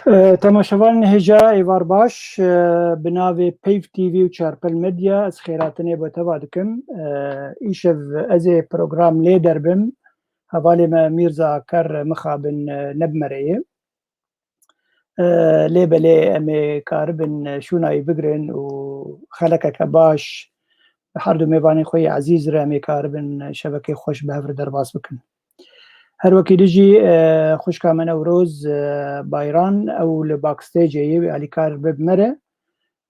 تماشاوان هجا ایوار باش بناوی پیف تیوی و چارپل مدیا از خیراتنی با توا دکم ایشف از پروگرام لی دربم حوالی ما میرزا کر مخابن نبمریه لی بلی امی کاربن شونای بگرن و خلقه کباش هر دو میوانی خوی عزیز را امی کاربن شبکه خوش به هفر درباس بکن هر وکی دیجی خوش کامن روز بایران او لباکستیجی علی کار بمره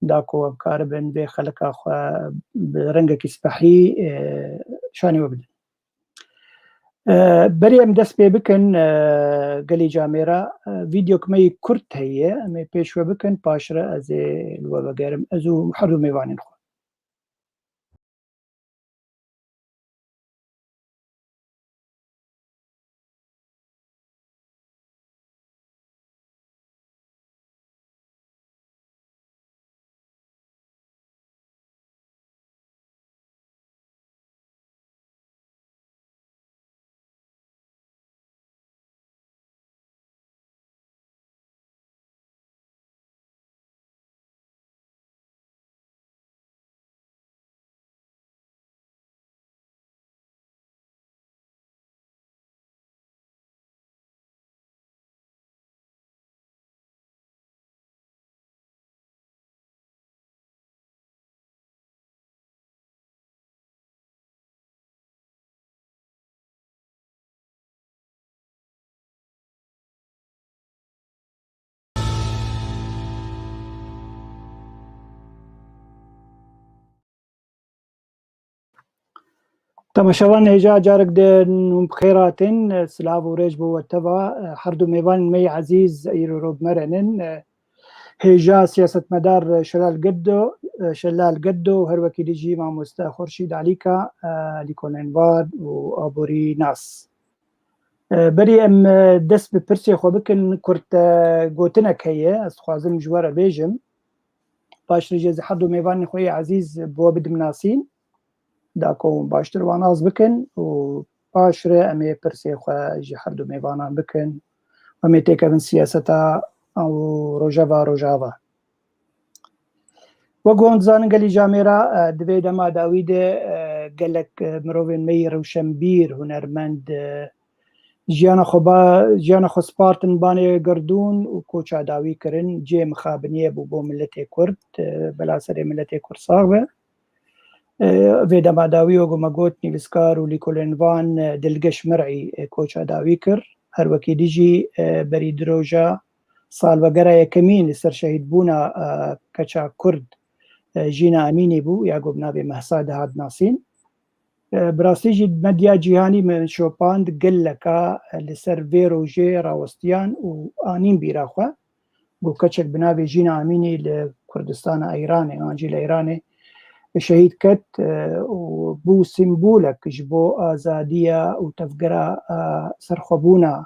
داکو کار بن به خلقه خو برنگ کسبحی شانی وبد بری ام دست پی بکن گلی جامیرا ویدیو کمی کرد هیه امی پیشو بکن پاشره از الوا بگرم ازو حرو میوانین خو تماشاوان هجا جارك دن بخيراتن سلاف وريج بو تبا حردو ميوان مي عزيز ايرو روب مرنن هجا سياسة مدار شلال قدو هر وكي ديجي مع مستا خورشيد عليكا ليكونين واد وابوري ناس بري ام دس ببرسي خو بكن كرت قوتنك هي استخوازم جوارا بيجم باش رجز حردو ميوان خوي عزيز بو بدم ناسين داكو باشتر واناز بكن و باشره امي برسي خو جي حردو ميوانان بكن ومي تيكا من سياستا او روجاوا وقوان زانن قالي جاميرا دبي دما داويدة قالك مروفين مي روشنبير هنرمند جيانا خو سبارتن باني قردون و كوچا داوي كرن جي مخابنية بو ملتي كرد بلا سري ملتي كرد صاغبه في دما داوي وقو مقوت نيفسكار وليكولينفان دلقش مرعي كوچا داوي كر هر وكي ديجي بري دروجا سال وقرا يكمين لسر شهيد بونا كچا كرد جينا اميني بو يعقوب نابي مهساد هاد ناسين براسي جي مديا جيهاني من شوباند قلكا لسر فيرو جي راوستيان وانين بيراخوا بو كچك بنابي جينا اميني لكردستان ايراني انجي لايراني شهيد كت وبو سيمبولك جبو ازادية وتفقرا سرخبونا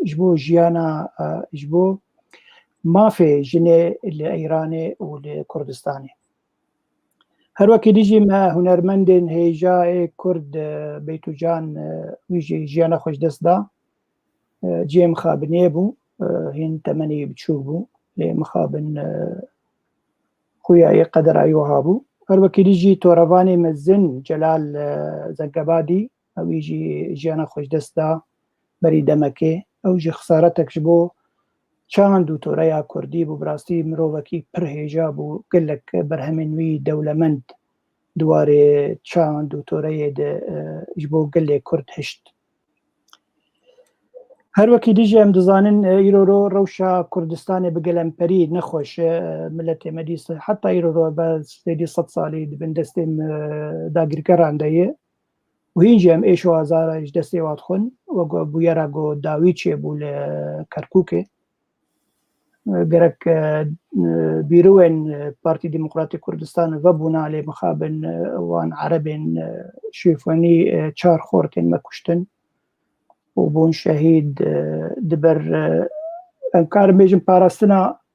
جبو جيانا جبو ما في جنة لإيراني ولكردستاني هر وكي ديجي ما هنرمندن هيجا كرد بيتو جان ويجي جيانا خوش دست دا جي مخابن يبو هين تمني بتشوفو لمخابن خويا قدر ايوها بو هر وكي ديجي تورواني مزن جلال زنقبادي او يجي جيانا خوش دست دا بري دمكي او جي خسارتك جبو چاند دو توریا کردی بو براستی مرووکی پر هجا بو گلک برهمنوی دولمند دواره چاند دو توریا ده جبو گلک کرد هشت هر وکی دیجی هم دزانن ایرو رو روشا کردستان بگلم پری نخوش ملت مدیس حتی ایرو رو باز دیدی 100 سالی دبن دستیم داگیر کرانده و هینجی هم ایشو هزارش دستی واد خون و بو یرا گو داوی چه بو لکرکوکه گرک بیروین پارتی دموکراتیک کردستان و بونا علی مخابن وان عربین شیفانی 4 خورتین مکشتن و بون شهید دبر انکار بیجن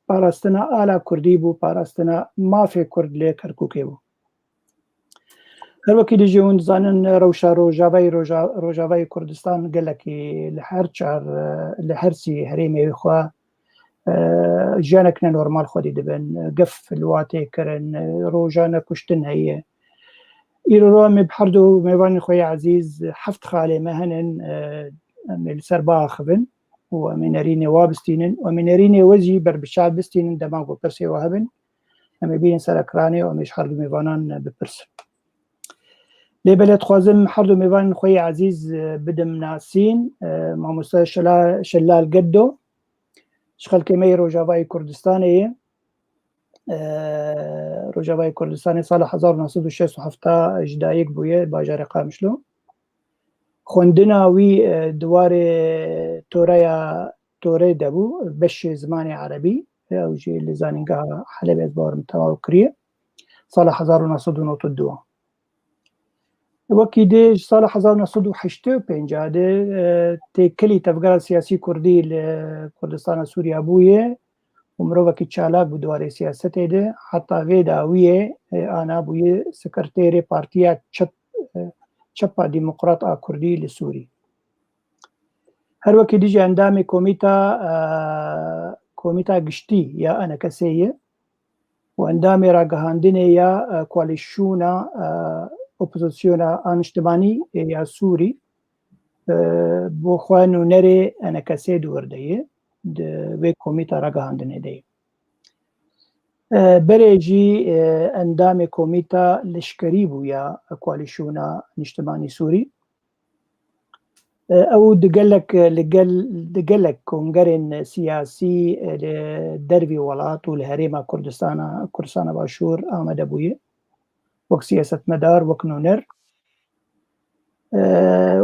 پاراستنا آلا کردی بو پاراستنا مافی کرد لی کرکوکی بو هر وکی دیجی اون زانن روجاوی کردستان گلکی لحر 4 لحر سی هریمی خواه جانك نورمال خودي دبن قف الواتي كرن روجانا كشتن هي إيرو مي بحردو ميوان خوي عزيز حفت خالي مهنن من سربا خبن ومنريني وابستينن ومنريني وزي بربشاد بستينن دماغ ببرسي وهبن أما بين سركراني ومش حردو ميوانان ببرس لبلد خوازم حردو ميوان خوي عزيز بدم ناسين مع مستوى شلال قدو شغل كمي روجاوای كردستاني روجاوای كردستاني سال 1967 اجدایک بویه باجار قامشلو خوندنا وی دوار توري دبو بش زماني عربي او جي اللي زانينقا حلب ازبار متواو كريه سال 1992 وكي دي سال 1985 ده تكلي تفقار سياسي كردي لكردستان سوريا بويه ومروكي تشالاك بدواري سياسته ده حتى فيدا ويه انا بويه سكرتيري بارتيا تشابا ديمقراط كردي لسوري هر وكي ديجي عندامي كوميتا قشتي يا انا كسيه وعندامي راقهانديني يا كواليشونا اپوزيسيونا انشتباني يا سوري بوخوانو نري انا كسي دورديه د كوميتا راقهانديني دي بريجي اندامي كوميتا لشكريبو يا كواليشونا انشتباني سوري او دقلك كونغرين سياسي دربي ولات والهريمة كردستان باشور آمد ابويه وك سياسة مدار وك نونر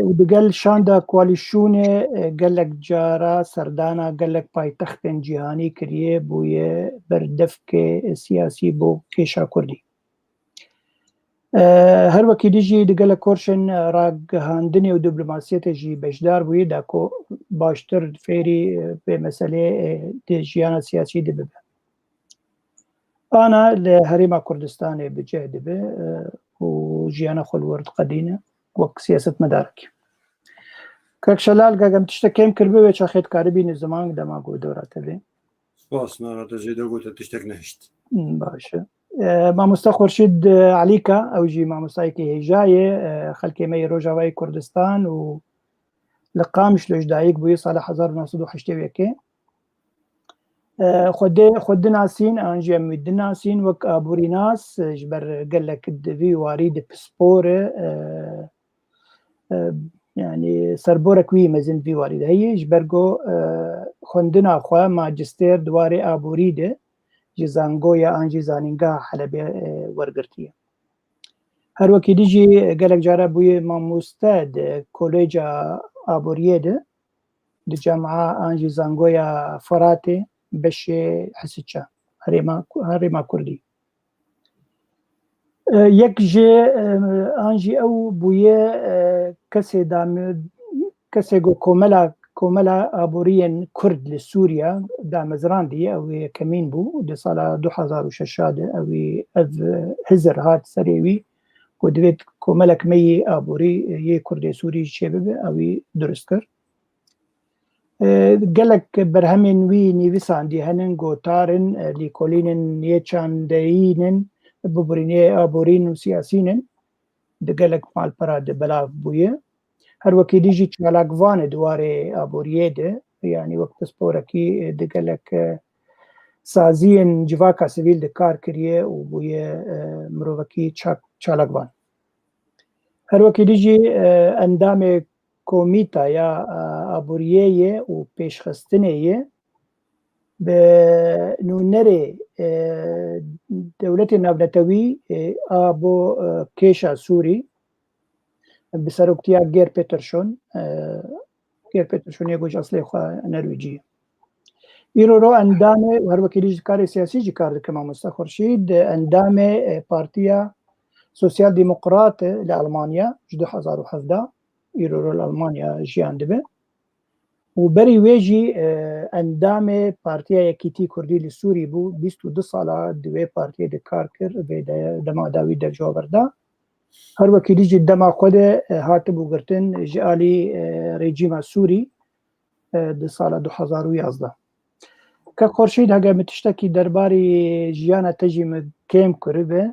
ودقل شاندا كواليشوني قالك جارا سردانا قالك بايتخت جهاني كريه بويه بردفك سياسي بو كيشا كردي هر وكي ديجي دقل كورشن راق هاندني ودبلوماسية جي بشدار بويه داكو باشتر فيري بمسألة دي جيانا سياسي دي ببه أنا لهريمة كردستاني بجهد به وجيانا خلورد قدينة وك سياسة مدارك كاك شلال قاقم تشتكيم كربي ويش أخيط كاربين الزمان دما قو دورات بي باس نارات زيدو قلت تشتك نهشت باشا ما مستخور شد عليكا أو جي ما مستايكي هجاية خلكي مي روجاوي كردستان و لقامش لجدايك بوي صالح 1968 خود ناسين انجي امد ناسين وك ابوري ناس جبر قالك دفي واريد بسبور يعني سربورك وي مزن في واريد هي جبرغو خندنا خو ماجستير دواري ابوريده جزانغو يا انجي زانينغا حلبي ورغرتيه هر وكي ديجي قالك جارا بوي ما مستاد كوليجا ابوريده دي جامعه انجي زانغو يا فراتي بشي حسيتشا هريما كردي يك جي انجي او بويه كسي جو كوملا ابوريين كرد لسوريا دا مزراندي او كمين بو دي صاله 2006 او هزر هات سريوي ودويت كوملك مي ابوري ي كردي سوري شباب او درستر قالك برهمين وي نيفيسان دي هنن غوتارن ليكولينن يچاندينن ببريني ابورين وسياسينن دقالك مال براد بلاف بويه هر وكي ديجي تشالاقوان دواري ابوريده يعني وقت سبوركي دقالك سازين جواكا سيفيل دكار كريه وبويه مروكي تشالاقوان هر وكي ديجي اندامي كوميتا يا ابورييه و پیشخستنه بنونري دولة نابلتوي ابو كيشا سوري بسروكتيا غير بيترشون يقول اصلي نرويجي يرو اندامه وهر وكيل كار سياسي جكار كما مستخور شيد اندامه بارتيا سوسيال ديمقراط لألمانيا جدو 2017 يرو لألمانيا جيان دبه وبري ويجي اندامه بارتيا يكيتي كردي لسوري بو 22 ساله دوي بارتيا دكاركر دما داوي در جوابردا هر وكي ديجي دما خود هاتبو قرتن جالي ريجيما سوري دي ساله 2011 کە خۆرشید هەگە من تشتێکی دەرباری ژیانە تەژی من کێم کوردبێ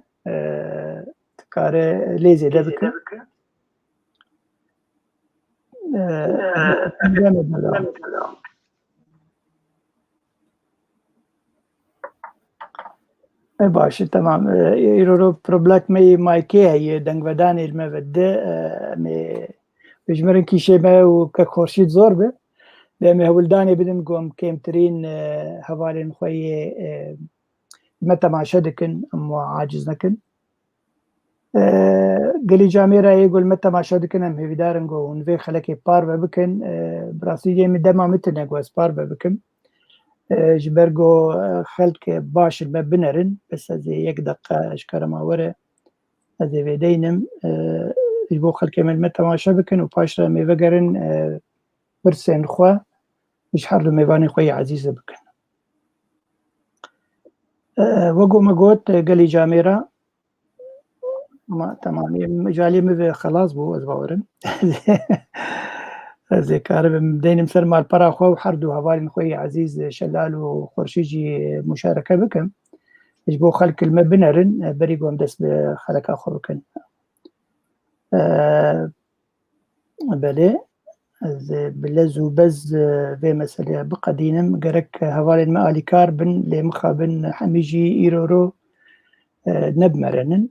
کارە لێ زێدە بکە باشه تمام ایرو پروبلک می مایکی هی دنگودان علمه وده می بجمرن کیشه ما و که خورشید زور به به مهولدانی بدن گم کمترین حوالین خوی متى معشه دکن اما عاجز نکن قلی جامعه يقول متى معشه دکن هم هیدارن گو ونوی خلکی پار بکن براسی جیمی دما متنه گو از پار بکن جبرگو خلق باش ما بنرن بس از یک دقیقه اشکار ما وره از ویدینم يبو خلق من متماشى بكن وباشرة ميفقرن برسين خوا مش حرلو ميباني خوي عزيزة بكن وقو مقوت قلي جاميرا ما تمام مجالي مبي خلاص بو ازباورن زي كارب مدين مسر مال برا خو وحردو هوالي خوي عزيز شلال وخورشيجي مشاركة بكم يجبو خلق المبنرن بريقوم دس بخلق آخر بكن بله از بلزو بز في مسألة بقدينم قرك هوالي المآلي كاربن لمخابن حميجي إيرورو نبمرنن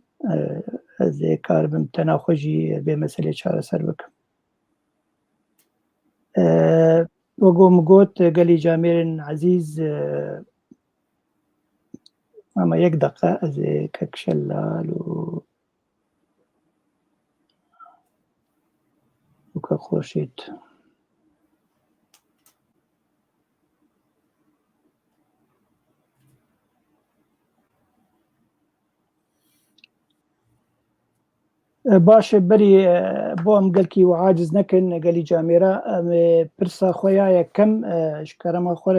از كاربن تناخجي في مسألة شارة سربك وقوم قوت قالي جامير عزيز اما یک دقیقه از کک شلال و که خورشید باشه بری بو ام قلکی و عاجز نکن قلی جاميرا پرسا خویا کم شکرما خور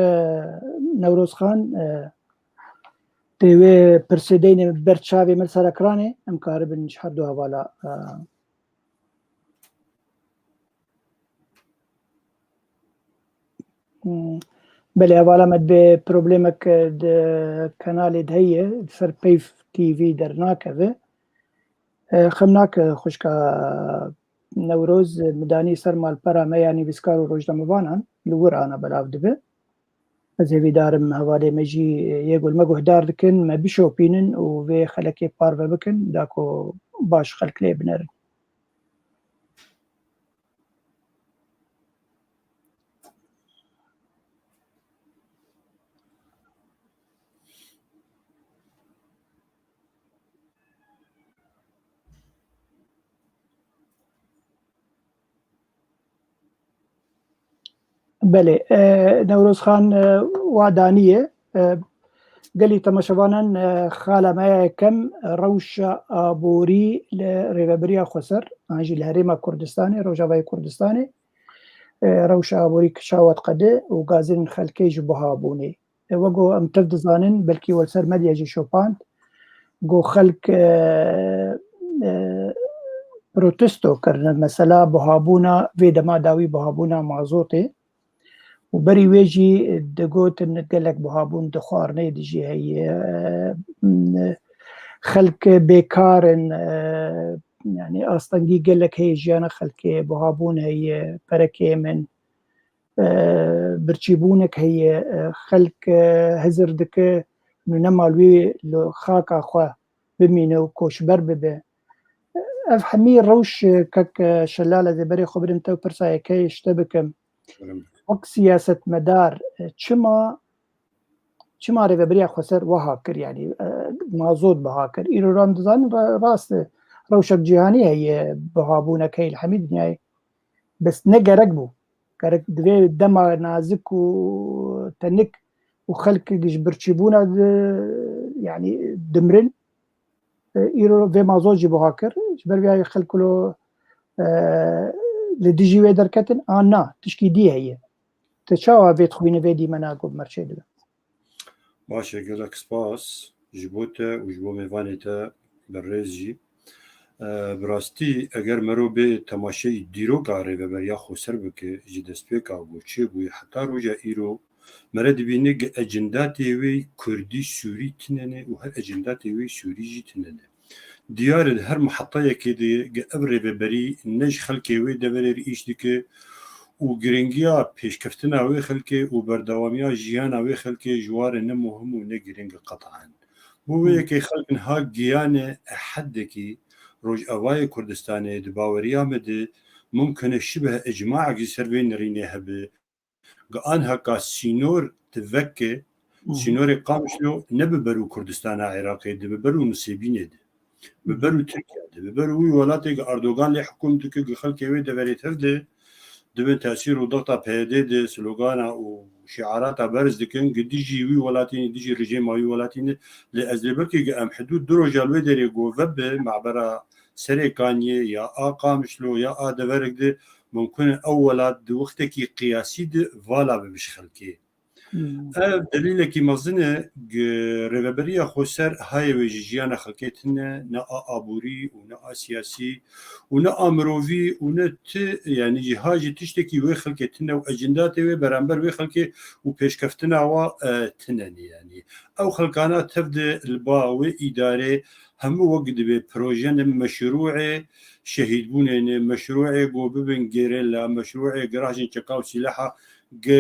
نوروز خان تيوي برسيدين برتشافي من سركراني امكار بن شحردو هوالا بلي هوالا مد ببروبليمك كانالي دهية سر بيف تي في درناك به خمناك خوشكا نوروز مداني سر مال برا ما يعني بسكارو روجدا مبانان لور انا بلاف دبه از هویدارم هواله مجی یگول مگو هدار دکن ما بشوپینن و وی خلکی پارو بکن داکو باش خلق لی بنرن بله نوروز خان وعدانیه قالي تماشوانا خالة ما كم روشة بوري لريبابريا خسر هاجي الهريمة كردستاني روجافاي كردستاني روشة بوري كشاوات قده وقازين خلكي جبوها بوني وقو ام تفدزانن بلكي والسر مديا جي شوبان قو خلق بروتستو كرنا مثلا بوهابونا فيدما داوي بوهابونا معزوطي وبري ويجي دقوت نتقلك بوهابون دخوارني دجي هي خلق بيكار يعني اصلا قلك هي جانا خلق بوهابون هي بركي من برشيبونك هي خلق هزردك من نمالوي لو خاكا خوا بمينو كوشبر ببه افحمي روش كك شلالة دي بري خبر انتو برسايا كي اشتبكم وقت سياسة مدار چما ريبابريا خسر وهاكر يعني مازود بهاكر إيرو راندزان راست روشك جهاني هي بهابونك هي الحميد يعني بس نقرق بو قرق دوي دما نازك وتنك وخلق برشيبونا يعني دمرن إيرو في مازود جي بهاكر جبر بيها يخلق له لديجي ويدر كتن نا تشكي دي هي تشاوها بيت خوينة فيدي مناقب مرشد باشه قلق سپاس جبوته وجبو ميوانيته بالرزجي براستی اگر مرو به تماشای دیرو کاره و بریا خسر بکه جی دست پیکا بو چه بوی حتی روژا ایرو مرد بینه اجنداتی وی کردی سوری تننه و هر اجنداتی وی سوری جی تننه دیار هر محطه که دی ابره ببری نج خلکی وی دبره ایش دیگه و گرنگیا پیشکفتنا وی خلکی و بردوامیا جیانا وی خلکی جوار نه مهم و نه گرنگ قطعا بو یکی خلق ها گیان حد کی روج اوای کردستان دباوریا مده ممكن شبه اجماع جسر بين رينه هبه قانها كاسينور تذكي سينور قامشلو نببرو كردستان عراقي دببرو نسيبين دي ببرو تركيا دي ببرو ولاتي اردوغان لي حكومتك خلقي وي دبريت هفده دبن تاثير وضغطه بهدي دي سلوغانا وشعارات برز دكن ديجي وي ولاتي ديجي رجيم وي ولاتي لازلبكي ام حدود دروجال ودري جو وب معبره سريكانيه يا قامشلو يا دبرك دي ممكن اولات دو وقتكي قياسي دي فالا بشخلكي دليل كي مزنه ريبريا خوسر هاي وجيانا خلكتنا نا ابوري ونا سياسي ونا امروفي ونا يعني جهاج تشتكي وي خلكتنا واجندات وي برامبر وي خلكي وبيشكفتنا وا تنني يعني او خلكانا تبدا الباوي اداري هم وقت ببروجين مشروعي شهيد بونين مشروعي قوببن جيريلا مشروعي جراجين تشكاو سلاحه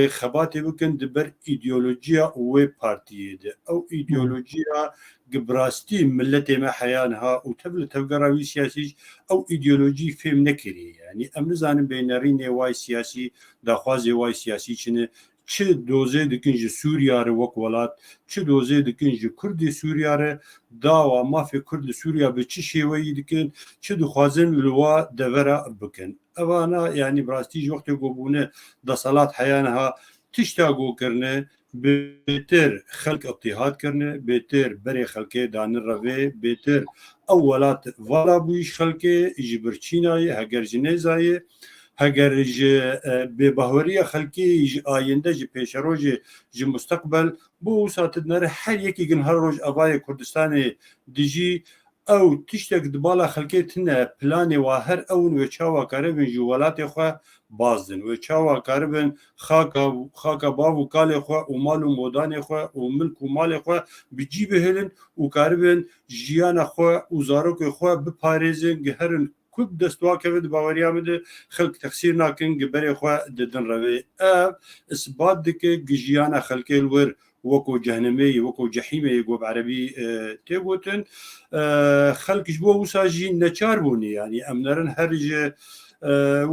خباتي بكن دبر ايديولوجيا و بارتي او ايديولوجيا براستي ملتي ما حيانها وتبل تبقراوي سياسي او ايديولوجي فهم نكري يعني ام نزان بين ريني واي سياسي داخوازي واي سياسي چنه چه دوزه دکنج سوریا رو وک ولات چه دوزه دکنج کرد سوریا رو داوا مافی کرد سوریا به چه شیوهی دکن چه دخوازن لوا دوره بکن اوانا يعني براستيج وقت يقوبونه دصالات حيانها تشتاقو كرنه بيتر خلق اضطهاد كرنه بيتر بري خلقه دان الرفي بيتر اولات فالا بويش خلقه جبرچيناي هگر جنيزاي هگر ببهورية خلقه جي آينده جي پیشرو جي مستقبل بو ساتدنار هر يكي جن هر روج اباي كردستان ديجي او تشتك دبالا خلقيتنا بلاني واهر اون وچاوا كاربن جوالات خو بازن وچاوا كاربن خاكا باو كال خو ومال مودان خو وملك ومال خو بجيبه هلن وكاربن جيانا خو وزارك خو بباريزن جهرن كوب دستوا كبد باوريا مد خلق تخسير ناكن جبري خو ددن روي اثبات دك جيانا خلقي الور وكو جهنمي وكو جحيمي يقول بعربي تيغوتن خلق جبو وساجين نچار بوني يعني امنرن هرج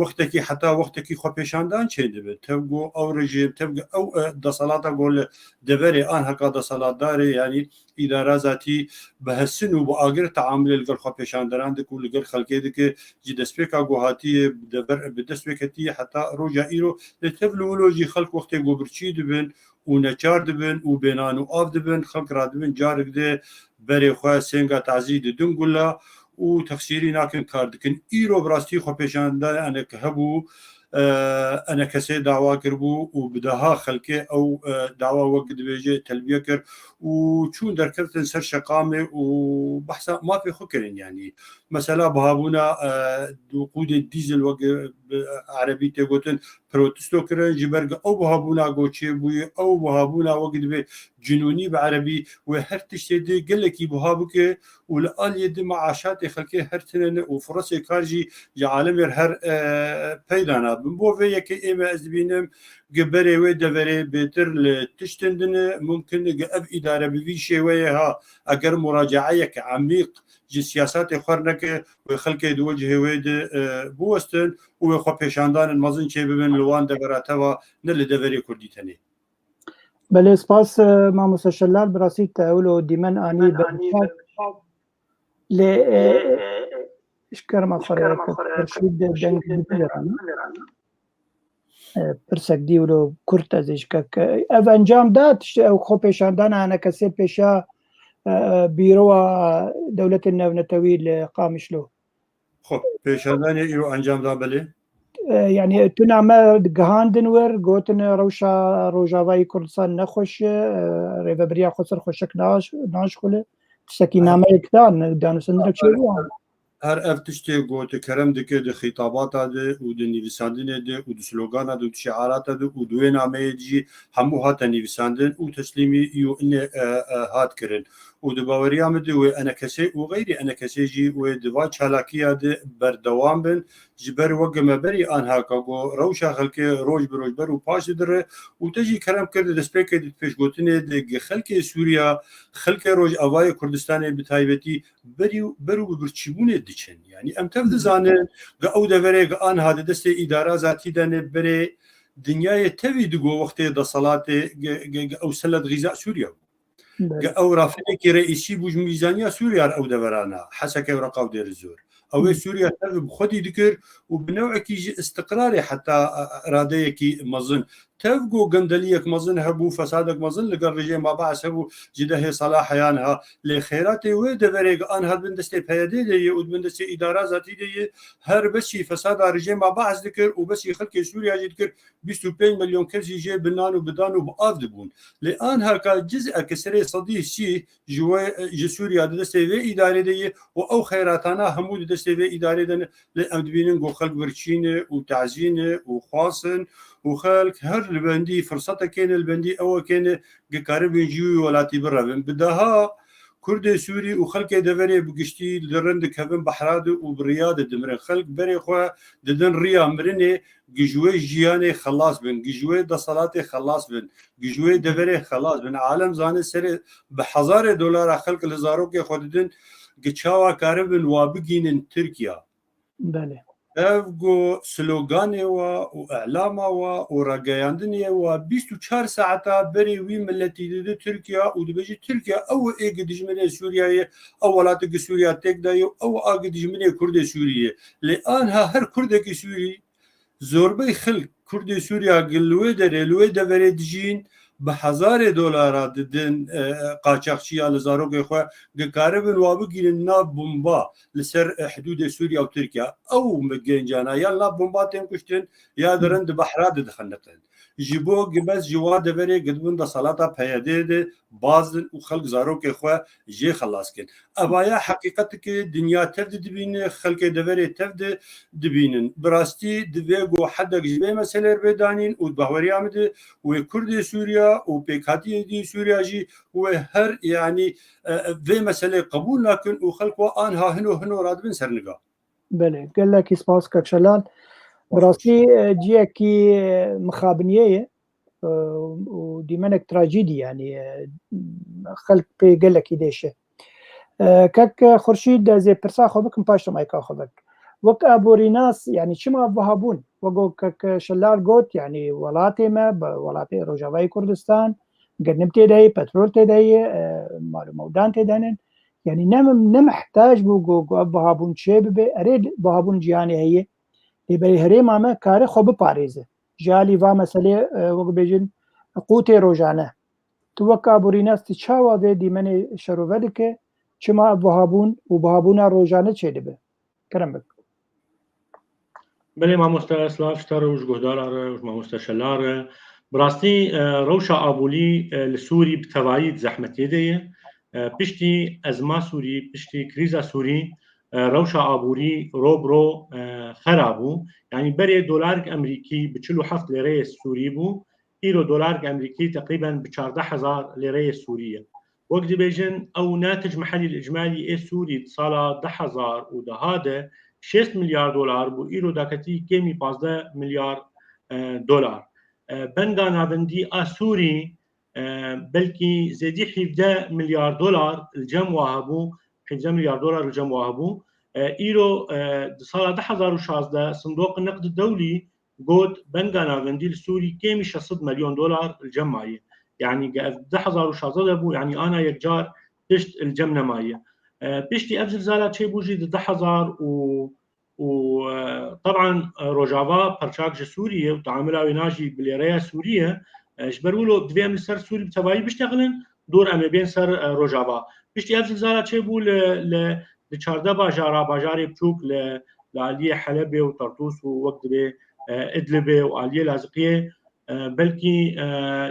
وقتكي حتى وقتكي خو پیشاندان چه دبه تبغو او رجيم تبغى او دصلاتا قول دبري ان هكا دصلات داري يعني اداره ذاتي بحسن وباغر تعامل القل خو پیشاندان دك ولقل خلقي دك جي دسبيكا غوهاتي دبر بدسبيكتي حتى روجا ايرو تبلولوجي خلق وقت غوبرچي دبن ونچار دبن و بینان و آف دبن خلق را دبن جارک ده بری خواه سنگا تعزید دنگولا و تفسیری ناکن کار دکن ایرو براستی خو پیشانده انک هبو انا کسی دعوا کربو و بدها خلقه او دعوا وقت بیجه تلبیه کر و چون در کفتن سر شقامه و بحثا ما في خكرين يعني مثلا بهابونا وقود الديزل وقت عربي تقولن بروتستو كرن جبرج او بهابونا غوتشي بوي او بهابونا وقت جنوني بعربي وهر تشتدي قال لك بهابك والآل يد معاشات خلقه هر تنن وفرص كارجي عالم هر بيدانا بو في يك ايما ازبينم قبري ودبري بيتر لتشتندن ممكن اب اداره بفي شويها اگر مراجعه عميق جي سياسات خرنك وخلق دوجه ويد بوستن وخو پیشاندان المزن چه ببن لوان دبراتوا نل دبري كرديتني بله سپاس ما مستشلال براسي تاولو ديمن اني ل اشكر ما خريك ترشيد دنگ بيران پرسک دیولو کورت ازش که اف انجام داد او خو پیشاندان انا کسی پیشا بیرو دولت النونتوی لقامشلو خب پیشاندان ایرو انجام داد بله يعني تنعم جهاندن ور قوتن روشا روجاوي كردستان نخوش ريفبريا خسر خوشك ناش خله تشكي نامه كدان دانو سندرك شيء هر افتشتي قوت كرم دكي دي خطابات هذا ودي نيفساندين دي ودي سلوغان هذا ودي شعارات هذا ودوين عمي جي همو هاتا نيفساندين وتسليمي يو اني هات كرن ودي باوري عمدي وانا كسي وغيري انا كسي جي ودي شالاكي هذا بردوام بن جبر وقما بري انها كاغو روشا خلكي روج بروج برو باش در وتجي كرم كرد دسبيك دي فيش قوتني دي خلكي سوريا خلكي روج اواي كردستان بتايبتي برو برچبونه دچن يعني ام تفد زانه او دوري ان هذا دست اداره ذاتي دنه بري دنیای توی دگو وقتی دا صلات او سلت غذاء سوريا او رافعه کی رئیسی بوج میزانیا سوريا او دورانه حسك ورقه دير الزور او سوريا بخدي ذكر وبنوع كي استقراري حتى اراديه كي مظن تفقو قندليك مظن هبو فسادك مظن لقر رجيم ما بعث هبو جده صلاح يانها لخيراتي ودفريق ان هاد بندستي بهيدي دي ودبندستي اداره ذاتي دي هر بشي فساد رجيم ما بعث ذكر وبس خلق سوريا ذكر 25 مليون كرسي جي بنان وبدان وبقاف دبون لان هكا جزء كسري صديق شي جوا سوريا دستي في اداره دي او خيراتنا همود دستي في اداره دي لامدبينن جو خلق برشينه وتعزينه وخاصن وخلق هر البندي فرصته كان البندي او كان قارب يجي ولاتي برا بدها كرد سوري وخلق دفري بقشتي لرند كفن بحراد وبرياض دمر خلق بري خو ددن ريا مرني جوي جياني خلاص بن جوي د صلاتي خلاص بن جوي دفري خلاص بن عالم زانه سر بحزار دولار خلق لزاروك خوددن قچاوا قارب وابقين تركيا بله افغو سلوغاني واعلامه ورقياندني و 24 ساعه بري وي ملتي دي تركيا ودبجي تركيا او ايج دجمني سوريا او ولات سوريا تك دايو او اج دجمني كرد سوريا لانها هر كردك سوري زوربي خلق كرد سوريا قلوي درلوي دبري دجين بحزار دولار ددن قاچاقچيا لزاروق خو قاربن وابگين نا بومبا لسر حدود سوريا وتركيا او مجنجانا يا لا بومبا تنكشتن يا درند بحراد دخنتن جيبو بس جوا دبري قدبن د صلاته پياده باز وخلق زاروق خو جي خلاص كن ابايا حقيقتك دنيا تبد دبين خلق دبري تبد دبينن براستي دبيغو حدك جبي مسألة بدانين وبهوري عمد وكرد سوريا وبيكاتي دي سوريا جي وهر يعني في مسألة قبول لكن وخلقوا آنها هنو رادبن سرنقا بله قال لك اسماس كشلال براسي جيكي مخابنية ودي منك تراجيدي يعني خلق بي قال لك يديشه كك خورشيد زي برسا خوبك مباشر مايكا خوبك وك ابو ريناس يعني شما بهابون وقو كك شلال قوت يعني ولاتي ما ولاتي روجاواي كردستان قرنبتي داي بترول تداي مالو مودان تدانن يعني نم محتاج بوقو ابو هابون شيب اريد بهابون جياني هي يبي هريما ما كاري خوب باريزه جالي فا مسألة وقو بيجن قوتي روجانه توقع ابو ريناس تشاوا دي من شروفدك شما ابو هابون وبهابونا روجانه تشيدبه كرم بك بله مامۆستا سلاافتەر و گۆدارە مامۆستا شەلارە بڕاستی ڕەوشە ئابوولی لە سووری بتەواییت زەحمەتێ دەیە پشتی ئەزما سووری پشتی کریزە سووری ڕەوشە ئابووری ڕۆبڕۆ خەرابوو یعنی بەرێ دۆلارێک ئەمریکی ب 47 لێرەیە سووری بوو ئیرۆ دۆلارێک ئەمریکی تقریبا ب 14,000 لێرەیە سووریە وەک دەبێژن ئەو ناتج محلی الإجمالي ئێ سووری ساڵا 10,010 6 مليار دولار بو إيرو داكتي كيمي 15 مليار دولار بندا نابندي آسوري بلكي زيدي 17 مليار دولار الجم واهبو 17 مليار دولار الجم واهبو إيرو صار 2016 صندوق النقد الدولي قد بندا نابندي السوري كيمي 600 مليون دولار الجمعية يعني 2016 بو يعني أنا يكجار تشت الجم نماية بيشتي أفزل زالات شيء بوجي 10,000 وطبعا روجافا برشاك سوريا وتعاملها ويناجي باليريا سوريا جبرولو دوام السر سوري بتبعي بيشتغلن دور أمي بين سر روجافا بيشتي أفزل زالات شيء بو لشاردا باجاري بشوك لعلية حلبة وطرطوس ووقت بي إدلبة وعلية لازقية بلكي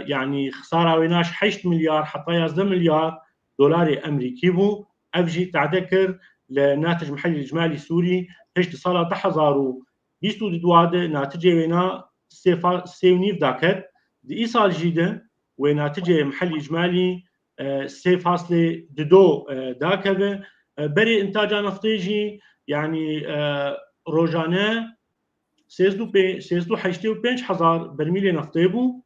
يعني خسارة ويناش 8 مليار حتى 10 مليار دولار أمريكي بو أفجي تعتكر لناتج محلي اجمالي سوري هشت سالا 2022 ناتجه وینا 3.9 داكت دي سال جيده وناتجه محلي اجمالي 3.2 داكبه بري انتاج نفطيجي يعني روجانه 385 برميل نفطي بو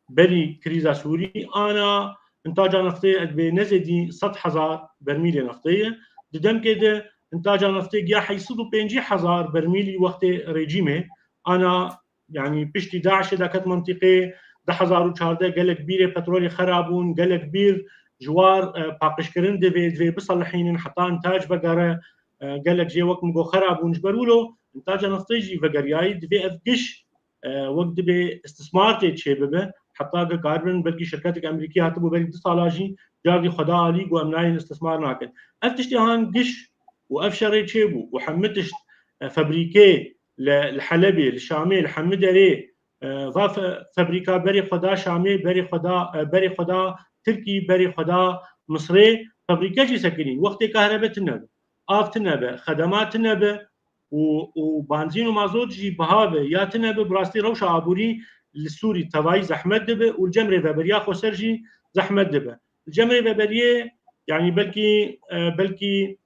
بري كريزا سوري انا انتاج نفطي بنزدي 100,000 برميل نفطيه ددم كده انتاج نفطي جا 150,000 برميل وقت ريجيمه انا يعني بشتي داعش داكت منطقه 2014 قال كبير بترولي خرابون قال كبير جوار باقشكرين دي بصلحين حتى انتاج بقره قال لك جي وقت مجو خرابون جبروا له انتاج نفطي بقرياي دي افقش وقت باستثمار تشببه حتى كاربن بلكي شركات امريكيه هتبو بلي دصالاجي جاردي خدا علي وامناين استثمار ناكن افتشتي هان قش وافشري تشيبو وحمتش فابريكي الحلبي الشامي الحمدري فابريكا بري خدا شامي بري خدا تركي بري خدا مصري فابريكا جي سكنين وقت كهرباء النبي آفت النبي خدمات النبي وبنزين ومازوت جي بهابه يا تنبي براستي روشة عبوري السوري تبعي زحمت دبه والجمري فابريا خو سرجي زحمت دبه الجمري فابريا يعني بلكي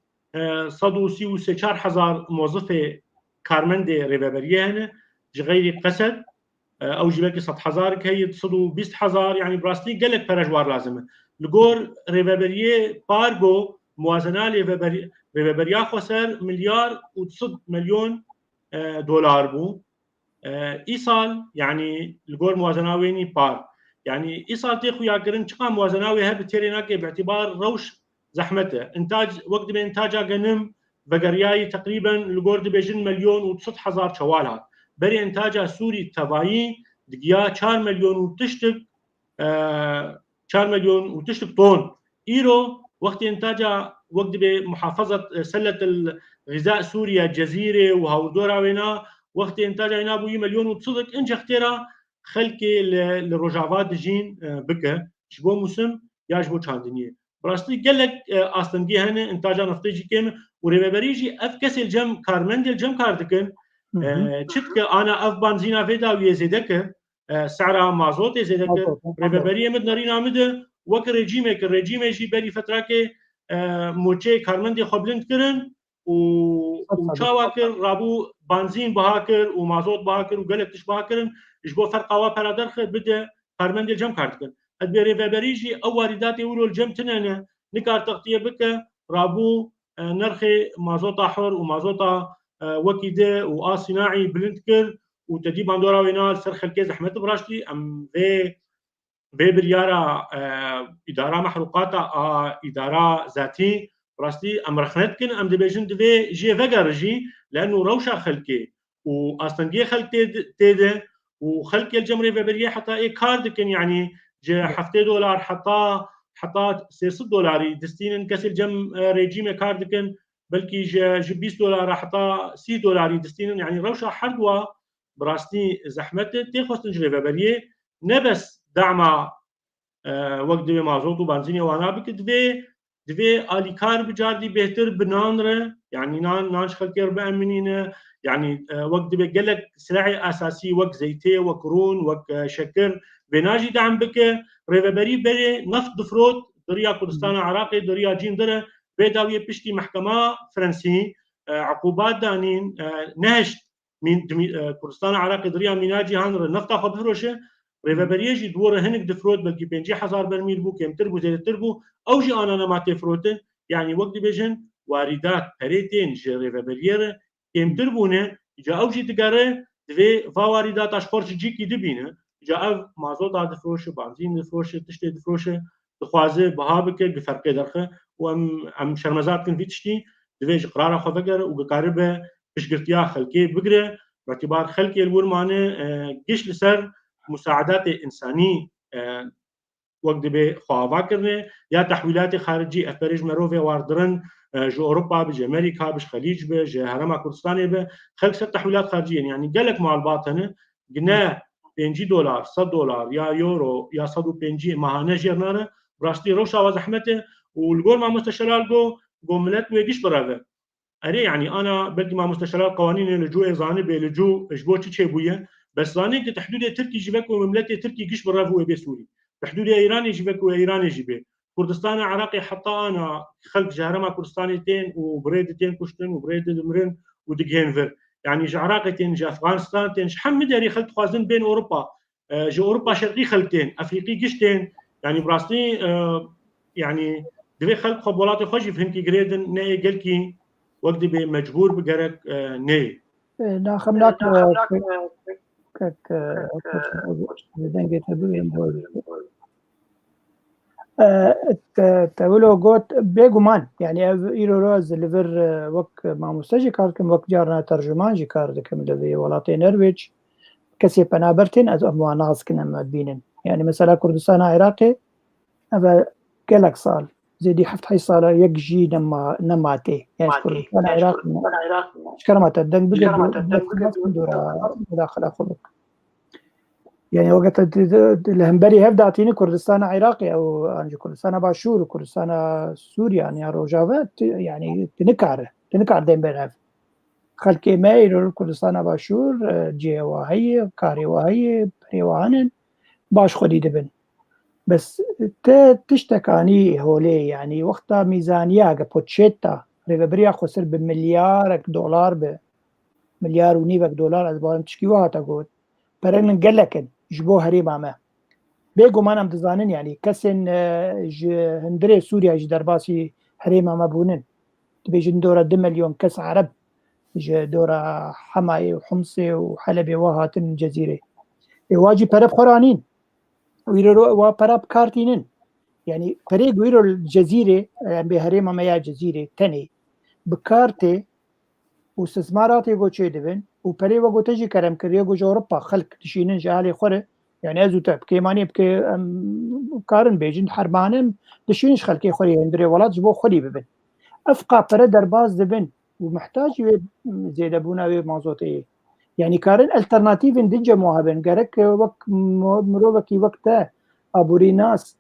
صدو سي و 4,000 موظف كارمند ريفابريا هنا غير قسد او جبلكي 100,000 كي صدو 20,000 يعني براستي قالك برجوار لازمه لغور ريفابريا بارغو موازنه ريفابريا خو سر مليار و9 مليون دولار بو ايصال يعني الجور موازناويني بار يعني ايصال تيخو يا قرن تشقى موازناوي هب تيريناكي باعتبار روش زحمته انتاج وقت بانتاجا غنم بقرياي تقريبا الجور بيجن مليون و9,000 شوالها بري انتاجا سوري تبايي دقيا 4 مليون وتشتك 4 مليون وتشتك طن ايرو وقت انتاجا وقت بمحافظه سله الغذاء سوريا الجزيره وهودورا وينا وقت انتاج هنا بوي مليون وتصدق انج اختيرا خلكي الرجافات جين بكه شبو موسم يا شبو چاندنيه براستي قال لك اصلا جي هنا انتاج نفطي كم وريبريجي افكس الجم كارمند الجم كاردكن تشتك انا اف بنزينا فيدا ويزيدك سعرها مازوت يزيدك ريبري مد نارينا مد وك ريجيم جي بري فتراكي موچه کارمندی خبلند کرن و چاواکر رابو بنزین بهاکر و مازوت بهاکر و گلکتش بهاکرن اجبو فرق وا پرادر خد بده کارمندی جم کردن ادبری وبریجی او واردات اولو الجم تنانه نکار تغطیه بک رابو نرخ مازوت حر و مازوت وكيده واصناعي بلندكر وتدي باندورا وينال سرخ الكيز احمد براشتي ام في بريارة إدارة محروقات إدارة ذاتي راستي أم رخنتكن أم دبيجن دبي جي فجرجي لأنه روشة خلقي وأصلا جي خلق تيده وخلق الجمري فبريه حتى إيه كاردكن يعني جي $7 حتى $6 دستين كسر جم ريجيم كاردكن بلكي جي $20 حتى $6 دستين يعني روشة حردوا براستي زحمته تيخوست نجري فبريه نبس دعم وقت دوی مازوت و بنزین وانا بک دوی آلیکار بجاردی بهتر بنانره يعني نانش خلكير بأمنينه يعني وقت دوی قلق سلعي أساسي وقت زيتي وكرون وقت شكر بناجي دعم بك ريفابري بري نفط دفروت دريا كردستان عراقي دريا جين دره بيداوية بشتي محكمة فرنسي عقوبات دانين نهشت من كردستان عراقي دريا مناجي هان نفطا خب فروشه ريفابريجي دوره هنك دفروت بلكي 50,000 برميل بو كم تربو زي تربو او جي انا ما تفروت يعني وقت بيجن واردات بريتين جي ريفابريره كم تربونه جا او جي تقاره دفي واردات اشخورش جي كي دبينه جا مازوت دفروشه بنزين دفروشه تشتي دفروشه دخوازه بهابك بفرق درخه وام شرمزات كن فيتشتي دفي قرار خو فقر وبقاربه بشقرتيا خلكي بقره باعتبار خلكي الورمانه قش لسر مساعدات إنسانية وقت بخوافا كرنه يا تحويلات خارجية أفرج مروفي واردرن جو أوروبا بجي أمريكا بج خليج بجي هرما كردستاني به خلق ست تحويلات خارجية يعني قالك مع الباطنة قلنا $50 $100 يا يورو يا 150 مهانة جيرنارة براشتي روشا وزحمته والقول مع مستشار الجو قوملت ويجيش برافه اري يعني انا بدي مع مستشارات قوانين اللجوء زانب اللجوء اجبو تشي بويا بس زاني تحدود تركي جيبك ومملكه تركي جيش برافو بسوري تحدود ايراني جيبك وايراني جيبه كردستان عراقي حتى انا خلق جهرما كردستانيتين وبريدتين كشتن وبريد المرن ودقينفر يعني عراقيتين جا افغانستان شحال مدري خلق خوازن بين اوروبا جو اوروبا شرقي خلقتين افريقي قشتين يعني براستي يعني دبي خلق خبولاتي خوش فهمتي جريدن ناي قالكي وقت بي مجبور بقرك ناي ناخمناك كك دنگه تبوين دول تقولوا قوت بيجومان يعني إيرو روز ليفر وك ما مستجي كاركم وك جارنا ترجمان جي كاردكم لذي ولاتي نرويج كسي بنابرتين از أموا ناس كنا مدبينن يعني مثلا كردستان عراقي أبا قلق صال زي حفت حي صالة يكجي نماتي يعني كردستان عراق شكرمات الدنگ بقى دورا مداخلة خلق يعني وقت الهمبري هفدا عطيني كردستان عراقي او انجي كردستان باشور وكردستان سوريا يعني روجافات يعني تنكر دين بينها خلكي ماير كردستان باشور جي وهي كاري وهي بري وهنن باش خدي دبن بس تشتكاني هولي يعني وقتها ميزانية بوتشيتا ريبريا خسر بمليار دولار بمليار ونيفك دولار از بارم تشكيوها تقول برن قلكن جبو هريما ما بيجو ما نم تزانن يعني كسن هندري سوريا جي درباسي هريما ما بونن تبيجن دورة 2 مليون كس عرب جي دورة حماي وحمصي وحلبي وهاتن جزيرة واجي برب خورانين ويرو وبرب كارتينن يعني فريق ويرو الجزيرة يعني بهريما ما يا جزيرة تاني بكارتي واستثمارات يقول شيء دبن وبري وقو تجي كرم كريه جو أوروبا خلق تشينن جالي خورة يعني أزو تاب كيماني بكي كارن بيجن حربانم تشينش خلقي خوري هندري ولاد جبو خوري ببن أفقا بري درباز دبن ومحتاج زي دبونا بموضوعي يعني كارن الترناتيف دنجا موهبن قرك وقت مروبكي وقتها أبوري ناس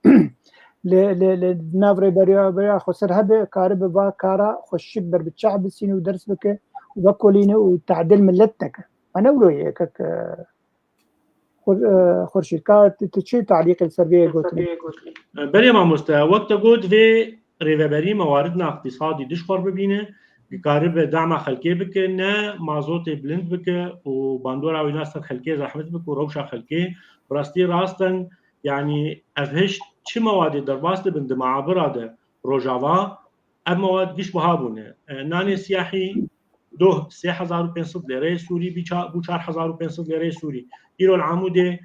لنافري بريا خسر هبه كارب با كارا خشك بر بتشعب السين ودرس بك وبكولين وتعدل ملتك انا ولو هيك خورشيد كات تشي تعليق السربيه قلت بري ما مستوى وقت قلت في ريفبري مواردنا اقتصادي دشخور ببينه بكارب دعم خلقي بك نا مازوت بلند بك وباندورا ويناس خلقي زحمت بك وروشا خلقي براستي راستن يعني افهش چه مواد درباست بند معابر روجاوا ام مواد گیش بهابونه نان سیاحی 3500 لیره سوری بو 4500 لیره سوری ایرو العمود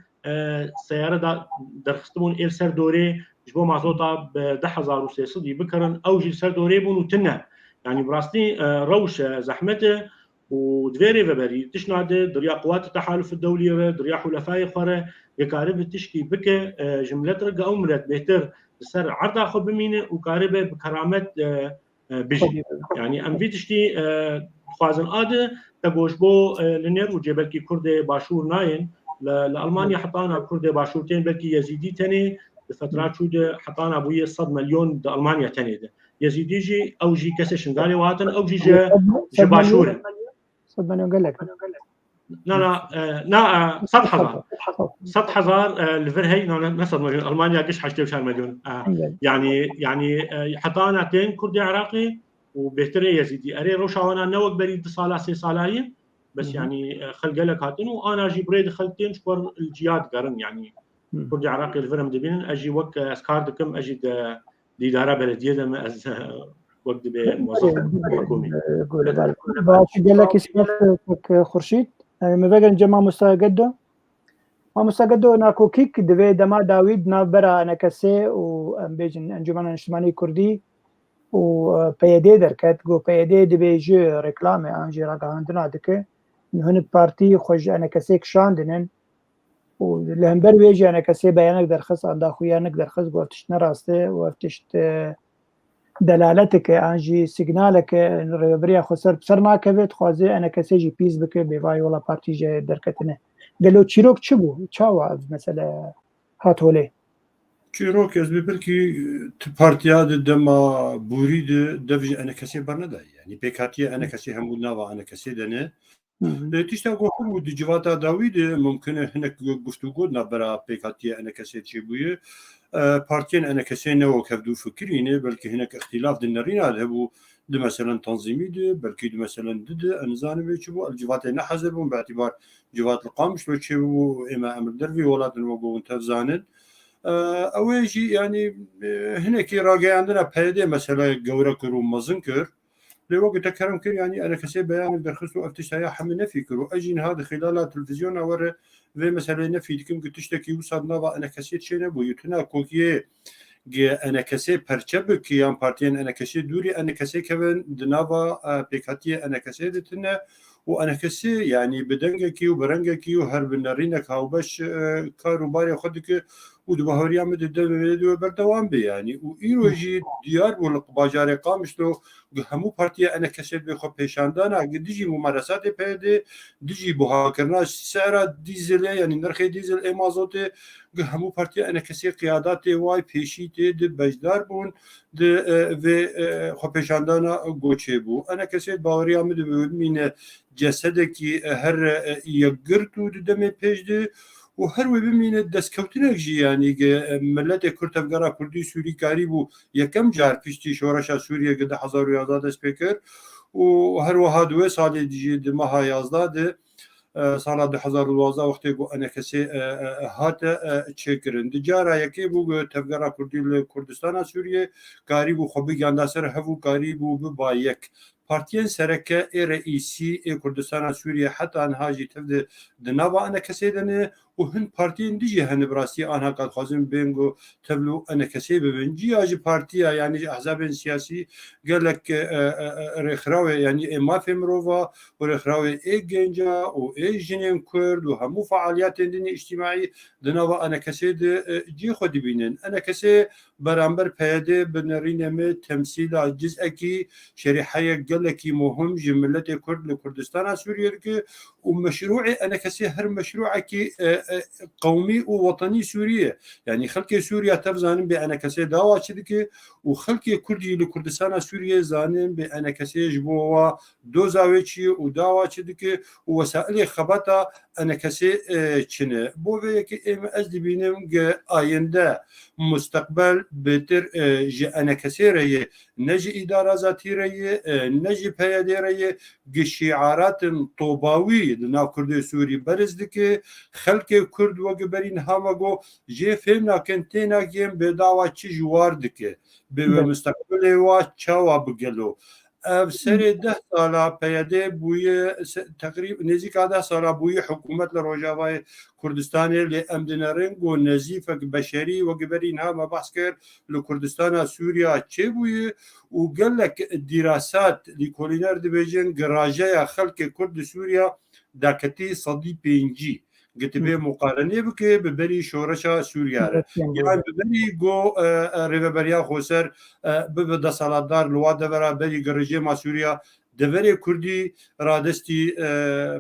سیاره درخستمون ایل سر دوره جبو مازوتا ب 10300 بكرن او جي سر دوره بونو تنه يعني براستي روش زحمته ودفيري فبري تشناد دريا قوات التحالف الدولي دريا حلفاء خره يقارب تشكي بك جملة رجع أمرت بهتر سر عرض أخذ بمينه وقاربه بكرامة بيجي يعني أم في تشتي خوازن آده تبوش بو لنير وجبل كي كرد باشور ناين لألمانيا حطانا كرد باشورتين بلكي يزيدي تاني بفترات شود حطانا بوية 100 مليون دا ألمانيا تاني ده يزيدي جي أو جي كسشن قالي واتن أو جي باشوره 100 مليون قال لك لا 100,000 الفرهي نصد مليون ألمانيا قش حاجة 2 مليون يعني حطانا تين كردي عراقي وبهتري يزيدي أري روشاوانا نوك بريد صالة 3 صالاية بس يعني خلق لك هاتن وأنا أجي بريد خلتين شكور الجياد قرن يعني كردي عراقي الفرم دبين أجي وك أسكاردكم أجي دي دارة بلدية دم أز وقت بموظف حكومي قال لك اسمك خورشيد مبغن جمع مستقدو ما مستقدو ناكو كيك دبي دما داويد نابرا انا كسي وبيجن انجمن اجتماعي كردي وبيدي دركات جو بيدي دبي جو ريكلامي انجي راك عندنا دك هن بارتي خوج انا كسيك شاندنن ولهمبر بيجي انا كسي بيانك درخص عند اخويانك درخص قلتش نراسته وفتشت دلالتك انجي سيجنالك ريبريا خسر بسرنا كفت خوازي انا كسي جي بيز بك بيفاي ولا بارتي جي دركتنه قالوا تشيروك تشبو تشاوا مثلا هاتولي چیرۆک ez ببرکی partya de dema borî de devjî enekesê bernedaye yanî pêkhatiye enekesê hemû nava enekesê de ne tişta gohir û di civata dawî de mumkin e hinek guftûgû navbera pêkhatiye enekesê çêbûye partiyên enekesê ne wek hevdû fikirîne belkî hinek ixtilaf di nerîna de hebû di meselen tanzîmî de belkî di meselen de em nizanim vê çi bû el civatê nehezir bûn beetîbar civat li Qamiş ve çêbû ême em li dervî welatin we govin tev zanin ئەوێ ژی ینی هەنێکی ڕاگەیاندنە پەیدێ مەسەلە گەورە کرد و مەزن کرد لێ وەکو تەکەرم کرد ینی ئەنە کەسێ بەیان دەرخست و ئەف تشتaya هەموو نەفی کرد و ئەژین هذا خلال تلڤیزیۆنە وەرە vê meselê nefî dikim ku tiştekî wisa nava enekesê çê nebûye tuna kokiyê enekesê perçe bikî yan partiyên enekesê dûrî enekesê kevin di nava pêkhatiye enekesê ditine û enekesê yanî bi dengekî û bi rengekî û her bi nerînek hawbeş kar û barê xwe dike û di bahoriya me de devê berdewam bê yanî û îro jî diyar bû li bajarê Qamiş do hemû partiya enekesê bê xwe pêşandana dijî mumeresatê peyedê dijî buharkirina sera dîzelê yanî nirxê dîzel ê mazotê hemû partiya enekesê qiyadatê way pêşî tê di bejdar bûn di vê xwepêşandana goçê bû enekesê baweriya min dibimîne cesedekî her yekgirt û di demê pêş de û her wê bimîne destkewtinek jî yanî milletê Kurd tevgera Kurdî Sûrî karî bû yekem car piştî şoreşa Sûriye di 2011 dest pê kir û her wiha di wê salê jî di meha 11 de sala 2012 wextê got enekesê hate çêkirin di cara yekê bû tevgera Kurdî li Kurdistana Sûriye karî bû xwe bigihanda ser hevû karî bû biba yek partiyên sereke ê reîsî ê Kurdistana Sûriye heta niha jî tev di nava enekesê de ne û hin partiyên dijî hene bi rastî anha qedxwazin bên got tevlû enekesê bibin ciya jî partiya yanî ehzabên siyasî gelek rêxirawê yanî ê mafê mirova û rêxirawê ê genca û ê jinên Kurd û hemû fealiyetên dinî îctimaî di nava enekesê de cî xwe dibînin enekesê beramber peyedê bi nerînê me temsîla cizekî şerîheyek gelekî muhim ji milletê Kurd li Kurdistana Sûriye dike û meşruعê enekesê her meşruعekî qewmî û wetanî Sûriye yanî xelkê Sûriya tev zanin bê enekesê dawa çi dike û xelkê Kurdî li Kurdistana Sûriye zanin bê enekesê ji bo wa doza wê çi û dawa çi dike û wesailê xebata enekesê çi ne bo vê yekê ême ez dibînim ge ayinde mustaqbel bêtir ji enekesê re ye ne ji îdara zatî re ye ne jî peyedê re ye gi şiaratên tobawî li nav Kurdê Sûrî beriz dike xelkê Kurd weke berîn hava got jê fêm nakin tê nakin bêdawa çi ji war dike bê wê mustaqbilê wa çawa bigelo ev serê 10 sala peyedê bûye teqrîb nêzîka 10 sala bûye hikûmet li Rojavayê Kurdistanê lê em dinerin got nezîfek beşerî weke berîn hava behs kir li Kurdistana Sûriya çêbûye û gelek dîrasat lîkolîner dibêjin girajeya xelkê Kurd li Sûriya daketî sedî pêncî gitibê muqarenê bike bi berî şoreşa Sûriya re yan bi berî got rêveberiya Xweser bibe desalatdar li wa devera berî girêjema Sûriya deverê Kurdî radestî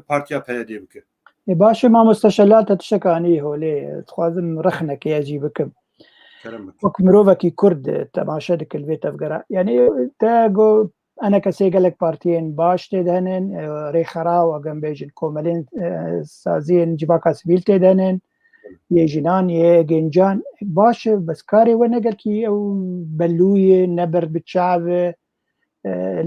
partiya peyedê bike باشه ما مستشلات تشکانی هولێ دخوازم رەخنەکە یاجی بکەم وەک مرۆڤێکی کورد تەماشە دکرد بێ تەفگەرە یعنی تاگۆ ئەنە کەسێ گەلک پارتیên باش تێدهێنن رێخەراو ئەگەم بێژن کۆمەلێن سازیên civaka sivîl têdهێنن yê jinan yê gencan baş e bes karê we negelkî ew belûyê neber bi çavê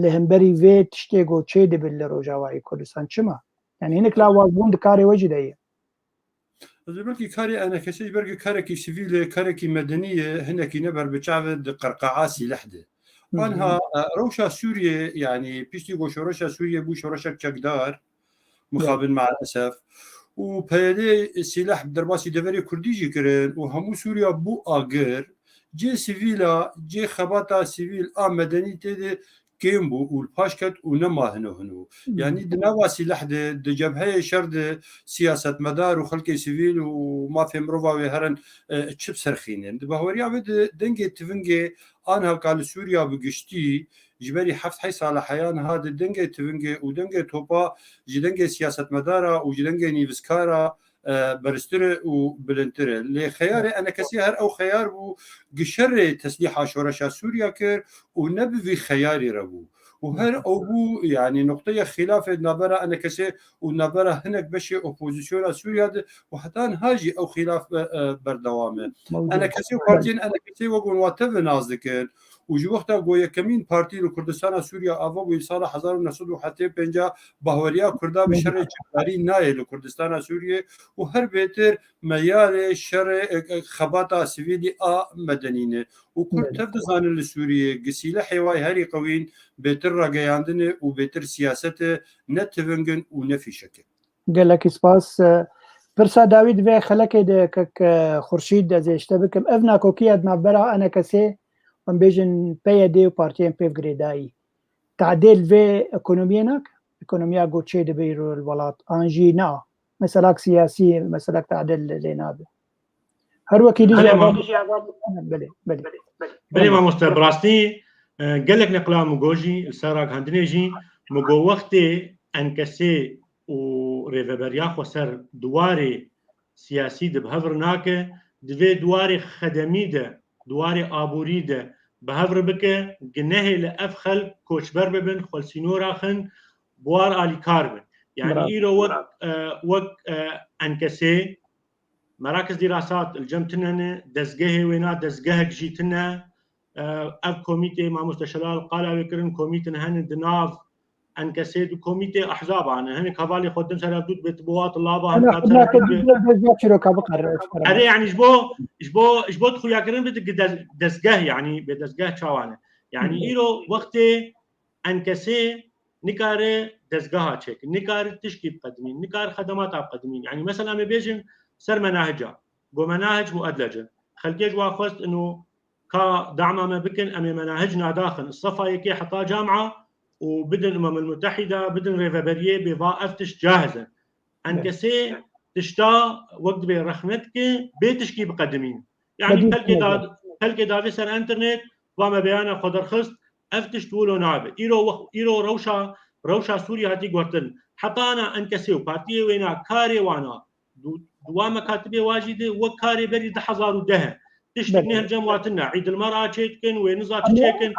li hemberî vê tiştê got çê dibin li Rojavayê Kurdistan çima yani hinek lawazbûn di karê we jî de ye belkî karê enekesê bergê karekî sivîlê karekî medenî hinekî neber bi çavê di qerqe'a sîleh de anha rewşa Sûriye yanî piştî got şoreşa Sûriye bû şoreşek çekdar mixabin maalesef û peyedê sîleh derbasî deverê Kurdî jî kirin û hemû Sûriya bû agir cê sivîla cê xebata sivîl a medenî têdê kêm bû û paş ket û nema hino hino yanî di nava sîleh de di cebheyê şer de siyasetmedar û xelkê sivîl û mafê mirova wê herin çi serxînin di bahweriya wê di dengê tivingê anha ka li Sûriya bigiştî ji berî heft hey sala heyan ha di dengê tivingê û dengê topa ji dengê siyasetmedara û ji dengê nîvîskara برستر وبلنتر اللي خيار أنا كسيهر أو خيار وقشر تسليح شورشا سوريا كر ونبذي خياري ربو وهر أبو يعني نقطة خلاف نبرة أنا كسي ونبرة هناك بشي أوبوزيسيون سوريا وحتى هاجي أو خلاف بردوامه أنا كسي بارتين أنا كسي وقول واتف نازكر وجي وقتا قوية كمين بارتي لكردستان سوريا أفوق سال 1950 باوريا كردا بشر جباري ناي لكردستان سوريا وهر بيتر ميال شر خباطة سيفيلي مدنينه وكل تفضزان لسوريا قسيلة حواي هاري قوين بيتر رقياندن وبيتر سياسة نتفنجن ونفي شكل قال لك سباس برسا داويد في خلك كك خورشيد از اشتبكم افنا كوكياد نبرا انا كسي ام بيجن بي دي وبارتيان بي غريداي تعديل في ايكونوميا غوتشي دي بيرو الولات انجينا مسالك سياسي مسالك تعديل لينا هر وكي دي بلي ما مستبراسني قال لك نقلا مغوجي السراق هندنيجي مغو وقتي انكسي وريفبريا خسر دواري سياسي ده بهفرناك دوي دواري خدمي ده دواري آبوري ده بهفر بك جنه لأفخل كوشبر ببن خلسينوراخن بوار آلي كاربن يعني إيرو وك أنكسي مراكز دراسات الجمتنا دزجه وينا دزجه جيتنا أب كوميتي مع مستشار قال وكرن كوميتي هن دناف أنكسيد كوميتي أحزاب أنا هني كفالي خدم سردود بتبوات الله أنا خدنا كده شروع كبقر أري يعني إجبو تخو ياكرن بدك دزجه يعني بدزجه شوانا يعني إيرو وقتي أنكسي نكارة دزجها تشيك نكارة تشكيل قدمين نكار خدمات قدمين يعني مثلا ما بيجن سر مناهجة جو مناهج مؤدلجة خلقيج واخذت إنه كدعم ما بكن أمي مناهجنا داخل الصفا يكي حطها جامعة وبدن الأمم المتحدة بدن ريفابريه بضاء أفتش جاهزة أنكسي تشتا وقت برخنتك بيتشكي بقدمين يعني هل كده سر انترنت وما بيانا قدر خست أفتش تولو نابه إيرو روشا سوريا هاتي قوتن حتى أنا أنكسي وبارتيه وينا كاري وانا دوام كاتبه واجده وكاري بري 10,000 تشتني هالجمواتنا عيد المرأة تشيكن ونزا تشيكن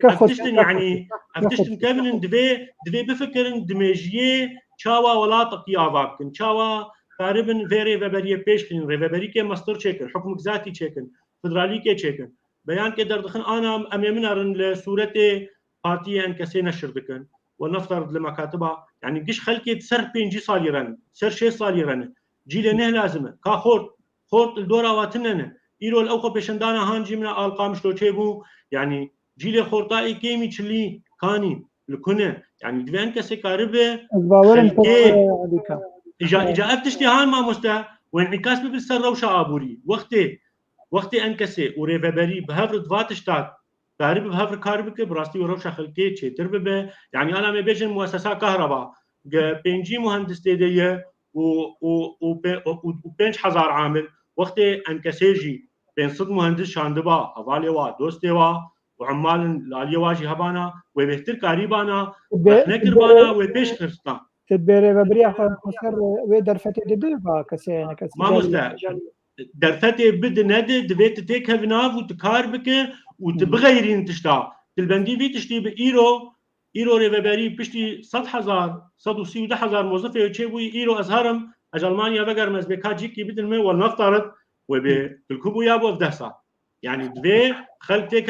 أفتشتن يعني أفتشتن كامل دبي بفكرن دمجيه شاوا ولا تقيا بابكن شاوا قاربن فيري فبريه بيشكن ريفبري كي ماستر تشيكن حكم ذاتي تشيكن فدرالي كي تشيكن بيان كدر دخن أنا أمامنا لصورتي بارتي أنكسي نشر دكن ونفترض لمكاتبها يعني قش خلكي سر بينجي صار يرن سر شيء صار يرن جيلنا لازمه خورت الدورة واتننا إيرو الأوقة بشندانا هانجي من ألقام شلو تشيبو يعني جيل خورتائي كيمي تشلي كاني لكنا يعني دوين كسي كاربه خلقي إجا أفتشتي هان ما مستا وانعكاس ببسر روشا آبوري وقتي أنكسي وريفبري بهفر دواتشتات كارب بهفر كاربك براستي وروشا خلقي تشيتر ببه يعني أنا مبيجن مؤسسات كهرباء بينجي مهندس تيديه و 5,000 عامل وقتي أنكسيجي بين صد مهندس شاندبا هفاليوا دوستيوا وعمال لاليواجي هبانا وبهتر كاريبانا نكربانا وبيش خرستا تدبيري ببريا خسر ودرفتي ددبا كسينا كسي ما مستا درفتي بد ند دبيت تيك هفناف وتكاربك وتبغيرين تشتا تلبندي في تشتي إيرو ريفبري بشتي 100,000 110,000 موظف يجيبوا إيرو أزهرم ألمانيا بقر مزبكا جيكي بدل ما والنفترض وبالكوبو يابو في دهسا يعني دوي خلتك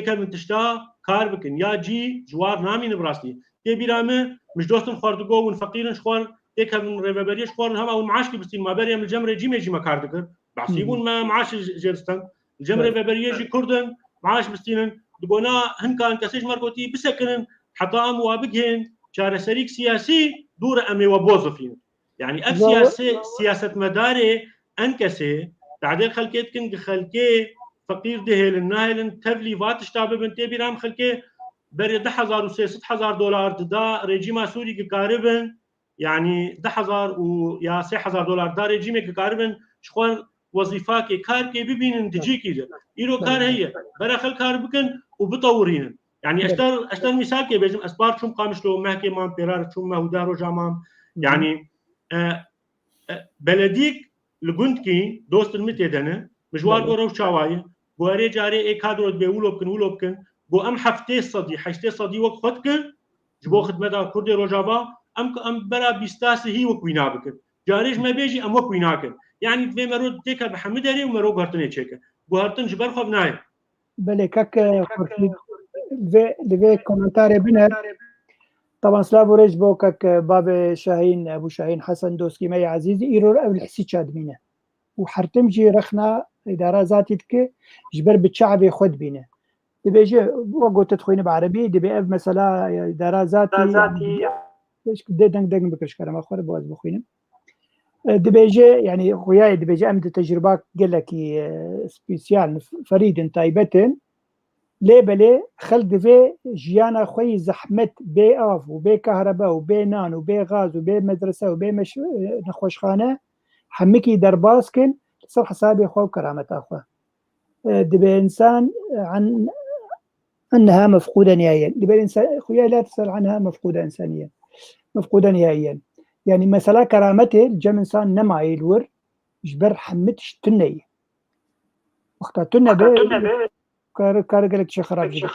من تشتا كاربكن يا جي جوار نامي نبراستي تبيرامه مش دوستن خاردقو والفقيرن شخوار تيك من ريفبري شخوار هم او معاش بستين ما بريم الجمره جي ميجي مكاردكر بعسيبون ما معاش جيرستن الجمره ريفبري جي كردن معاش بستين دقونا هن كان كسيج مركوتي بسكنن حتى موابقهن شار سريك سياسي دور امي وبوظفين يعني سياسه مداري انكسي تعديل خلكيتكن خلكي فقير دهل الناهل تفلي فاتش تابع بنتي بيرام خلكي بري 10,000 دولار دا ريجيما سوري كقاربن يعني 10,000 ويا 6,000 دولار دا ريجيمي كقاربن شخوان وظيفه كاركي ببين تجيكي ايرو كار هي برا خل كاربكن وبطورين يعني اشتر مثال كي بيجم اسبار شوم قامش لو مهكي مان بيرار شوم ما ودارو جامام يعني بلديك لقندكي دوست المتيدنه مجوار بورو شاواي بواري جاري اي كادرو بيولو بكن بو ام حفتي صدي حشتي صدي وقت خدك جبو خدمتا كردي روجابا ام برا بيستاسي هي وكوينا بكن جاريج ما بيجي ام وكويناكن يعني دفي مرود تيكا بحمد هري ومرو بهرتني تشيكا بوهرتن جبر خو بناي بله كك خورشید دوی کومنتار بنر طبعا سلام ورج بو كك باب شاهين ابو شاهين حسن دوسكي مي عزيزي ايرور او الحسي شادمينه وحرتم جي رخنا اداره ذاتي تك جبر بالشعب خد بينه دبيجي وقت تدخين بعربي دبي اف مثلا اداره ذاتي ايش دنگ بكرش كلام اخر بواز بخوينم دبيجي يعني خوياي دبيجي امد تجربه قال لك سبيسيال فريد تايبتن ليبلي خلد في جيانا خوي زحمت بي آف وبي كهرباء وبي نان وبي غاز وبي مدرسة وبي نخوشخانة حمكي درباسكن صار حسابي أخوة وكرامة أخوة دبي إنسان عن أنها مفقودة نهائيا دبي الإنسان خويا لا تسأل عنها مفقودة نهائيا يعني مثلا كرامته الجم إنسان نما يلور جبر حمتش تنية وقتها تنية كار قالك شي خراب جدا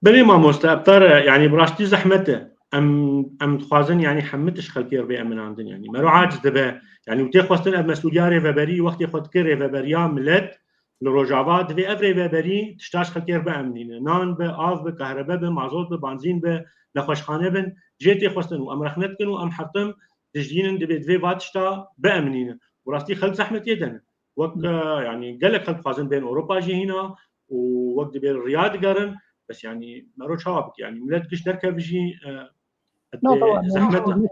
بلي ما مستأبطر يعني براشتي زحمته ام تخوازن يعني حمتش خلقي ربي من عندن يعني مرو عاجز دبا يعني وتي خوستن مسؤولية ريفابري وقت خود كر ريفابريا ملت لروجافات في افري ريفابري تشتاش خلقي ربي امنين نان بآف بكهرباء بمازوت ببنزين بنخوشخانه بن جيتي خوستن وامرخنتكن وام حطم تجدين دبي دفي فاتشتا بامنين وراستي خلق زحمة يدن وقت يعني قالك خلق خوازن بين اوروبا جي هنا ووقت بالرياض قارن بس يعني مرو شابك يعني ملت قش دركه بيجي زحمتها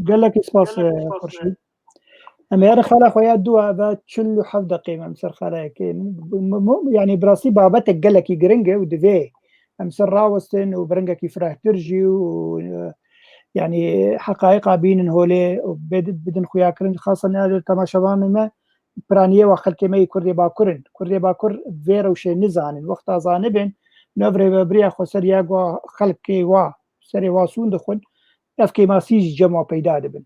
قال لك اسباس خورشيد اما يا خاله خويا دوا ذات شلو حفظ قيمه مسر خاله يعني براسي بابتك قال لك يقرنجه ودفي امسر راوستن وبرنجك يفرح ترجي يعني حقائق بين هولي بدن خويا كرن خاصه هذا تماشبان ما برانيه وخلك ما كردي باكر فيرا وشي نزان الوقت ازانبن نفري بريا خسر ياغو خلقي وا سري واسون دخل افكي ما سيج جمع پیدا دبن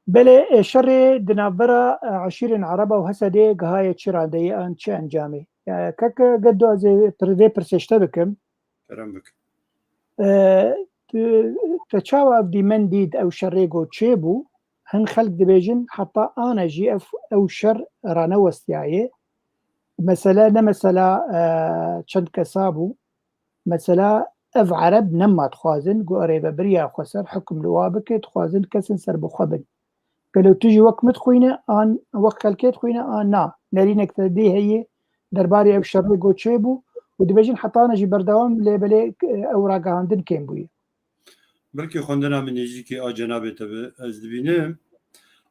بله شر دنابرا عشير عربه وهسدي قهايه شرادي ان چه انجامي كك قدو از تري برسشته بكم رمبك تشاو دي من ديد او شريغو تشيبو هن خلق دبيجن حتى انا جي اف او شر رانا وستيايه مثلا چند كسابو مثلا اف عرب نما تخوازن قريبه بريا خسر حكم لوابك تخوازن كسن سر بخبن قالوا تجي وقت متخوينه ان وقت خلكيت خوينه ان نا نرينك تدي هي درباري او شريغو تشيبو ودبيجن حتى انا جي بردوام ليبلي اوراق عندن كيم بوي بلكي خوندنا من يجيكي جنابي تبع از دبينم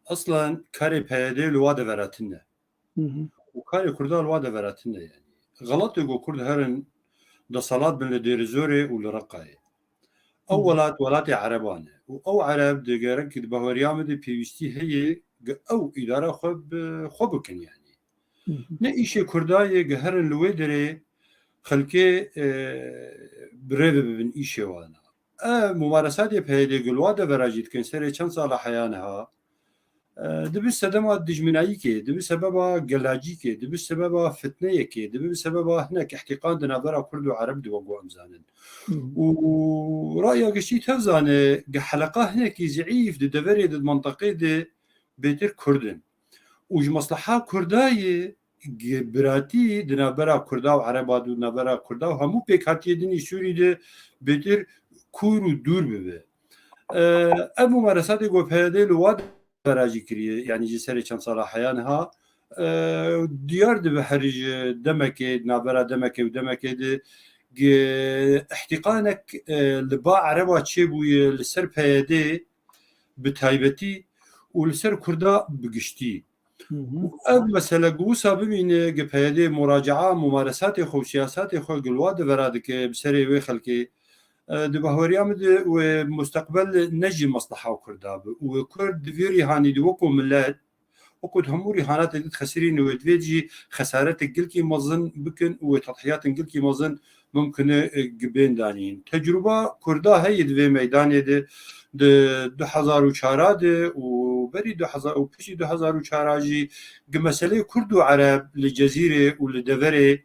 اصلا كاري بيدي الواد وراتنا وكاري كردا الواد وراتنا يعني غلط يقول كرد هرن ده صلاة بن لديرزوري ولرقاي اولات ولاتي عربانه او عرب دغرك بهوريام دي بيستي هي او اداره خبكن يعني نيشي كرداي جهرن لويدري خلكي بريب بن ايشي وانا ممارسات بهيدي قلواده براجيت كان سري كم صار حيانها دبي سبب دجمناي كي دبي سبب جلاجي كي دبي سبب فتنه كي دبي سبب هناك احتقان دنابرا كرد وعرب دو وقوم زانن ورايك شي تزانه حلقه هناك ضعيف دبري المنطقه دي بيتر كردن وج مصلحه كرداي براتي دنابرا كردا وعرب دنابرا كردا همو بكاتي دني سوري دي بيتر كورو دور ببه ابو ممارسات جو بهدي الواد براجي كري يعني جسري كان صلاحيانها ديار دي بحرج دمك نابرا دمك ودمك دي احتقانك لباع عربات شيبو لسر بهدي بتايبتي ولسر كردا بقشتي مثلا قوسا ببين بهدي مراجعه ممارسات خو سياسات خو الواد برادك بسري وي خلكي دبهوريام ومستقبل نجي مصلحة وكرداب وكرد فيري هاني دوكو ملات وكد هموري هانات خسرين ودفيجي خسارات الجلكي مظن بكن وتضحيات الجلكي مظن ممکنه گبین دانین تجربه کرده هی دوی میدانی ده 2004 ده و بری 2000 و پیش 2004 جی مسئله کرد و عرب لجزیره و لدوره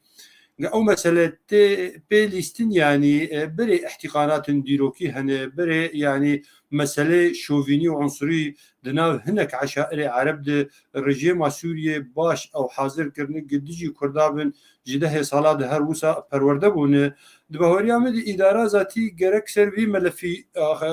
او مسألة بيليستين يعني بري احتقانات ديروكي هنا بري يعني مسألة شوفيني وعنصري دنا هناك عشائر عرب ده الرجيم سوريا باش او حاضر كرني قديجي كردابن جده صلاة هر وسا پرورده بونه دبهوري عمد اداره ذاتي گرك سروي ملفي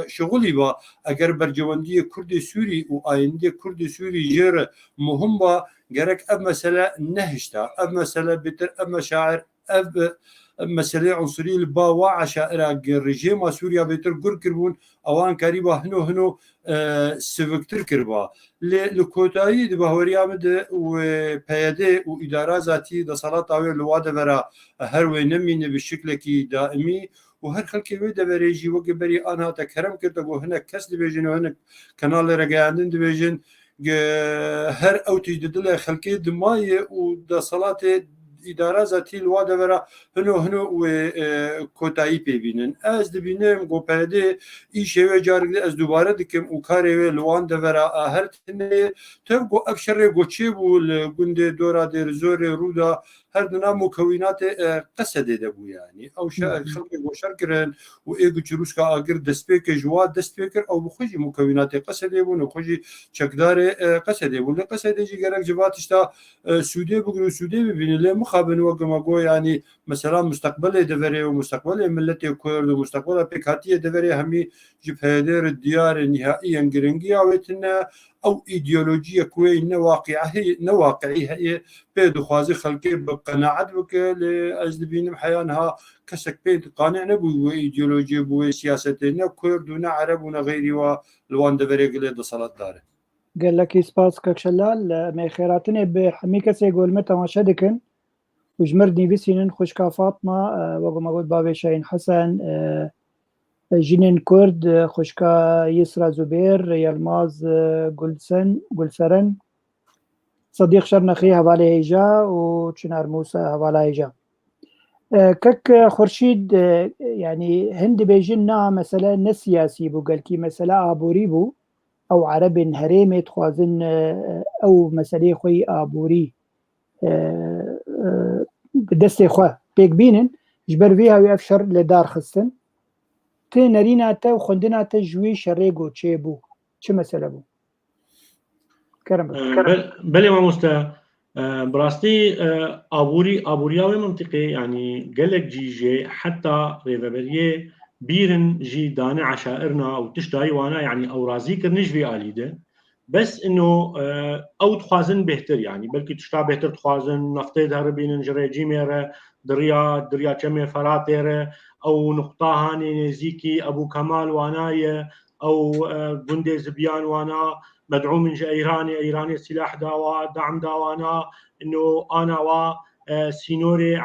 شغلي با اگر برجواندي كرد سوري و آيندي كرد سوري جير مهم با گرك اب مسألة نهشتا اب مسألة بتر اب مشاعر اب مسألة عنصرية الباوا عشائر الرجيم سوريا بيتر قر كربون اوان كاريبا هنو سفكتر كربا لكوتاي دبهوري عمد و بيادي و اداره ذاتي دا صلاة تاوير لواده برا هروي نمين بالشكل كي دائمي وهر خلقي ويدا بريجي وقبري انا تكرم كرتا وهنا كس دبيجن وهنا كنال رقاندن دبيجن هر او تجدد خلقي دماي ودا صلاة اداره ذاتی الواده برا هنو و کوتایی ببینن از دبینم گوپده ایشه و جارگده از دوباره دکم او کاری و لوانده برا هر تنه تب گو افشر گوچه بول گنده دورا در زور رودا هر دنا مکونات قصده ده بو يعني او خلق گوشر کرن و ایگو چروس کا اگر دسپیک جواد دسپیکر او بخوجی مکونات قصده بو نخوجی چکدار قصده بو قصده جی گرک جواتش تا سوده بگرو سوده ببینه مخابن وقماقو يعني مثلا مستقبل دفري ومستقبل ملتي كورد ومستقبل بيكاتية دفري همي جبهدير الديار نهائيا قرنقيا ويتنا او ايديولوجية كوي نواقعي هي بيدو خوازي خلقي بقناعات بك لأجدبين محيانها كسك بيد قانع نبو وايديولوجية بو سياستنا كوردونا عربونا غيري والوان دفري قليد صلاة داره قال لك سباس كشلال ما خيراتني بحميكة سيقول متى ما شدكن وجمردني بسينن خوشكا فاطمة وقما قلت بابي شاين حسن جنين كرد خوشكا يسرى زبير يلماز قلسرن صديق شرنخي هوالي هيجا وشنار موسى هوالي هيجا كك خورشيد يعني هند بيجنا مثلا نسياسي بو قال كي مثلا ابوري بو او عرب هريمي تخوازن او مسألة خوي ابوري بدستي خواه بيك بينن جبر فيها ويأفشر لدار خستن تنرينا تا وخندنا تا جوي شريقو تشيبو چه مسألة بو كرم بلي ما مستا براستي ابورياوي منطقي يعني قالك جي حتى ريفابريه بيرن جي دانا عشائرنا او تشتاي وانا يعني او رازيكر نجفي آليده بس انه او تخوازن بهتر يعني بلكي تشتا بهتر تخوازن نفطي دهربين جريجي ميره دريا كمي فراتيره او نقطه هاني نزيكي ابو كمال وانايه او بندي زبيان وانا مدعوم من ايراني سلاح داوا دعم داوانا انه انا و سينوري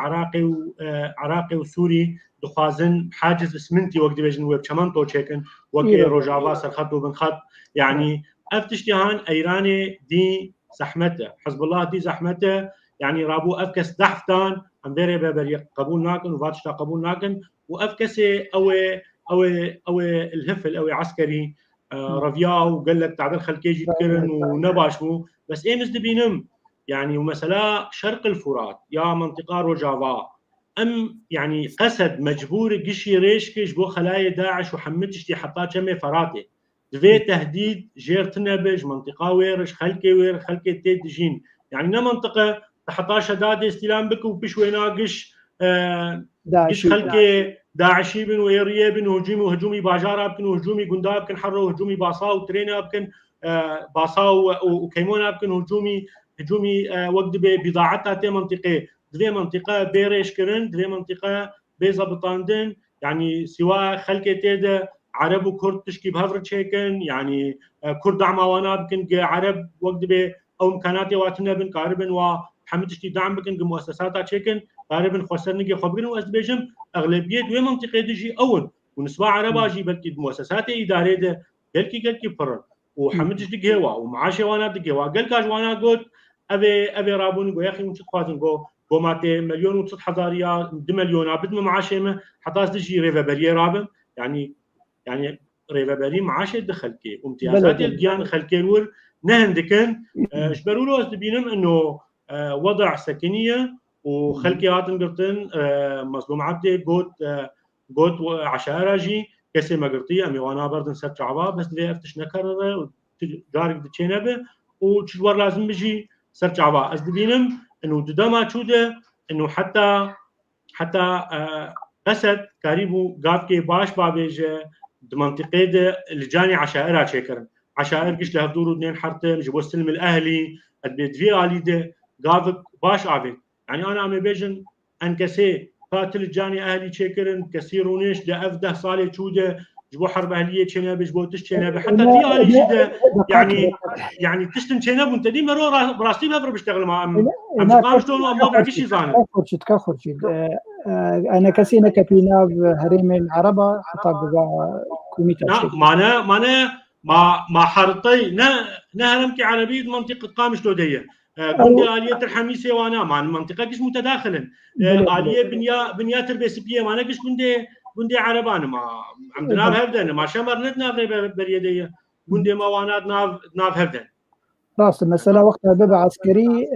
عراقي وسوري دخوازن حاجز اسمنتي وقت بيجن ويب كمان تو تشيكن وقت روجافا سرخط وبن خط يعني افتشتهان ايراني دي زحمته حزب الله دي زحمته يعني رابو افكس دحفتان امبيري ببري قبول ناكن وفاتشتا قبول ناكن وافكسي او الهفل او عسكري رفياو وقال لك تعدل خلكيجي تكرن ونباشمو بس ايمز دبينم يعني ومثلا شرق الفرات يا منطقه روجافا ام يعني قسد مجبور قشي ريشكش بو خلايا داعش وحمدشتي حطات شمي فراتي دفي تهديد جير تنبج منطقه ويرش خلكي تيدجين يعني نا منطقه تحطها شداد استلام بك وبشوينا قش قش خلكي داعشي بن ويريه بن هجومي باجارة بكن وهجومي قنداب بكن حرو هجومي باصاو وترينا بكن باصاو وكيمونا بكن هجومي وقت بضاعتها تي منطقه دفي منطقه بيريش كرن دفي منطقه بيزبطاندن يعني سواء خلكي تيدا عرب وكرد تشكي بهفر تشيكن يعني كرد عماوانا بكن عرب وقت بي او امكاناتي واتنا بن قاربن وحمد تشتي دعم بكن مؤسساتها تشيكن قاربن خسرنقي خبرن وازبيجم اغلبيه دوي منطقه دجي اول ونسبه عربا جي بلكي مؤسسات اداريه ده بلكي فرن وحمد تشتي هوا ومعاشه وانا دقي وقال كاج وانا قلت ابي رابون يا اخي مش تخوازن جو بوماتي مليون و 600 ريال 2 مليون بدم معاشمه حتى تجي ريفابريه رابم يعني ريفابري معاشه دخل كي وامتيازات الديان خلكي ور نهندكن اجبروا له دبينم انه وضع سكنيه وخلكيات انقرتن مظلوم عبدي قوت عشاراجي كسي مقرطيه امي وانا بردن ست عباب بس دي افتش نكرر جارك دتشينبه وتشور لازم بيجي سرت عباب از دبينم انه دما تشوده انه حتى قسد قريبو قافكي باش بابيجه منطقه ده الجاني عشائر شكرا عشائر قش له دور اثنين حرتم جبوا السلم الاهلي ادبيت في الي ده قافك باش عابد يعني انا عم بيجن انكسي قاتل الجاني اهلي شكرا كثيرونيش ده افده صالح شوده جبوا حرب اهليه شنب جبوا تشنب حتى في الي جده يعني تشتم شنب وانت ديما رو براسي ما بشتغل مع ام قام شلون ما بعرف شيء ثاني خرجت انا كسينا كبينا هريم العربة حتى كوميتا ما حرطي نهرمتي عربي منطقه قامش لوديه قندي آلية الحميسة وانا مع المنطقة كش متداخلا آلية بنيا تربيسبية وانا كش قندي عربان ما عندنا هفدن ما شمر ندنا بريدية قندي ما وانا ناف هفدن راس المسألة وقتها بابا عسكري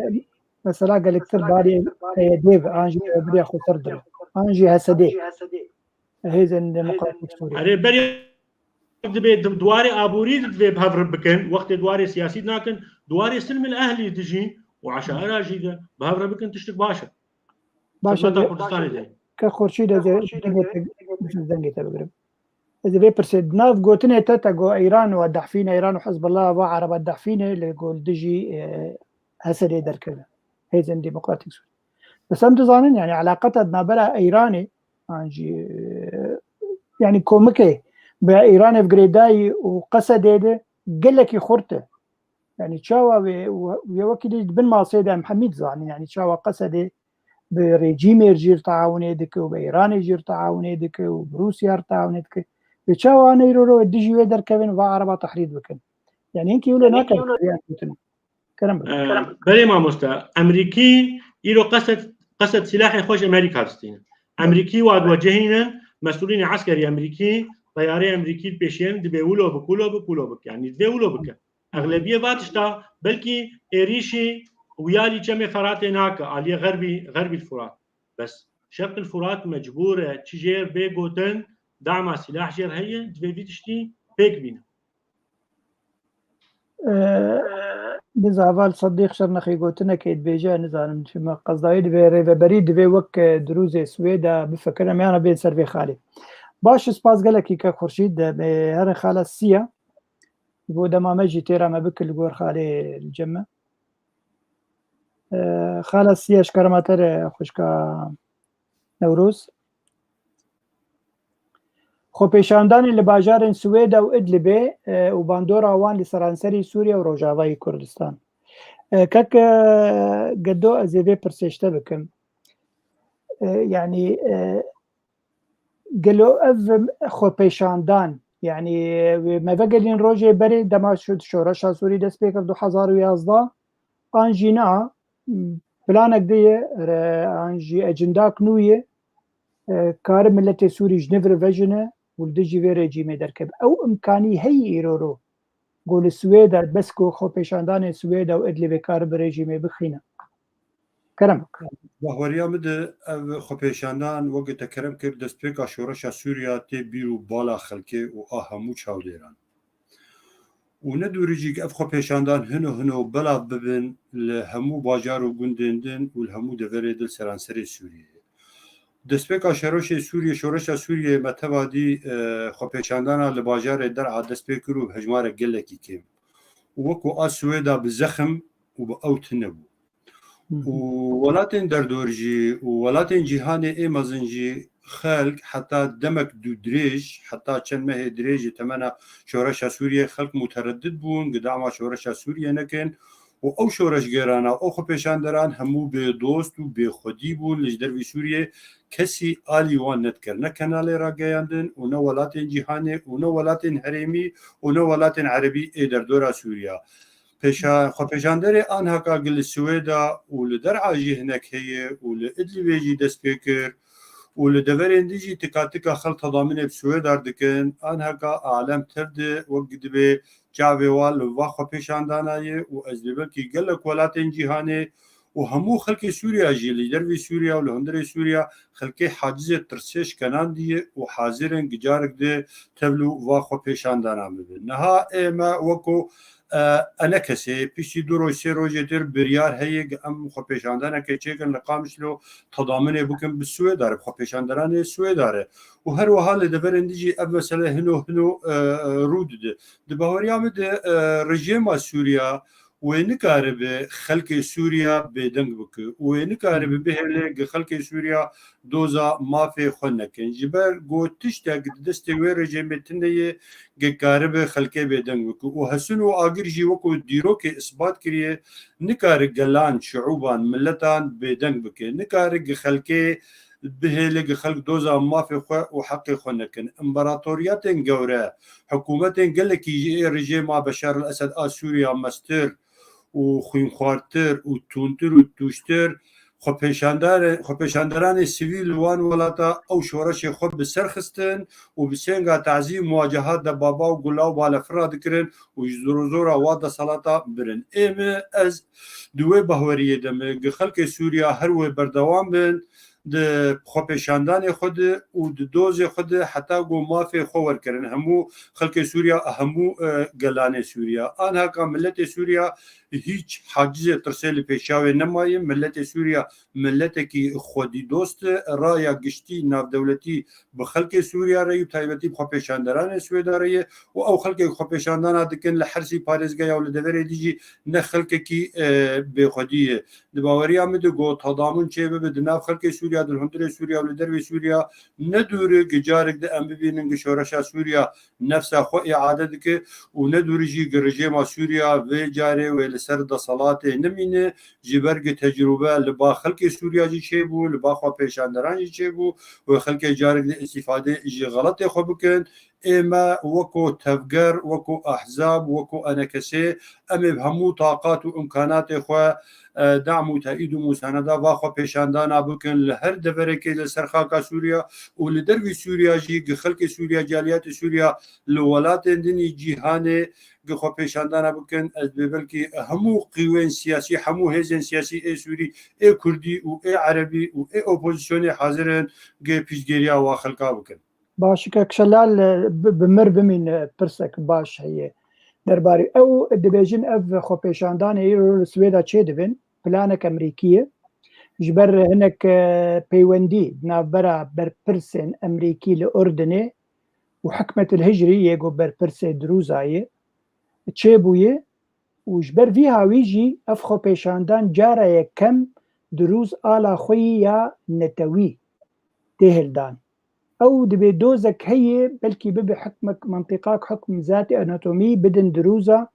مسألة قال كتير باري ديف انجي بري اخو تردر انجي هسدي هيزن مقاطع سوريا اري بري دواري ابوري دبي بهفر بكن وقت دواري سياسي لكن دواري سلم الاهلي تجي وعشائر جيده بهفر بكن تشتك باشا كردستاني كخورشيد مثل زنقي تبقرب اذا بيبرسد ناف قوتنا تتقو ايران ودحفين ايران وحزب الله وعرب الدحفين اللي يقول دجي هسدي دركنا هيزن ديمقراطيك سوريا بس هم تظنن يعني علاقتنا بلا ايراني انجي يعني كومكي بإيران في جريداي وقصد قال لك يخرته يعني تشاوا ويوكل بن ما صيدا محمد زعني يعني تشاوا قصد بريجيم يرجير تعاوني دك وبإيران يرجير تعاوني دك وبروسيا تعاوني دك تشاوا أنا يرورو الدجي ويدر كevin وعربة تحريض بكن يعني إنك يقولوا ناكل كلام بلي ما مستا أمريكي يلو قصد سلاح خوش أمريكا فلسطين أمريكي واد وجهينا مسؤولين عسكري أمريكي طياري أمريكي بيشين دبيولو بك يعني دبيولو بك أغلبية باتشتا بلكي إيريشي ويالي كم فرات هناك على غربي الفرات بس شرق الفرات مجبورة تجير بيجوتن دعم سلاح جير هي دبي تشتي بيك بينا بزعفال صديق شرنخي قوتنا كيد بيجا نزال فيما قصدايد بريد بي وك دروزي سويدا بفكرنا ما أنا بين سرفي خالي باش سپاس گلکی که خورشید به هر خاله سیا بود ما مجی تیرا ما بکل گور خاله الجمع خاله سیا شکرماتر خوشکا نوروز خو پیشاندان لباجار سويد و ادلبه و باندور آوان لسرانسری سوریا و روجاوای کردستان کک قدو ازیبه پرسشته بکم يعني قالوا خو پیشاندان يعني ما بقلين روجي بري دما شد شورشا سوري دست بكر 2011 انجينا بلانك دي انجي اجنداك نويه كار ملت سوري جنيفر فيجنه ولدجي في ريجيم دركب او امكاني هي ايرورو قول السويد بس خو پیشاندان السويد او ادلي بكار بريجيم بخينا كرمك وهوريا مد خو پیشاندان وقت کرم کرد دست پێک شورشا سووریا تێ بیر و بالا خەلکێ و هەموو چاودێران و نەدوورجی ئەف خۆ پیشاندان هەنۆ بەلا ببن لە هەموو باجار و گوندێندن و لە هەموو دەڤێرێ دل سەرانسەری سووریە دەست پێکا شەرۆشی سووریە شۆرەشا سووریە مەتەوادی خۆ پیشاندانە لە باژارێ دەرعا دەست پێ کرد و هەژمارە گەلێکی کێم وەکو ئا سوێدا بزەخم و بە ئەو نەبوو وولاتين دردورجي وولاتين جيهاني إيمازنجي خلق حتى دمك دو دريج حتى كان ما هي دريج تمنى شورشا سوريا خلق متردد بون قدام شورشا سوريا نكن او شورش جيرانا او خو پیشان دران همو به دوست و به خودی بون لجدر في سوريا كسي آلي وان نتكر نكنالي را گياندن و نو ولاتين جيهاني و نو ولاتين هريمي و نو ولاتين عربي اي دردورا سوريا خۆپێژاندەرێ ئان هەکاگل لە سوێدا و لە دەرعاژی هەنێک هەیە و لە ئیدلیبێژی دەست پێ کرد و لە دەڤەرێن دیژی تکاتکە خەڵ تەضامنێ سوێدار دکن ئان هەکا ئالەم تردێ وەک دبێ چاوێوا لە وا خۆپێشاندانایە و ئەس دەبەکی گەل لە کۆلاتێن جیهانێ و هەموو خەڵکی سووریا ژی لە دەروی سووریا و لە هەندێک سووریا خەڵکی حاجزێت ترسێش کەناندیە و حاضرن گجارێک دێ تەبل و وا خۆپێشاندانا ببن نەها ئێمە وەکو ئەنە کەسێ پیشی دوو ڕۆژ سێ ڕۆژێتر بریار هەیە ئەم خۆپێشاندانەکە چێکن لە قامشلۆ تەضامنێ بکەن بە سوێدارە خۆپێشاندەرانێ سوێدارە و هەروەها لە دەبەرندیجی ئەم مەسەلە هەنۆ ڕوو ددە دباوەریامە ڕژێما سووریا وێ نکارە بێ خەڵکی سووریا بێدەنگ بکە وێ نکارە بهێنێ خەڵکی سووریا دۆزا مافێ خۆ نەکەن ji ber got tiştek destê wê rejêmetindeyê gekare bê xelkê bêdeng bike û hesin û agir jî wekû dîrokê isbat kiriye nikare gelan şiûban milletan bêdeng bike nikare gi xelkê bihêle gi xelk doza mafê xwe û heqê xwe nekin împaratoriyatên gewre hikûmetên gelekî ji ê rejêma Beşar el-Esed a Sûriya mestir û xwînxwartir û tûntir û tûştir خۆپێشاندەرانی سیویل وان وڵاتە ئەو شۆڕەشی خۆ بسەرخستن و بسێنگا تعزی مواجهات دە بابا و گولا و بالەفرا دکردن و زۆرە وا دەسەڵاتە برن ئێمە ئەس دوێ بەهوەریە دەمە خەڵکی سووریا هەروێ بەردەوام بن خۆپێشاندانی خود و دۆزی خود حتا گۆ مافێ خۆ وەرکردن هەموو خەڵکی سووریا هەموو گەلانێ سووریا ئان هاکا ملەتی سووریا هیچ حاجزێ ترسێ لە پێشاوێ نەمایە ملەتی سووریا ملەتێکی خۆدی دۆست ڕایا گشتی ناودەولەتی بە خەڵکی سووریا ڕێی و تایبەتی خۆپێشاندەرانی سوێدارەیە و ئەو خەڵکی خۆپێشاندانا دکن لە حرسی پارێزگای و لە دەوەرێ دیجی نە خەڵکێکی بێخۆدیە دباوەریان مدە گۆ تەضامن چێ ببێ دناو خەڵکی سووریا دڵهەندێ سووریا و لە دەروی سووریا نەدوورە گجارێک دە ئەم ببینن گە شۆڕەشا سووریا نەفسا خۆ ئیعادە دکە و نەدوورژی گەڕژێما سووریا وێ جارێ وێ لەسەر دەسەڵاتێ نمینێ ji bergê tecrûbe li ba xelkê Sûriya jî çêbû li ba xwepêşanderan jî çêbû wê xelkê carek de îstîfadê ji xeletê xwe bikin ئێمە وەکو تەفگەر وەکو ئەحزاب وەکو ئەنەکەسێ ئەمێ هەموو تااقات و ئیمکاناتێ خۆ دام و تایید و موسانەدا با خۆپێشاندانا بکن لە هەر دەبەرێکی لەسەر خاکا سووریا و لە دەروی سووریاژی خەڵکی سووریا جالیاتی سووریا لە وڵاتێن دنی جیهانێ خۆپێشاندانا بکەن ئەس بێبەلکی هەموو قیوێن سیاسی هەموو هێزن سیاسی ئێ سووری ئێ کوردی و ئێ عەرەبی و ئێ ئۆپۆزیسیۆنی حاضرن گێ پیشگیریا وا خەڵکا بکەن باشکە کشەلال بمر بمین پرسێک باش هەیە دەربارەی ئەو دەبێژن ئەv خۆپێشاندانی ئێرۆ لە سوێدا چێ دەبن پلانێک ئەمریکیە ji ber hinek peywendî navbera berpirsên Emerîkî li Ordinê û hikmetil hicrî yê got berpirsê Dirûzayê çêbûye û ji ber vî hawî jî ev xwepêşandan cara yekem Dirûz ala xwe ya netewî tê hildan ew dibê dozek heye belkî bibe hikmek mantiqak hikm zatî anatomî bidin Dirûza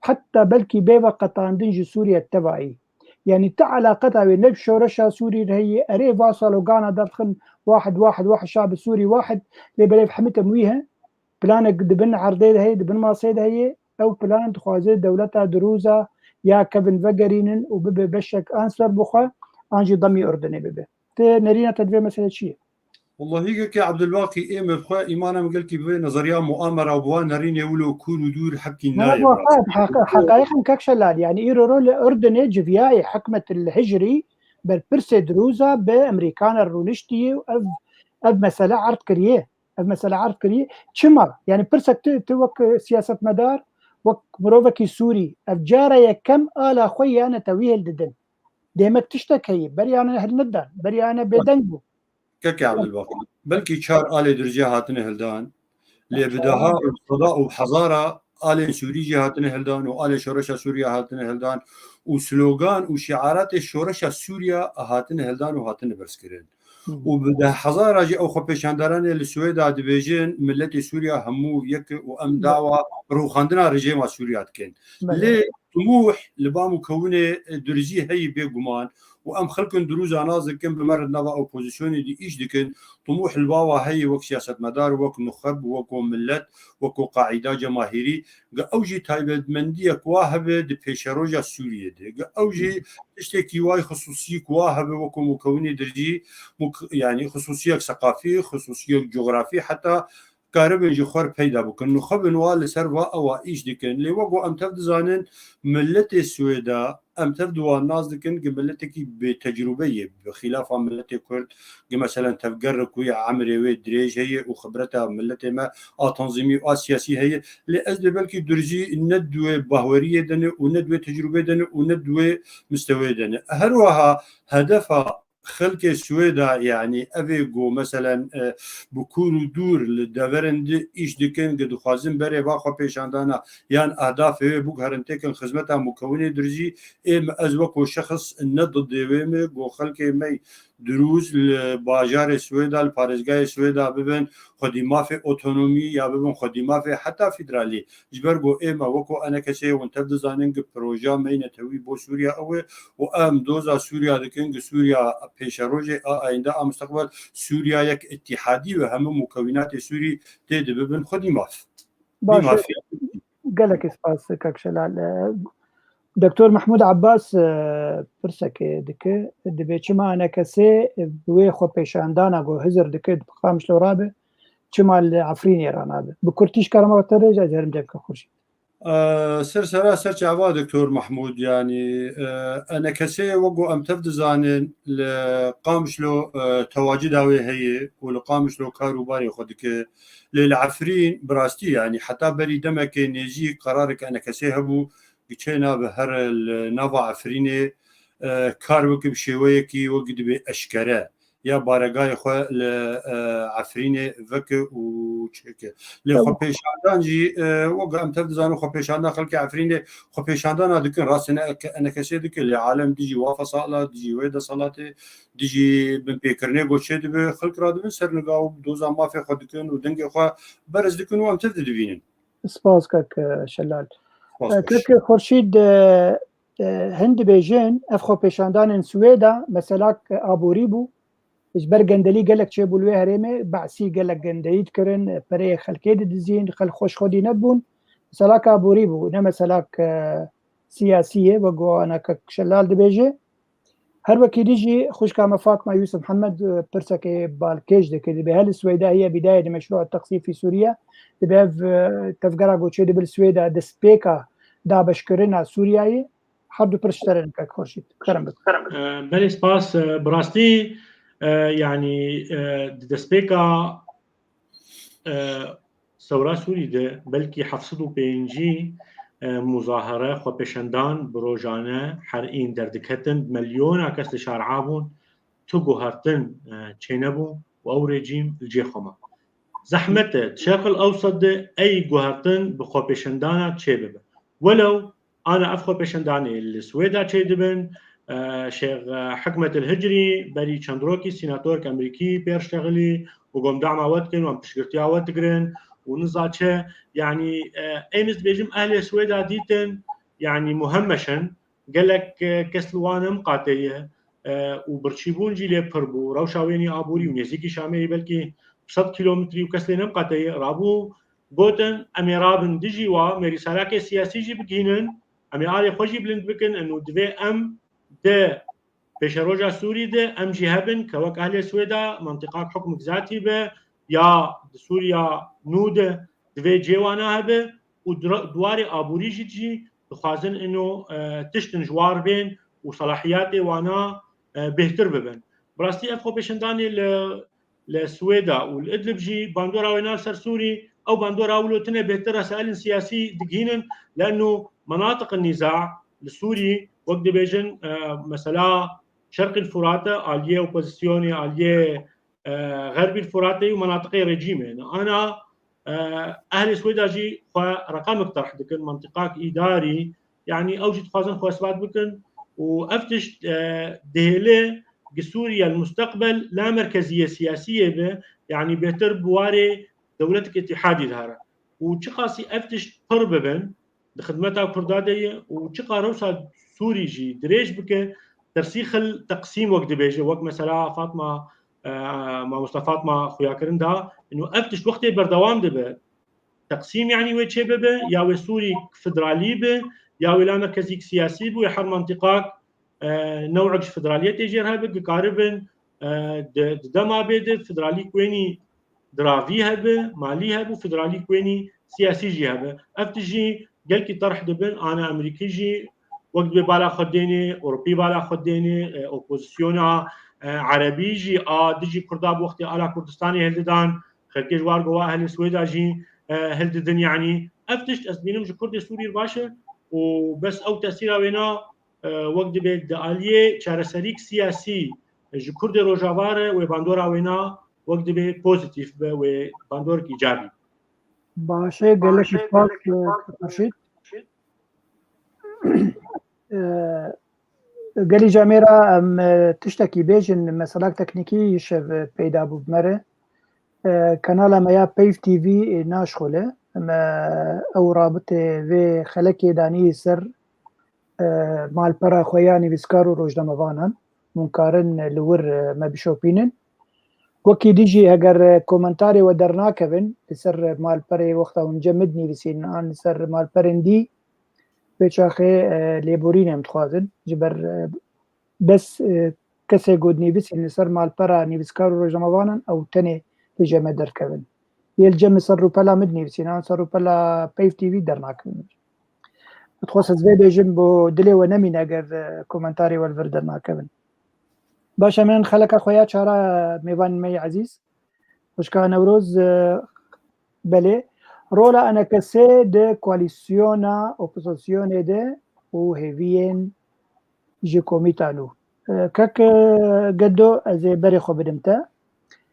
heta belkî bêve qetandin ji Sûriye tevayî يعني تا علاقتها بين شورشها سوري هي اري واصل وقانا دخل واحد شعب سوري واحد اللي بلي حمتها مويها بلان دبن عرضيه هي دبن ماصيد هي او بلان تخوازي دولتها دروزا يا كيفن فجرينن وببي بشك انسر بخا انجي ضمي اردني ببي نرينا تدبير مساله شيء والله هيك يا عبد الباقي إيمة بخوا إيمانا مقال كي بين نظرية مؤامرة وبوان هرين يولو كون ودور حكي النايب حقائقا كاكشلال يعني إيرو الأردن جفياي حكمة الهجري بالبرسي دروزا بأمريكان الرونشتي أب مسألة عرض كريه شمر يعني برسك توك سياسة مدار وك مروفكي سوري أفجارة يكم آلا خويا تويه الددن ديمك تشتكي بريانا هالندان بريانا بدنجو كاكي عبد الباقي بلكي شار آلي درجة هاتنه هلدان اللي بدها صداء وحضارة آلي سوري هاتنه هلدان وآلي شورشة سوريا هاتنه هلدان وسلوغان وشعارات الشورشة سوريا هاتنه هلدان وهاتنه برسكرين وبده حضارة جي أو خبشاندران السويدا دبيجين ملتي سوريا همو يك وأم دعوة روخاندنا رجيم سوريا كين ليه طموح لبا مكونه درزي هي بيغمان وام خلق دروز نازل كم بمرد نوا اوبوزيسيون دي ايش دكن طموح الباوا هي وك سياسه مدار وك نخب وك ملت وك قاعده جماهيري اوجي تايبد منديه كواهب دي بيشروجا سوريا دي اوجي اشتكي واي خصوصي كواهب وك مكونه درجي يعني خصوصيه ثقافيه خصوصيه جغرافيه حتى كاربن جخور پیدا بکن نخب نوال سر و او ایش دکن لی وگو ام تفد زانن ملت سویدا ام تفد و ناز دکن که ملت کی به تجربه بخلاف ملت کرد که مثلا تفجر کوی عمره و دریج هي وخبرتها ملت ما تنظيمي و سياسي هي لاجل بلكي درجي ندوه باوريه دنه وندوه تجربه دنه وندوه مستوى دنه هروها هدفها خلق سويدا يعني افيغو مثلا بكون دور لدورند ايش دكن قد خوازن بري باخو پیشاندانا يعني اهداف بوك هرنتكن خدمتها مكونه درجي ام ازوكو شخص ند ديوم بو خلق مي دروز باجار سويدا البارزگاه سويدا ببن خدمات في اوتونومي يا ببن خدمات في حتى فيدرالي جبرغو اما وكو انا كسي وانتبد زاننج بروجا مين توي بو سوريا او وام دوزا سوريا دكن سوريا پیشروج آینده مستقبل سوريا یک اتحادي وهم مكونات سوري تد ببن خدمات باشه قالك اسباس كاكشلال دكتور محمود عباس برسك دكه دبيچما انا كسي بوي خو پیشاندانا گو هزر دكه خامش لورابه چما عفرين يرانابه بكرتيش كرما ترجع جرم دك خوش سر جواب دكتور محمود يعني انا كسي وقو ام تفد زانن لقامش له تواجد هي ولقامش له كاروباري خدك للعفرين براستي يعني حتى بري دمك نيجي قرارك انا كسي هبو بچنا بهر النافع عفريني كاروك بشويكي وقد باشكره يا بارگای خو عفرین وک و چک لی خو پیشاندان جی و ام تفزانو خو پیشاندان خلق عفرین خو پیشاندان دکن راسنا انا کسی دکن لعالم دیجی وافصاله دیجی وید صلات دیجی بن پیکرنه گوشه به خلق را دبن سرنگاو دوزا ما فی خو دکن و دنگ خو برز دکن و ام تفد دبینن سپاس کک شلال کک خورشید هند بیژن اف خو پیشاندان سویدا مثلا ابوری بو اجبر گندلی گلک چه بولوی هرمه بعثی گلک گندید کرن برای خلقی دزین خل خوش خودی نبون مثلا کابوری بو نه مثلا سیاسیه و گو انا کشلال دبیجه هر وکی دیجی خوش کام فاطمه يوسف محمد برسك بالكيج دك اللي بهال السويدة هي بداية مشروع التقسيم في سوريا بهاف تفقرا قوتشي دي بالسويدة دسبيكا دا بشكرنا سورياي حدو برشترن كاك خورشيد كرم بك بلي سباس براستي يعني دسبيكا ثورة سوري ده بلكي حفصدو بينجي مظاهرة خو بشندان بروجانه حرقين دردكتن مليون عكس لشارعابون تو هرتن تشينبو او ريجيم الجيخوما زحمته الشرق الاوسط ده اي جوهرتن بخو بشندانا تشيبه ولو انا افخو بشنداني السويدا تشيدبن شيخ حكمة الهجري بري تشاندروكي سيناتور امريكي بيرشتغلي وقوم دعمه واتكن وام تشكرتيا واتكرن ونزاتشه يعني ايمز بيجم اهل السويدا ديتن يعني مهمشا قال لك كسلوانم قاتيه وبرشيبون جيلي بربو روشاويني ابوري ونزيكي شامي بلكي 100 كيلومتر وكسلينم قاتيه رابو بوتن اميرابن ديجي ومرسالاك سياسي جي بكينن امياري خوجي بلند بكن انه دفي ام ده بشروجا سوري ده ام جهبن كوك اهل السويدا منطقه حكم ذاتي به يا سوريا نوده دوی جوانا هبه و دواري ابوري جي بخوازن انه تشتن جوار بين وصلاحيات وانا بهتر ببن براستي افخو بشنداني لسويدا والادلب جي باندورا وينال سر سوري او باندورا ولوتنا بهتر رسائل سياسي دقينا لانه مناطق النزاع السوري وقت بيجن مثلا شرق الفراتة اليه اوبوزيسيوني اليه غربي الفراتي ومناطق رجيمه انا اهل سويدا جي رقم اقترح بكن منطقه اداري يعني اوجد خازن خو اثبات بكن وافتش دهله سوريا المستقبل لا مركزيه سياسيه به يعني بيتر بواري دولتك اتحادي ظهر وشخاصي افتش قرببن لخدمتها كردادية وشقا روسا سوري جي دريج بك ترسيخ التقسيم وقت بيجي وقت مثلا فاطمة ما مصطفى فاطمة خويا كرندا إنه أفتش وقت بردوام دبه تقسيم يعني وين شيء ببه يا وسوري فدرالي به يا ولا مركزي سياسي بو يحر منطقة نوعج فدرالية تجيرها بك قاربا دما بيد فدرالي كويني درافيها به ماليها بو فدرالي كويني سياسي جيها به افتجي قلكي طرح دبن انا امريكي جي وقت بالا خديني اوروبي بالا خديني اوبوزيسيونا عربي جي دجي كرداب وقتي على كردستاني هلدان خلكيش وارقوا اهل السويدا جي هلدن يعني افتش اسبينم جو كردي سوري باشا وبس او تاثير وينا وقت بيد اليه چارەسەریک سیاسی جو كردي روجافاره وباندورا وينا وقت بي بوزيتيف وباندورك ايجابي باشه گلک سپاس فرشید گلی جامیرا ام تشتکی بیجن مسئله تکنیکی شو پیدا بود مره کانال ما یا پیف تی وی ناشخوله او رابطه و خلکی دانی سر مال پرا خویانی ویسکار و روجنامه‌وانان منکارن لور ما بشوپینن وکی دیجی اگر کومنتاری و درناکبن سر مال پره وقتا ونجمد نویسین آن سر مال پرندی بچاخه لیبورین متخوازن جبر بس کسی گود نویسین سر مال پرا نویسکار و روجنامه‌وانان او تنه لجمع درکبن یلجمع سر رو پلا مد نویسین آن سر رو پلا پیف تی وی درناکبن متخواست زوی بیجن بو دلی و نمین اگر کومنتاری والور درناکبن باشا من خلق خويا شارع ميوان مي عزيز وش كان نوروز بلي رولا انا كسي دي كواليسيونا اوبوزيسيون دي وهيفين جي كوميتانو كاك قدو ازي بري خو بدمتا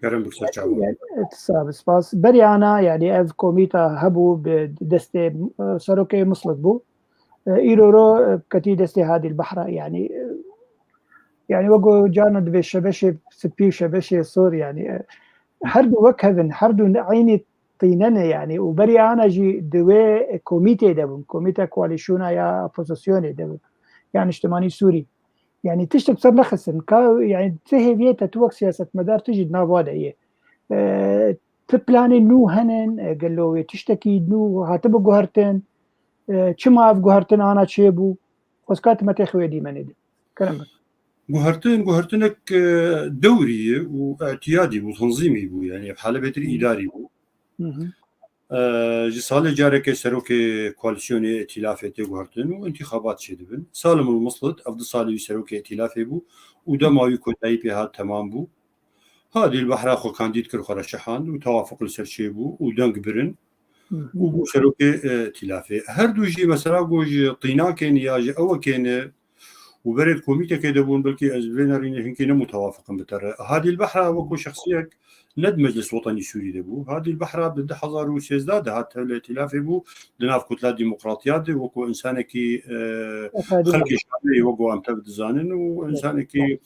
كرم بكسر شعبان يعني تصاب سباس بري انا يعني اف كوميتا هبو بدستي سروكي مصلق بو ايرورو كتي دستي هذه البحرة يعني وقو جانا دبي شبشي سبي شبشي صور يعني هردو وكهفن هردو عيني طيننا يعني وبري انا جي دوي كوميتي دبن كوميتا كواليشونا يا اوبوزيسيوني دبن يعني اجتماعي سوري يعني تشتك صار لخصن يعني تهي بيتا توك سياسة مدار تجد نافوادا هي تبلاني نو هنن قال له تشتكي نو هاتبو جوهرتن چما اف جوهرتن انا تشيبو خسكات ما تخوي دي مني كلامك جوهرتنك دوري واعتيادي وتنظيمي بو يعني في حالة بيتر إداري بو جي صالة جارك سروك كواليسيوني ائتلافي جوهرتن وانتخابات شدبن سالم المصلد أفضل صالي سروك ائتلافي بو وده ما يكون نايبي هاد تمام بو هذه البحرة خو كانديد كر خرشحان وتوافق لسرشي بو ودنق برن وبو سروك ائتلافي هردو جي مثلا جوج طيناكين ياجي أو كين وبرد كوميتا كده بون بلكي أزبينارين هنكينا متوافقا بتر هذه البحرة وكو شخصية ند مجلس وطني سوري دبو هذه البحرة بده حضر وسيزداد هات الائتلاف بو لناف كتلة ديمقراطيات وكو إنسانكي خلقي شعبي وكو أم تبد زانن وإنسانكي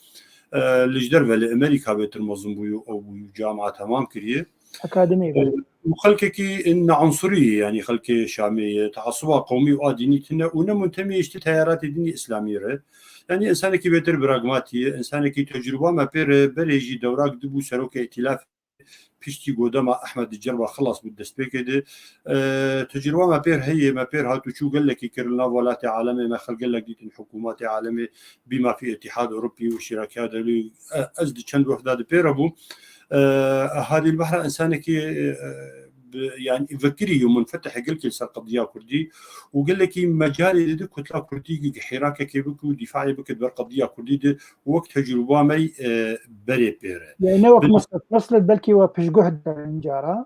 لجدر أمريكا بيتر مظلم بو أو جامعة تمام كريه أكاديمية وخلكي إن عنصرية يعني خلكي شامية تعصبها قومي وآديني تنا ونمنتمي يشتي تيارات ديني إسلامية يعني إنسانكي بيتر براغماتية إنسانكي تجربة ما بريجي دوراك دبو سروك ائتلاف بيشتي قدام أحمد الجربة خلص بالدست بكده تجربة ما هي ما هاتو شو قال لك كرنا ولات عالمي ما خلق لك ديت الحكومات عالمي بما في اتحاد أوروبي والشراكات اللي أزد كان وحدات بيربو هذه البحرة إنسانك يعني يفكري منفتح قلت لسر قضية كردي وقال لك مجال دي كتلة كردي حراك كيبك ودفاعي بك بر قضية كردي دي وقت تجربة ماي بري بيره يعني وقت وصلت بلكي وبش جهد انجارها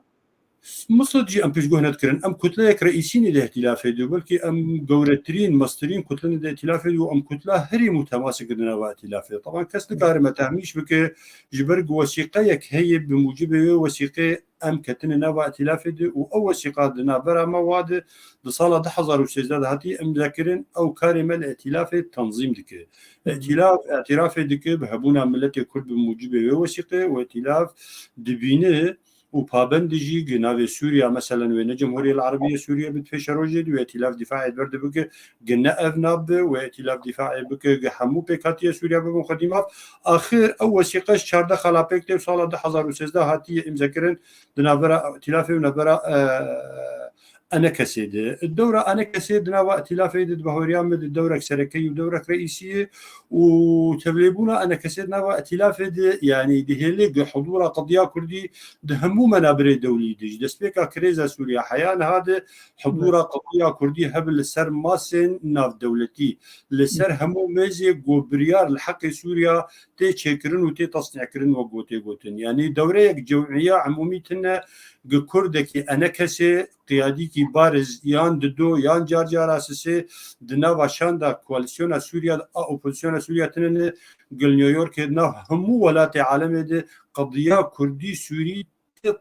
مصر جي ام بيش جهد نذكرن ام كتلة رئيسين الائتلاف دي بلكي ام جورترين مصدرين كتلة الائتلاف دي وام كتلة هري متماسك لنا وائتلاف طبعا كسل قاري ما تهميش بك جبرق وثيقه هي بموجب وثيقه ام كتلنا وائتلاف دي او وثيقه لنا برا مواد لصاله دحظر وسيزداد هاتي ام ذاكرين او كارمه الائتلاف التنظيم دك ائتلاف اعتراف دك بهبونا ملتي كل بموجب وثيقه وائتلاف دبينه وبابندجي جناب سوريا مثلا وين الجمهورية العربية سوريا بتفشروجد وائتلاف دفاعي برد بك جنا أذنب وائتلاف دفاعي بك حمو بكاتية سوريا بمقدمات آخر أو وثيقة شارده خلابك تي صالة 2016 هاتي مذكرن دنابرا ائتلافي ونبرا أنا كسيد الدورة أنا كسيد نوا ائتلافي ضد بهوريان من الدورة سركية ودورة رئيسية وتبليبونا أنا كسيد نوا ائتلافي يعني دهلق حضور قضية كردي دهمو منابر دولي دج دسبيكا كريزا سوريا حيان هذا حضور قضية كردي هبل السر ماسن ناف دولتي لسر همو ميزي جوبريار الحق سوريا تي تشكرن وتي تصنيع كرن وقوتي قوتن يعني دورة جمعية عموميتنا كردك أنا كسي قيادي كي بارز يان ددو يان جارجار أساسي دناوا شاندا كواليسيون سوريا أوبوزيسيون سوريا تنن قل نيويورك دنا همو ولات عالم دي قضية كردي سوري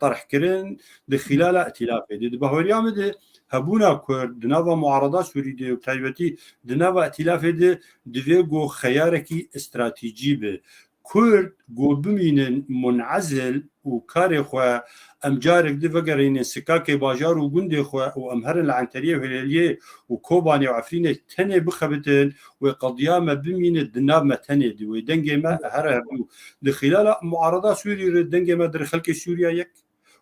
طرح كرن خلال ائتلاف دي بهوريام دي هبونا كرد دناوا معارضة سوري دي وتايبتي دناوا ائتلاف دي دفيقو خياركي استراتيجي به كرد جو بمين منعزل وكاري خوا امجارك دي فقرين سكاكي باجار وقندي خوا وامهرن العنتريه وهلاليه وكوباني وعفرينه تني بخبتن وقضيامه بمين الدناب ما تني دي ودنجي ما هربو لخلال معارضه سوري دنجي ما در خلق سوريا يك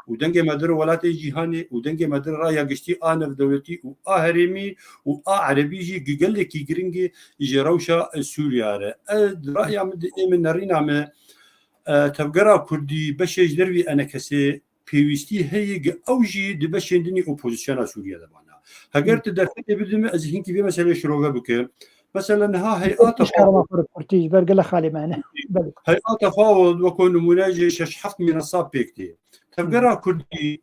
ودنجي ما در ولات جهاني ودنجي ما در رايا قشتي انا في دولتي واهرمي وعربيجي قال لك جرينجي جروشه سوريا رايا من نرينا ما تبقرا كردي بشج دروي انا كسي بيويستي هي اوجي دي بشندني اوبوزيسيون سوريا دبانا هاجرت درفت بدم ازهين كي مثلا شروغا بك مثلا ها هيئات كورتيج برقله خالي معنا هيئات تفاوض وكون مناجي شحفت منصات بيكتي تبقرا كردي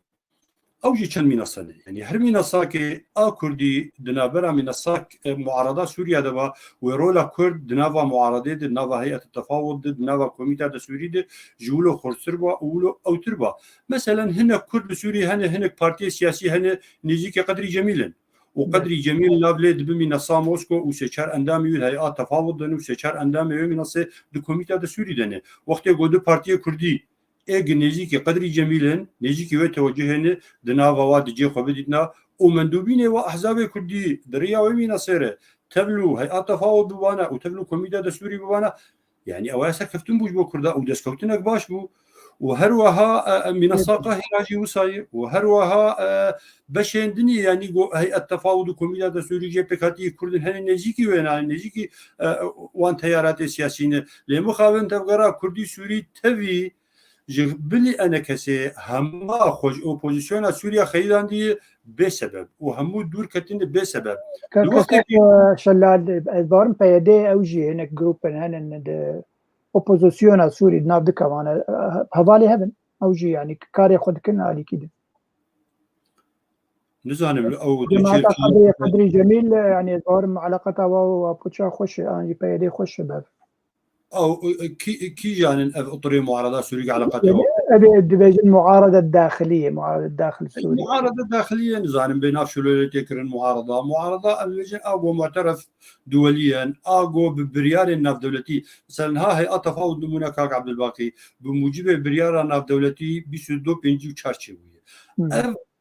اوجي كان منصه يعني هر منصه كي كردي دنابرا منصه معارضه سوريا دبا ورولا كرد دنافا معارضه دنافا هيئه التفاوض دنافا كوميتا سوري جولو خرسربا اولو او تربا مثلا هنا كرد سوري هنا بارتي سياسي هنا نيجي قدري جميلا وقدري جميل لابليد بمنصه موسكو وسيشار اندامي هيئات تفاوض وسيشار اندامي منصه الكوميتا سوري دنه وقت يقول بارتي كردي اج نيجي قدري جميلا نيجي وتوجهنا دنافا واد جي خبدتنا ومندوبين واحزاب كردي دريا ومن صيره تبلو هيئات تفاوض بوانا وتبلو كوميدا دستوري بوانا يعني اواسا كفتن بوج بو كردا ودسكوتنك باش بو وهروها من الساقه هراجي وصاي وهروها بشندني يعني هيئه التفاوض وكوميدا دستوري جي بكاتي كردن هن نيجي وين نيجي وان تيارات سياسيين لمخاون تبغرا كردي سوري تبي جبلي أنا كسي هما خوش أوبوزيسيون سوريا خيلان دي بسبب وهمو دور كتن بسبب كان شلال البارم بيدي أوجي هناك جروب هن أوبوزيسيون سوري نابد كمان هذالي هبن أوجي يعني كاري خد كنا علي كده نزانم أو جماعة قدري جميل يعني البارم علاقتها وبوتشا خوش يعني بيدي خوش باب او كي جان اطري معارضه سوريه على قتل ابي الديفيجن المعارضه الداخليه معارضه الداخل السوري المعارضه الداخليه نزان بين شلول تكرن معارضه اللجنه اقوى معترف دوليا اقوى ببريار الناف دولتي مثلا ها هي تفاوض نمونه كاك عبد الباقي بموجب بريار الناف دولتي بيسدو بينجي تشارشويه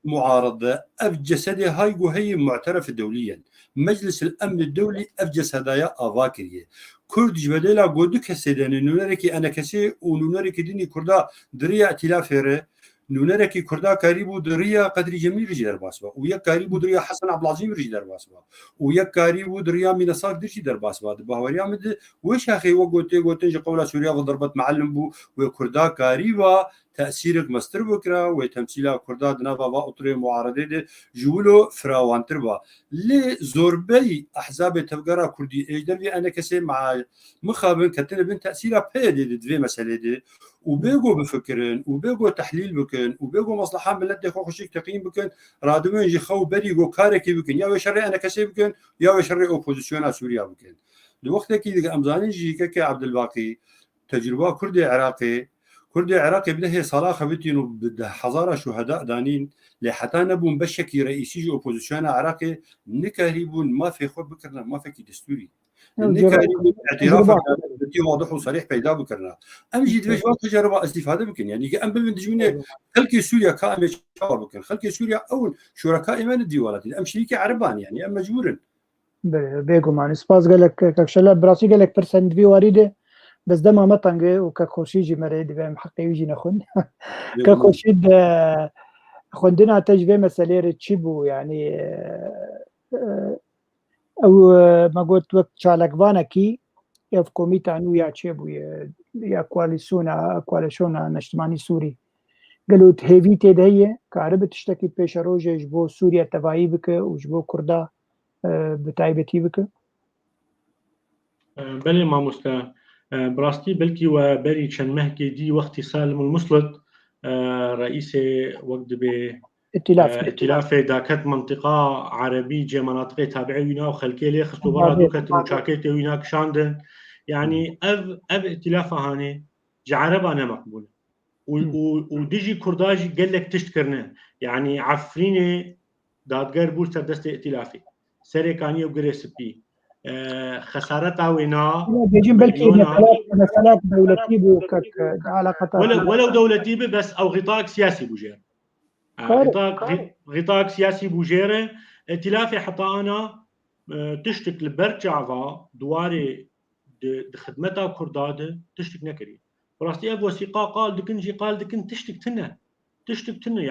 معارضه اف جسدي هاي معترف دوليا مجلس الامن الدولي افجس هدايا افاكريه كرد جبدلا قدو كسيدن نونركي انا كسي ونونركي ديني كردا دريا ائتلافره نونركي كردا قريبو دريا قدري جميل رجدر باسبا ويا قريبو دريا حسن عبد العظيم رجدر باسبا ويا قريبو دريا منصات درجي در باسبا بهوريا مد وش اخي وقوتي قولا سوريا وضربت معلم بو وكردا قريبا تأثيرك مستر بكرة وتمثيل كرداد نافا وأطري معارضة جولو فراوانتربا لزوربي أحزاب تفجر كردي إجدري أنا كسي مع مخابن كتير بين تأثيرها بيدي دي مسألة دي وبيجو بفكرن وبيجو تحليل بكن وبيجو مصلحة بلد خوشيك تقييم بكن رادمين يجي خو بريجو كاركي بكن يا وشري أنا كسي بكن يا وشري أوبوزيسيون سوريا بكن الوقت كي أمزاني جي كعبد الباقي تجربة كردي عراقي كردي عراقي بده هي صلاح بتينو بده حضاره شهداء دانين لحتى نبون بشكي رئيسي اوبوزيسيون عراقي نكريبون ما في خود بكرنا ما في دستوري النكاري اعتراف بدي واضح وصريح پیدا بکرنا ام جدید وجوه تجربه استفاده بکن يعني ام بالمنتجونه خلق سوريا كامل شاور بكن خلق سوريا اول شركاء من الديوانات ام شريك عربان يعني ام مجبورن بێگومان سپاس گەلک کەکشەلە براسی گەلک پرسەندوی واریدێ بەس دەما مەتەنگێ و کە خۆشیژی مەرە دەبێم حەقیویژی نەخون کە خۆشید خوندنا تەجوێ مەسەلێرە چی بوو یعنی ئەو مەگوت وەک چالەکوانەکی ئەف کۆمیتان و یا چێ بووە یا کوالشۆنا نیشتیمانی سووری گەلوت هێوی تێدا هەیە کارە بە تشتێکی پێشە ڕۆژێش بۆ سووریا تەواهی بکە وش بۆ کووردا بتایبەتی بکە بەڵێ مامۆستا بڕاستی بەلکی و بەری چەند مەهکێ دی وەختی سالم المسلط رئیس وەک دەبێ ائتلافێ داکەت منطقە عربی جێ مناطقی تابعی وینا و خەلکێ لێ خست و بەڕا دووکەتن و چاکێتێ وینا کشاندن يعني اف ائتلاف هاني جعربا انا مقبول وديجي كرداجي قال لك تشتكرنا يعني عفريني دادگر بول سردست ائتلافي سريكاني وقريس بي خسارتها وينا بيجين بلكي مثلا دولتي بوكك علاقه ولو دولتي بس او غطاء سياسي بوجير غطاء سياسي بوجيره ائتلافي حتى انا تشتك لبرجعوا دواري خدمتها كرداده تشتك نكري براستي اب وثيقه قال دكنجي قال دكن تشتك تنا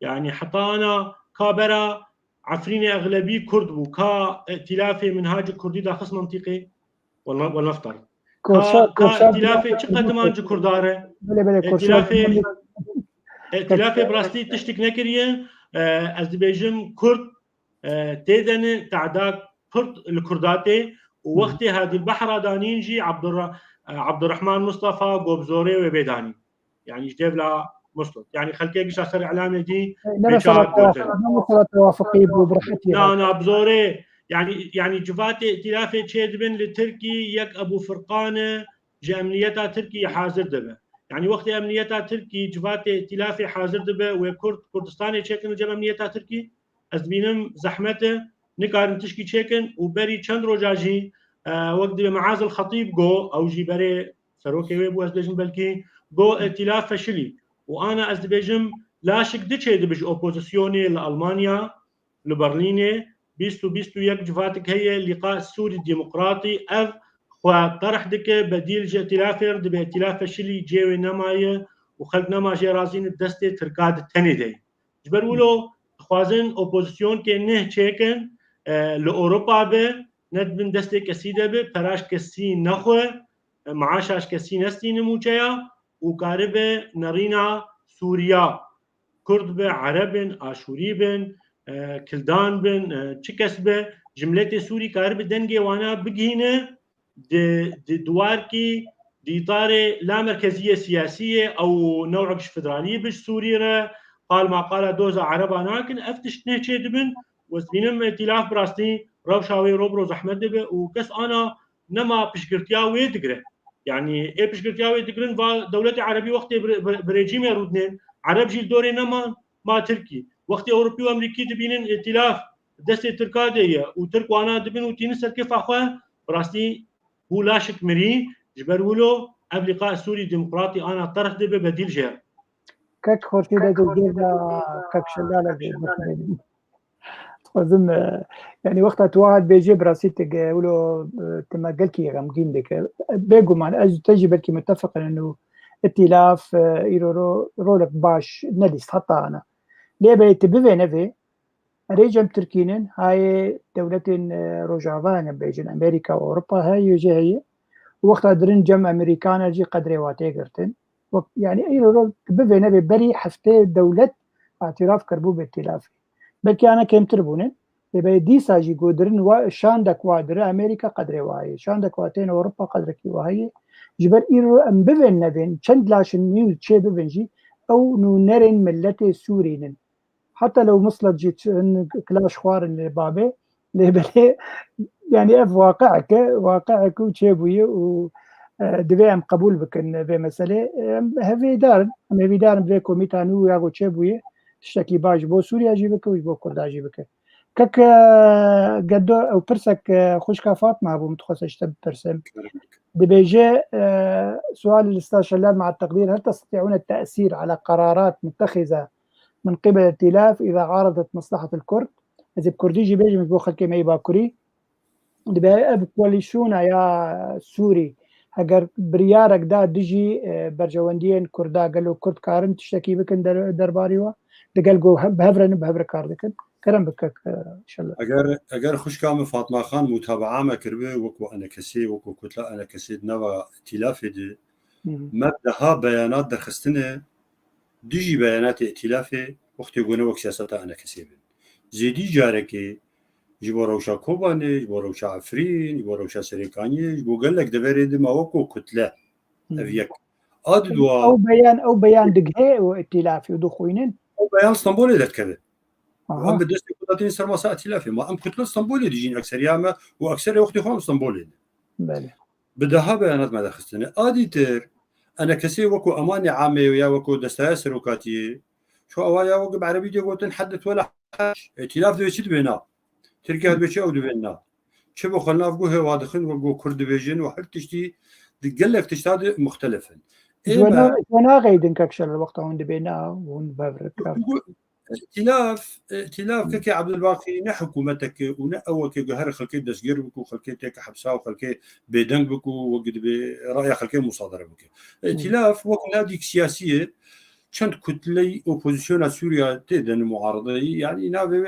يعني حتى انا كابرا عفريني اغلبي كرد وكا ائتلافي منهاج الكردي داخل منطقي ولنفترض ائتلافي قدم انج كرداره ائتلافي براستي تشتك نكريه از بيجم كرد تيدن تعداد كرد الكرداتي ووقتي هذه البحرة دانينجي عبد الرحمن مصطفى قبزوري وبيداني يعني جديب لا مسلط يعني خلكي قش اثر اعلامي دي توافقي ببرحتي لا بزوري يعني جفاتي ائتلافي تشيدبن لتركي يك ابو فرقانه جا امنيتها تركي حاضر دبه يعني وقت امنيتها تركي جفاتي ائتلافي حاضر دبه وكرد كردستاني تشكن جا امنيتها تركي ازبينم زحمته نكارن تشكي تشكن وبري چند روجاجي وقت معاذ الخطيب جو او جي بري سروكي ويبو ازبيجم بلكي جو ائتلاف فشلي وانا ازبيجم لا شك دچه دبج اوبوزيسيوني لالمانيا لبرليني 2021 جفاتك هي اللقاء السوري الديمقراطي اف وطرح دك بديل جي ائتلافير دب ائتلاف فشلي جيوي نمايه وخلق نما جي رازين الدستي تركاد التني دي جبرولو خوازن اوبوزيسيون كي نه تشيكن لاوروبا به ند من دسته کسی به پراش کسی نخوه معاشش کسی نستی نموچیا و کارب نرینا سوریا کرد به عربن آشوری بن کلدان بن چه کس به جملت سوری کارب دنگی وانا بگینه دوار کی دیطار لا مرکزیه سیاسیه او نوع بش فدراليه بش سوري قال ما قال دوزا عربا لكن افتش نهشي دبن وسبينم ائتلاف براستي روشاوي روبرو زحمت دبه وكس انا نما بشكرتيا ويدقره يعني ايه بشكرتيا ويدقرن دولة عربي وقت بريجيم يرودنين عرب جيل دوري نما ما تركي وقت اوروبي وامريكي دبينن ائتلاف دستي تركاديه وترك وانا دبن وتينسر كيف اخوه براستي هو لاشك مري جبرولو قبل لقاء سوري ديمقراطي انا طرح دبه بديل جير كك خورتي دا جيدا كك شلاله أظن يعني وقتها توعد بيجي براسيتك ولو تما قالكي غمقين لك بيقوا مع تجربة كي متفق انه ائتلاف رولك باش نديس حتى انا ليه بيت بيفي نفي ريجم تركينن هاي دولة روجافان بيجن امريكا واوروبا هاي يجي هي وقتها درن جم امريكان جي قدري واتي قرتن يعني اي رول بيفي نفي بري حفتي دولة اعتراف كربو بائتلافي بلکه انا کم تربونه به دیسا جی گودرن و شاندک وادر امریکا قدر وای شاندک واتین اوروبا قدر کی وای جبر ایرو ام ببن نبن چند لاشن نیو چه ببنجي او نو نرن ملت سوريين حتى لو مصلت جيت كلاش خوار البابه لبله يعني اف واقعك وشيبوي و دبيم قبول بكن في مساله هفي دار في كوميتانو ياغو شيبوي تشتكي باش بو سوريا جيبك وش بو كردا جيبك كك قدو أو برسك خوشكا فاطمة أبو متخصص تب برسم دبيجي سؤال الأستاذ شلال مع التقدير، هل تستطيعون التأثير على قرارات متخذة من قبل الائتلاف إذا عارضت مصلحة الكرد؟ إذا بكرديجي بيجي مش بوخل كيما يباكوري دبي بكواليشونا يا سوري هجر بريارك دا دجي برجواندين كردا قالوا كرد كارن تشتكي بكن درباريوا دقالقو بهفر كاردكن كرم بكك إن شاء الله. اگر خوش کام فاطمه خان متابعه ما کرده وکو انا کسی وکو کتله انا کسی نوا ائتلاف ده مبدأها بیانات درخستنه دیجی بیانات ائتلاف وقتی گونه وقت سیاست انا کسی بین زیدی جاره که جبو روشا کوبانه جبو روشا عفرین جبو روشا سریکانی جبو قلق دبرید ما وکو کتله افيك ادوا او بيان دقهي وائتلافي ودخوينين او بيان اسطنبول اللي كذا وام بدست كتلتين سر مساء ائتلافي ما ام كتله اسطنبول ديجين اكثر ياما واكثر وقت يخون اسطنبول بله بدها بيانات ما دخلتني اديتر انا كسي وكو اماني عامه ويا وكو دستايا سروكاتي شو اوايا وقب عربي دي قلت نحدث ولا حاجه ائتلاف دو يشد بينا تركيا بيشي او بينا شبو خلنا فقوه واضحين وقو كرد بيجن وحر تشتي قال لك تشتاد مختلفا وانا غيدن كاكشل الوقت هون بينا وهون بابرك ائتلاف كي عبد الباقي نه حكومتك ونا اول كي جهر خلكي دسجر بكو خلكي تك حبسا وخلكي بيدنج بكو وقد براي خلكي مصادره بكو ائتلاف وكنادي سياسيه كانت كتلي اوبوزيسيون سوريا تدن معارضه يعني نابي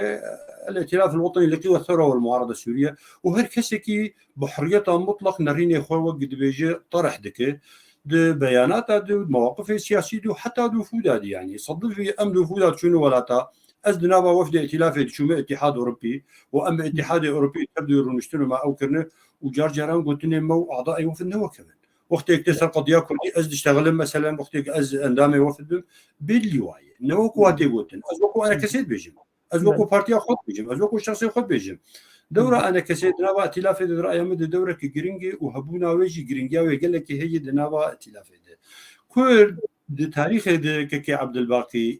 الائتلاف الوطني لقي الثوره والمعارضه السوريه وهر كسكي بحريه مطلق نريني خو وقد بيجي طرح دكه دو بيانات دو مواقف سياسية دو حتى دو فوداد يعني صدق في أم دو فوداد شنو ولا تا أزدنا وفد ائتلافي شو اتحاد أوروبي وأم اتحاد أوروبي تبدو يرونشتنو ما أوكرنا وجارجران قلت لهم مو أعضاء وفد نوا كمان وقت يكتسر قضية كردي أزد اشتغل مثلا وقت أز أندامي وفد باللواية نوا قواتي قلتن أزوكو أنا كسيت بيجم أزوكو بارتيا خود بيجم أزوكو شخصي خود بيجم دورة أنا كسيت نوا ائتلاف رأي مد دورة كجرينجي وهبونا ويجي جرينجيا ويقول لك هي دنوا ائتلاف كل دي تاريخ دي كي عبد الباقي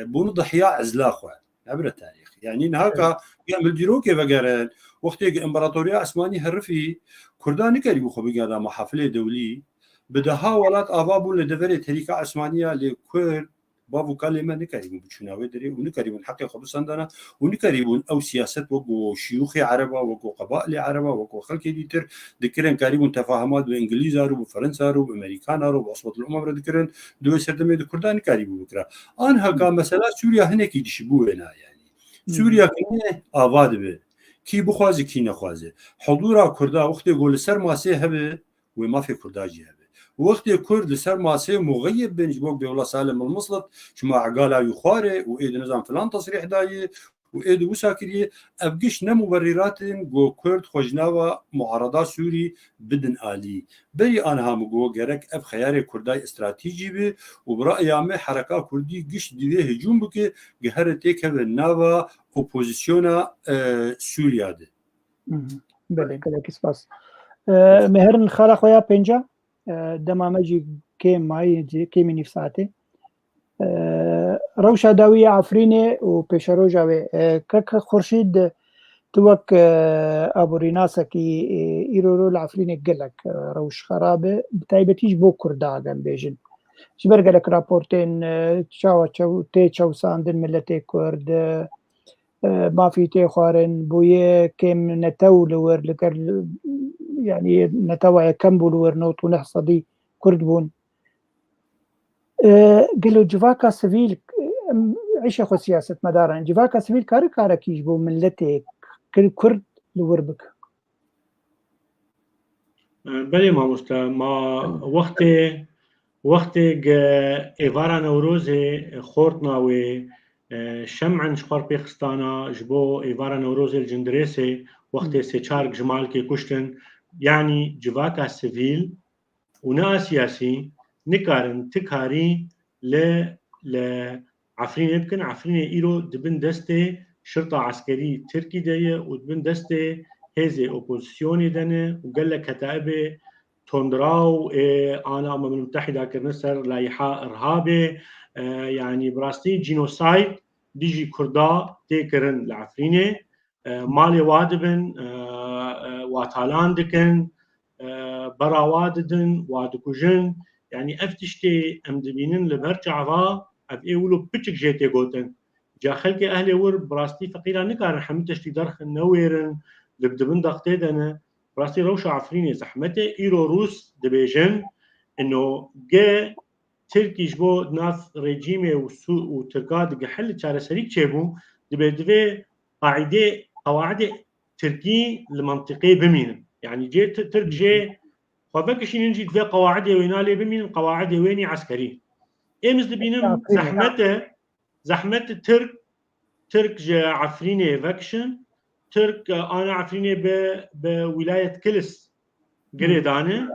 بون ضحية عزلاخوا عبر التاريخ يعني نهاكا يعمل ديروكي بقرن وقت امبراطورية عثماني هرفي كرداني كريم خو بقى محافلة دولي بدها ولات ابابو لدفري تاريخ عثمانية لكل بابو كلمة نكريم بشناوي دري ونكريم حق خبز عندنا ونكريم او سياسة وقو شيوخ عربة وقو قبائل عربة وقو خلق ديتر ذكرن كريم تفاهمات بانجليزا وفرنسا وامريكانا وعصبة الامم ذكرن دو سردمي كردان كريم بكره انها كان مثلا سوريا هناك يشبونا يعني سوريا كنه آباد به كي بخوازي كي نخوازي حضور كردا وقت يقول سر ماسي هبه وما في كرداجي هبه وقت كرد لسر ماسي مغيب بين جبوك بولا سالم المسلط شما عقالا يخاري وإيد نظام فلان تصريح داي وإيد وساكري أبقش نمبررات جو كرد خجناوا معارضة سوري بدن آلي بري أنها مقو جرك أب خيار كرداي استراتيجي بي وبرأي عامي حركة كردي قش دي هجوم بك جهر تيك الناوا أوبوزيسيونا سوريا دي بله كده كسباس مهرن خالا خويا بنجا دمامجي كيم ماي كيم نفساته روشا داوية عفريني وبيشاروجاوي كك خورشيد توك ابو ريناسا كي ايرورو العفريني قالك روش خرابه بتايبتيش بو كرداغن بيجن جبر قالك رابورتين تشاو تشاو ساندن ملتي كرد ما في تخارن بويه كم نتو لور لكر يعني نتوع كم بولور نوت ونحصدي كرد بون قالوا جواكا سفيل عيش اخو سياسه مدارن جواكا سفيل كار كيجبو ملتك كرد لور بك بله ما مستا ما وقت ايفارا نوروزي خورتنا و شمعن شخور بيخستانا جبو ايفارا نوروزي الجندريسي وقت سيچار جمال كي كشتن يعني جواكا سيفيل ونا سياسي نكارن تكاري ل عفرين يمكن عفرين ايرو دبن دستي شرطة عسكري تركي دايه ودبن دستي هزي اوبوزيسيوني دنه وقال لك كتائبه توندراو انا المتحدة كنسر لايحة ارهابي يعني براستي جينوسايد ديجي كردا تيكرن العفرينة مالي وادبن واتالان دكن برا واددن وادكوجن يعني افتشتي ام دبينن لبرجعوا اف ايولو بيتشك جيتي غوتن جا خلق اهلي ور براستي فقيرا نكار حمتشتي درخ نويرن لبدبن دقتيدنا براستي روش عفريني زحمته ايرو روس دبيجن انه جا تركي جبو ناف ريجيمي وتركاد حل تشار سريك تشيبو دبي قواعد تركي المنطقي بمين يعني جي ترك جي فبكش نجي في قواعد وينالي بمين قواعد ويني عسكري امس دبينم زحمته ترك جا عفريني فاكشن ترك انا عفريني بولايه كلس قريدانه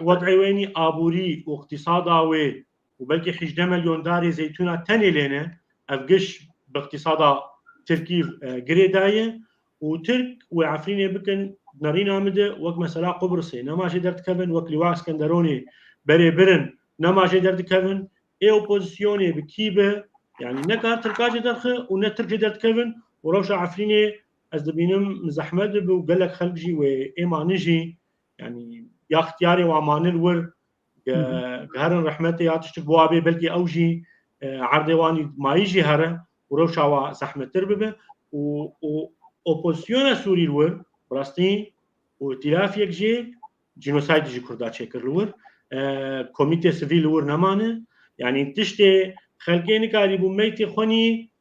وضعي ويني ابوري واقتصاداوي وبلكي حجده مليون داري زيتونه تاني لنا افقش باقتصادا تركي قريدايه وترك وعفريني بكن نارينا مده وقت مثلا قبرصي نما جدرت كفن وقت لواء اسكندروني بري برن نما جدرت كفن اي اوبوزيسيوني بكيبه يعني نكار تركاجي درخه ونترك جدرت كفن وروش عفريني از دبينم مزحمد وقال لك خلجي وايما نجي يعني يا اختياري وامان الور هرن رحمتي يا تشتك بوابي بلكي اوجي عردواني ما يجي هره وروشا زحمه ترببه و اوبوزيسيون سوري الور براستي وائتلاف يكجي جينوسايد جي كردا شكر الور كوميتي سيفيل الور نمانه يعني تشتي خلقيني كاري بميتي خوني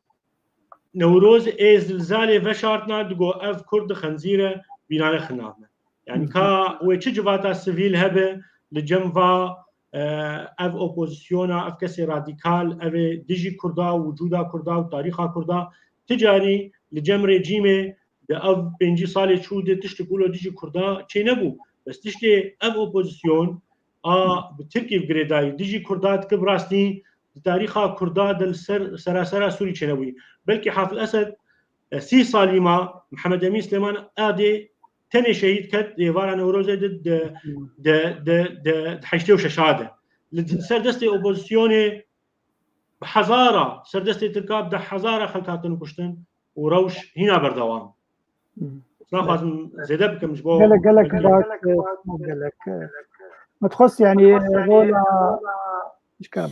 نوروز زلزال فشارتنا دغو اف كرد خنزيره بينال خنابه يعني كا ويتش جفاتا سيفيل هبه لجنفا اف اوبوزيسيونا اف كسي راديكال اف ديجي كردا وجودا كردا وتاريخا كردا تجاري لجم ريجيمي ده اف بنجي صالي شو دي تشتكولو ديجي كردا تشي نبو بس تشتي اف اوبوزيسيون بتركي بغريداي ديجي كردا كبراستي تاريخا كردا دل سراسرا سوري تشنوي بلكي حافظ الاسد سي صاليما محمد امين سليمان ادي تاني شهيد كت يفارا نوروزا د حيشتي وششاده سردستي اوبوزيسيوني بحزاره سردستي تركاب ده حزاره خلقاتن كشتن وروش هنا بردوام ناخذ زيد بكم جبو قال لك ما تخص يعني رولا ايش كان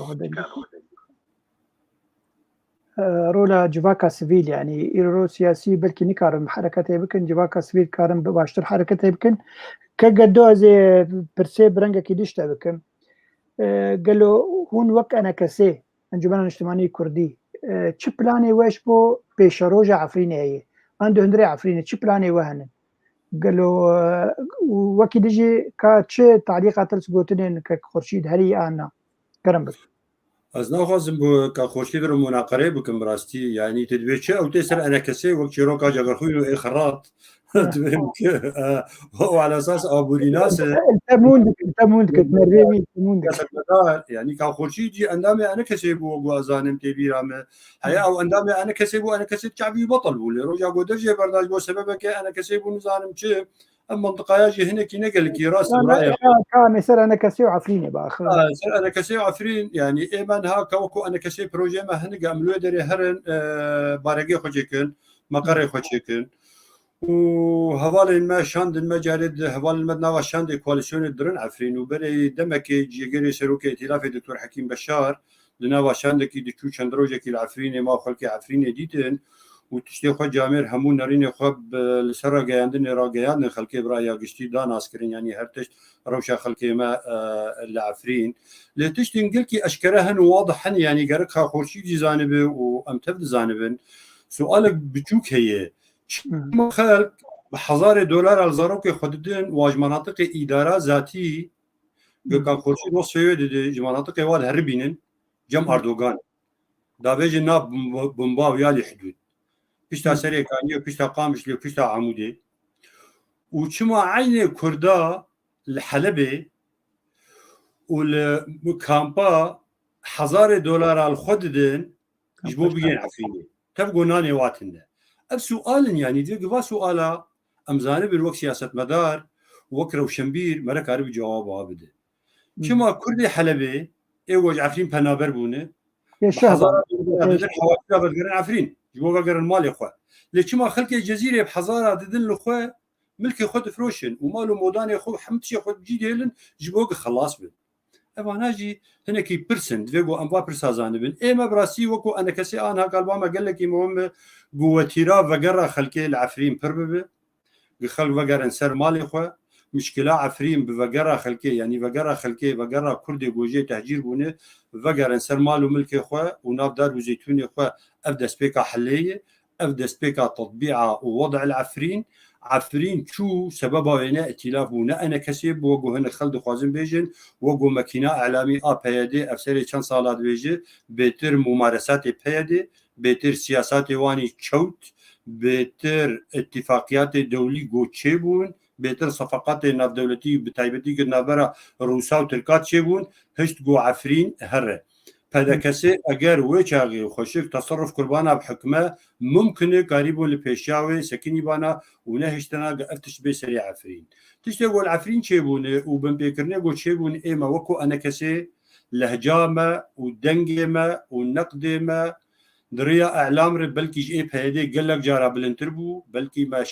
رولا جواكا سيفيل يعني ايرو سياسي بلكي نكارم حركته بكن جواكا سيفيل كارم باشتر حركته بكن كقدو زي برسي برنجا كيديشتا بكن قالوا هون وك انا كسي انجمن الاجتماعي كردي تش بلاني واش بو بيشروجا عفريني هي عنده هندري عفريني تش بلاني وهن قالوا وكي ديجي كاتش تعليقات السبوتين كخورشيد هري انا كرم بك از ناخذ كخورشيد المناقره بكم براستي يعني تدبيتش او تسر انا كسي وقت روكا جغرخويلو اي خراط هو على اساس ابوري ناس تموندك تمرمي تموندك يعني كخورشيد جي اندامي انا كسيبو وازانم تبيرام هيا او اندامي انا كسيبو انا كسيب شعبي بطل ولا رجع قدرجي برداج بو سببك انا كسيبو نزانم تشي المنطقه يجي هنا كي نقل كي راس رايه كان يصير انا كسي وعفريني باخر يصير انا كسي وعفرين يعني ايمان ها كوكو انا كسي بروجي ما هنقا عملوا دري هرن بارقي خوجيكن مقري خوجيكن وهوال ما شاند ما جارد هوال المدنا شاند كواليسيون درن عفرين وبري دمك جيجري سروك ائتلاف الدكتور حكيم بشار لنا شاند كي دكتور شندروجي كي العفرين ما خلك عفرين ديتن وتشتي خو جامر همون نرين خب لسر جاندن راجيان خلكي برايا قشتي دان اسكرين يعني هرتش روشه خلكي ما العفرين لتشتي نقلكي اشكرهن واضحا يعني قرقها خورشيد جانب وامتف جانبن سؤالك بتشوك هي خلق بحزار دولار الزاروك خددن واج مناطق اداره ذاتي كان خورشيد وصفه دي مناطق واد هربينن جم اردوغان دابج ناب بومبا ويالي حدود پشتا سری کانیو پشتا قامش لیو پشتا عمودی و چما عین کردا لحلبه والكامبا $1000 الخد دين جبوا بيجين عفيني تبقوا ناني واتنا السؤال يعني دي قبا سؤالا امزانه بالوقت سياسه مدار وكره وشمبير مرك عربي جواب عابده كما كردي حلبه ايوج عفرين بنابر بونه الشهبة حوالي بدقرن عفرين جوا بدقرن مالي خو ليش خلك الجزيرة بحزارة ددن لخوا ملكي خود فروشن ومالو موداني خو حمتشي خود جيد هيلن جبوق خلاص بن ناجي هناكي برسنت فيجو أنواع برسازان بن إما براسي وكو أنا كسي أنا قالبا ما قال لك مهم قوتيرا وقرا خلكي العفرين بربب بخل وقرا سر مالي خو مشكلة عفرين بوقرا خلكي يعني وقرا خلكي وقرا كردي جوجي تهجير بونه وقرا سر مالو ملكي خو وناب دار وزيتوني خو أبدا سبيكا حلية أبدا سبيكا تطبيعة ووضع العفرين عفرين شو سببها هنا ائتلاف ونا أنا كسب وجو هنا خلد خوازن بيجن وجو ماكينة إعلامي بيادي أفسري كان صالات بيجي بيتر ممارسات بيادي بيتر سياسات واني تشوت بيتر اتفاقيات دولي جو تشيبون بيتر صفقات ناف دولتي بتايبتي قلنا برا روسا وتركات تشيبون هشت جو عفرين هره هذا كسي اگر وچاغي خوشك تصرف قربانا بحكمه ممكن قريبو لبيشاوي سكني بانا ونهشتنا قفتش بسري عفرين تشتغل العفرين شيبونه وبن بيكرني قول شيبون ايما وكو انا كسي لهجامه ودنجمه ونقدمه دريا اعلام بلكي جي بهدي قال لك جارا بلنتربو بلكي ما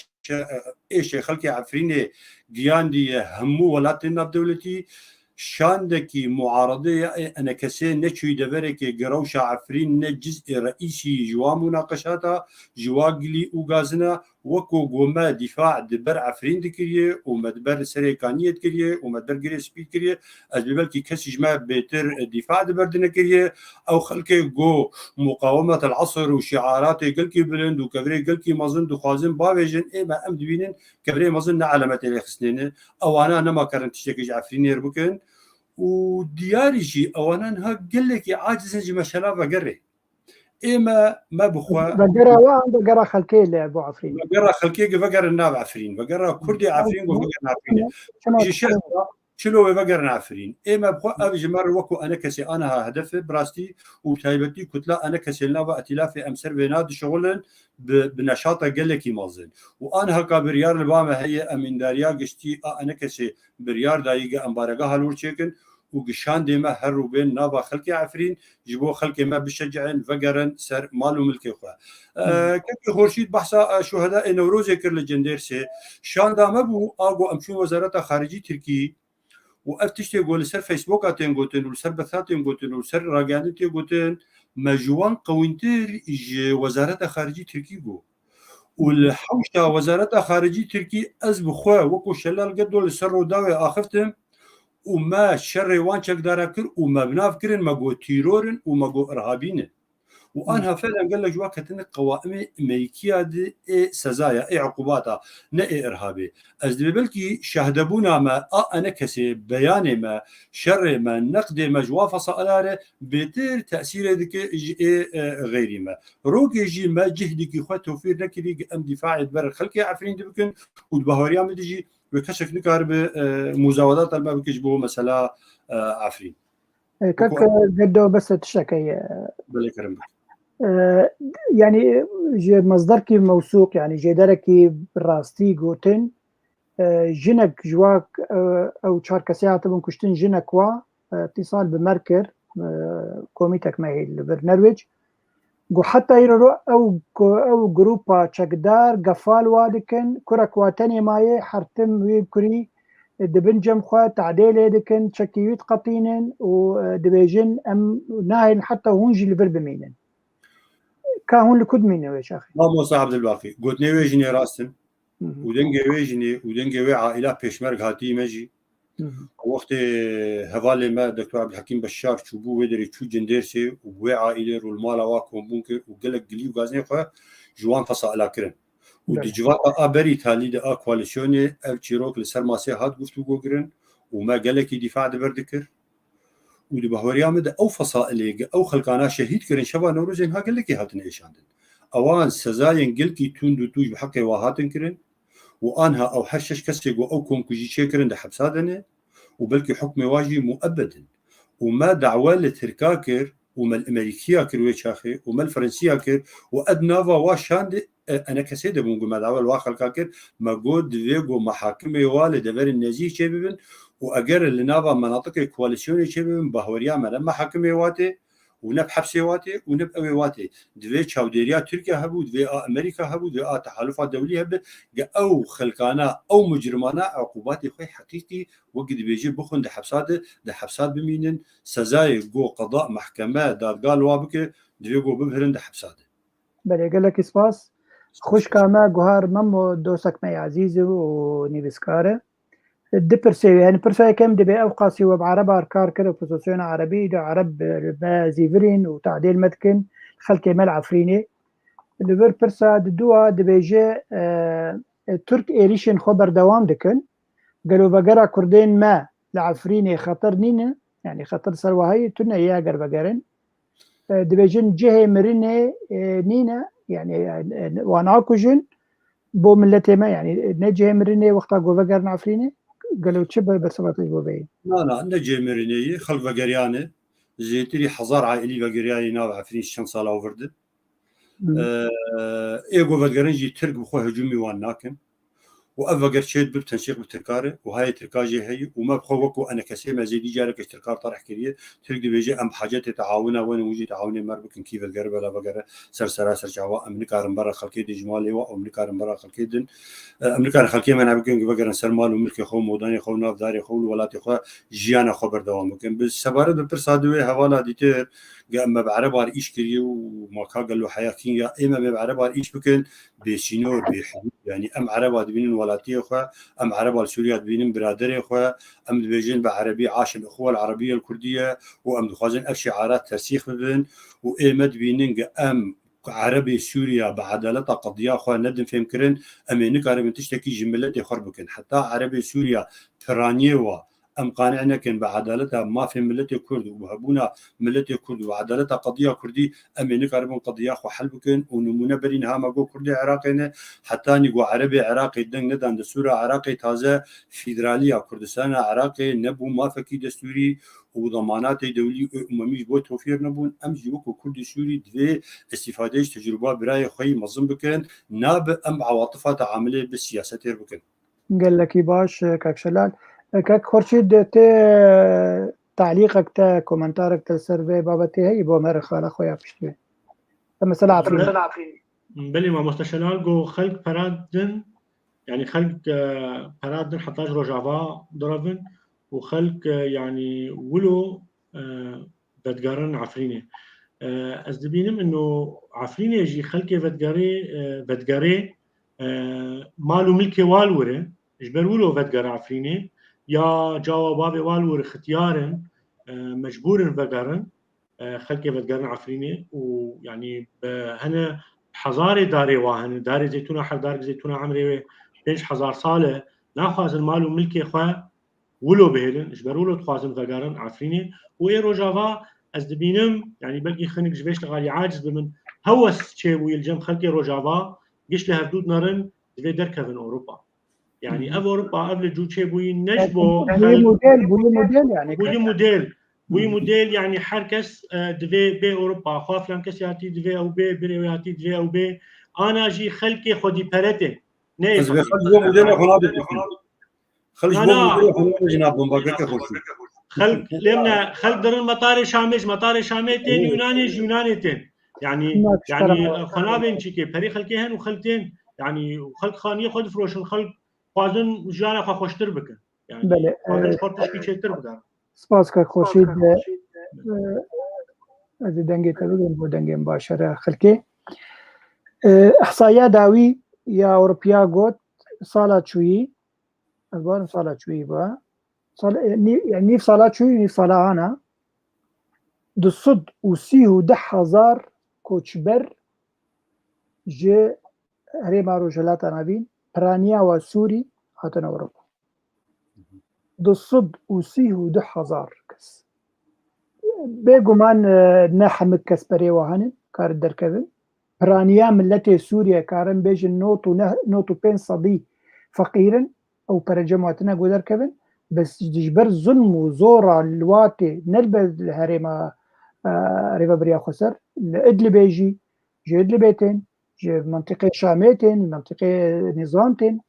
ايش خلكي عفرين جياندي همو ولاتنا بدولتي شاندكي معارضة أنا كسين نشوي دبرك جروش عفرين نجزء رئيسي جوا مناقشاتها جوا قلي وغازنا وكو قوما دفاع دبر عفرين دكريه ومدبر سريكانية كريه ومدبر قري سبيد كريه أجبالكي كسي جماع بيتر دفاع دبر دنا كريه أو خلكي جو مقاومة العصر وشعارات قلكي بلند وكبري قلكي مظن دخوازن باوجن إما أم دبينن كبري مظن علامات الخسنين أو أنا نما كرنت تشتكي عفرين يربكن وديارجي أولا ها قال لك عاجز نجي مشلا وقري إما ما بخوا بقرا وعنده قرا خلكي لعبوا عفرين بقرا خلكي بقرا الناب عفرين بقرا كردي عفرين وبقرا عفرين شلو بقرا عفرين إما بخوا أبي جمار وكو أنا كسي أنا هدف براستي وتايبتي كتلا أنا كسي لنا ائتلاف أمسر بيناد شغلا بنشاطه قال لك يمازن وأنا هكا بريار البامة هي أمين داريا قشتي أنا كسي بريار دايقة أمبارقة هالور تشيكن وقشان ديما هرو بين نابا خلقي عفرين جبو خلقي ما بشجعن فقرن سر مالو ملكي خواه كيف خورشيد بحثا شهداء نوروز يكر لجندير سي شان دا مبو آقو أمشون وزارة خارجي تركي وأفتشتي يقول سر فيسبوك تنقوتن وسر بثات تنقوتن وسر راقاني تنقوتن مجوان قوينتر وزارة خارجي تركي جو والحوشة وزارة خارجي تركي أزب خواه وكو شلال قدو لسر وداوي آخفتم وما شر وان شك داركر وما بنافكرن ما جو تيرورن وما جو ارهابين وانها فعلا قال لك جوا كتن قوائم امريكيه دي سزايا عقوباتها نا ارهابي ازدي بلكي شهدبونا ما انا كسي بيان ما شر ما نقد ما جوا فصائل بتر تاثير ديك غير ما روج يجي ما جهدك خو توفير نكري ام دفاع بر خلك عفرين دبكن والبهوريا مدجي وكشف نكار بمزاودات ما بكشبه مثلا عفرين كك قدو بس تشتكي بالكرم يعني مصدرك موثوق يعني جداركي براستي جوتن جنك جواك او شارك ساعات من كشتن جنك وا اتصال بمركر كوميتك ما هي البرنامج جو حتى يرو او جروبا تشكدار قفال وادكن كرك واتني ماي حرتم ويكري دبنجم خوا تعديل دكن تشكيوت قطينن ودبيجن ام ناهل حتى هونجي البربمينن كهون لكود مينه يا شيخ ما موسى عبد الباقي قلت نيويجني راستن ودنجي عائله بيشمرك هاتي مجي وقت هفالي ما دكتور عبد الحكيم بشار شوبو ودري شو جنديرسي وبوي عائله والمالا واكم بونك وقلك قليو غازني خو جوان فصائل كرن ودي جوات ابري تالي دا كواليسيوني اف تشيروك لسرماسي هات قفتو غوغرن وما قالك دفاع دبردكر ودي بهوريا مد او فصائل او خلقانا شهيد كرن شبا نوروزين ها قالك هاتن ايشاندن اوان سزاين قلكي توندو توج بحقي وهاتن كرن وانها او حشش كسيغو او كونكوجي شكرن ده حبسادنه وبلكي حكم واجي مؤبدا وما دعوه لتركاكر وما الامريكيه كروي شاخي وما الفرنسيه كر وادنافا واشاند انا كسيده بونغو ما دعوه الواخل كاكر ما جود فيغو محاكم والد دبر النزيه شبابن واجر لنافا مناطق الكواليسيون شبابن بهوريا ما لما حكم واتي ونب حبسي واتي ونب أوي واتي دوي تشاوديريا تركيا هبو دوي أمريكا هبو دوي تحالفات دولية هبو أو خلقانا أو مجرمانا عقوبات خوي حقيقي وقد بيجي بخون ده حبسات بمينن سزاي جو قضاء محكمة دادقال وابك دوي جو ببهرن ده حبسات. بله گلک سپاس. خوش کامه گوهر ممو دوستک می عزیز و نیویسکاره دي برسي يعني برسي كم دي بأوقاسي وبعرب أركار كده بوزيسيون عربي ده عرب زيفرين وتعديل مدكن خلك مال عفريني اللي فير برسا دوا دي بيجي ترك إيريشن خبر دوام دكن قالوا بقرا كردين ما لعفريني خطر نينا يعني خطر سلوى هاي تنا يا قربقرن دي بيجن جهة مريني نينا يعني واناكوجن بو ملتي ما يعني نجي مريني وقتا قوبقرن عفريني قالوا تشبه برسبات الجوبين. لا نجي مريني خلف وقريانة زيتري حزار عائلي وقرياني ناب عفرين شن صالة وفرد. إيجو وقرنجي ترك بخوه هجومي واناكن. وأفقر شيء بتنسيق بالتركارة وهاي تركاجي هي وما بخوكو أنا كسيمة زيدي جارك اشتركار طرح كريه ترك دي بيجي أم حاجات تعاونة وين وجي تعاونة مربكن كيف القرب ولا بقرة سر جوا أمريكا برا خلقي دي جمالي وأمريكا برا خلقي دن أمريكا خلقي من عبكن بقرة سرمال وملك خو موداني خو ناف داري خو ولا تخو جيانا خبر دوام ممكن بس سبارة بالبرسادوي هوالا ديتر أما بعربار إيش كريه وما كاقلو حياتين يا إما بعربار إيش بكن بسينور بحدود يعني أم عربا دبينن ولاتي أخوة أم عربا سوريا دبينن برادر أخوة أم دبيجين بعربي عاش الأخوة العربية الكردية وأم دخازن أشعارات ترسيخ ببن وإيمد بينن أم عربي سوريا بعدالة قضية أخوة ندم فهم كرن أمينك عربي تشتكي جملة خربكن حتى عربي سوريا ترانيوا أم قانعنا كن بعدالتها ما في ملة كرد وهبونا ملة كرد وعدالتها قضية كردي أمينك عربي قضية خو حلبكن ونمونا برين هاما جو كردي عراقينا حتى نيجو عربي عراقي دنگ ندان دستور عراقي تازة فيدرالية كردستان عراقي نبو ما فكي دستوري وضمانات دولي أمميش بو توفير نبون أمجي وكو كردي سوري دوي استفادهش تجربة براي خوي مظلم بكن ناب أم عواطفات عاملة بالسياسة تير بكن. قال لك باش كاكشلال كاك خورشيد تي تعليقك تا كومنتارك تا سيرفي بابتي هي بو مر خاله خويا بشتي مثلا عفرين بلي ما مستشلال جو خلق برادن يعني خلق برادن حتاج روجافا ضربن وخلق يعني ولو بدقارن عفريني أزدبينم إنه عفريني يجي خلق بدقاري مالو ملكي والوره إجبر ولو بدقار عفريني يا جوابابي والور اختيارن مجبورن بقرن خلقي بدقرن عفريني ويعني هنا حزاري داري واهن داري زيتونه حر داري زيتونه عمري 5000 ساله ناخذ المال وملكي خواه ولو بهلن اجبر ولو تخازن بقرن عفريني وايرو جافا از دبينم يعني بلقي خنق جبيش لغالي عاجز بمن هوس شي ويلجم خلقي روجافا قش لها حدود نرن زي دركفن اوروبا يعني اوروبا قبل جوتشي بوي نجبو بوي موديل يعني حركس دفي بي اوروبا خاف لان كسياتي دفي او بي بريواتي دفي او بي انا جي خلقي خدي برته نه خلق لمنا خلق در المطار شامتين يونانيتين يعني خنابين شيكي بري خلقي هن وخلقتين يعني وخلق خانيه خد فروشن خلق قازن جانا خوشتر بكن يعني قازن خورتش کی چتر بودن سپاس که خورشید از دنگی تبدون بو دنگی مباشره خلقی احصائیه داوی یا اوروپیا گوت سالا چویی البارم سالا چویی با يعني نيف صلاة شوي نيف صلاة أنا دصد وسيه 10,000 كوتشبر جي هريما روجلات نابين برانيا وسوري هاتنا أوروبا دصد وسيه 10,000 كس بيقومان نحمك كسبري وهانن كار الدركبن برانيا ملتي سوريا كارن بيج نوتو بين صدي فقيرا أو برجمواتنا قدر كبن بس جبر ظلم وزورة الواتي نلبس الهريمة ريبا بريا خسر لإدلب يجي جي إدلبيتين جي منطقة شاميتين منطقة نظامتين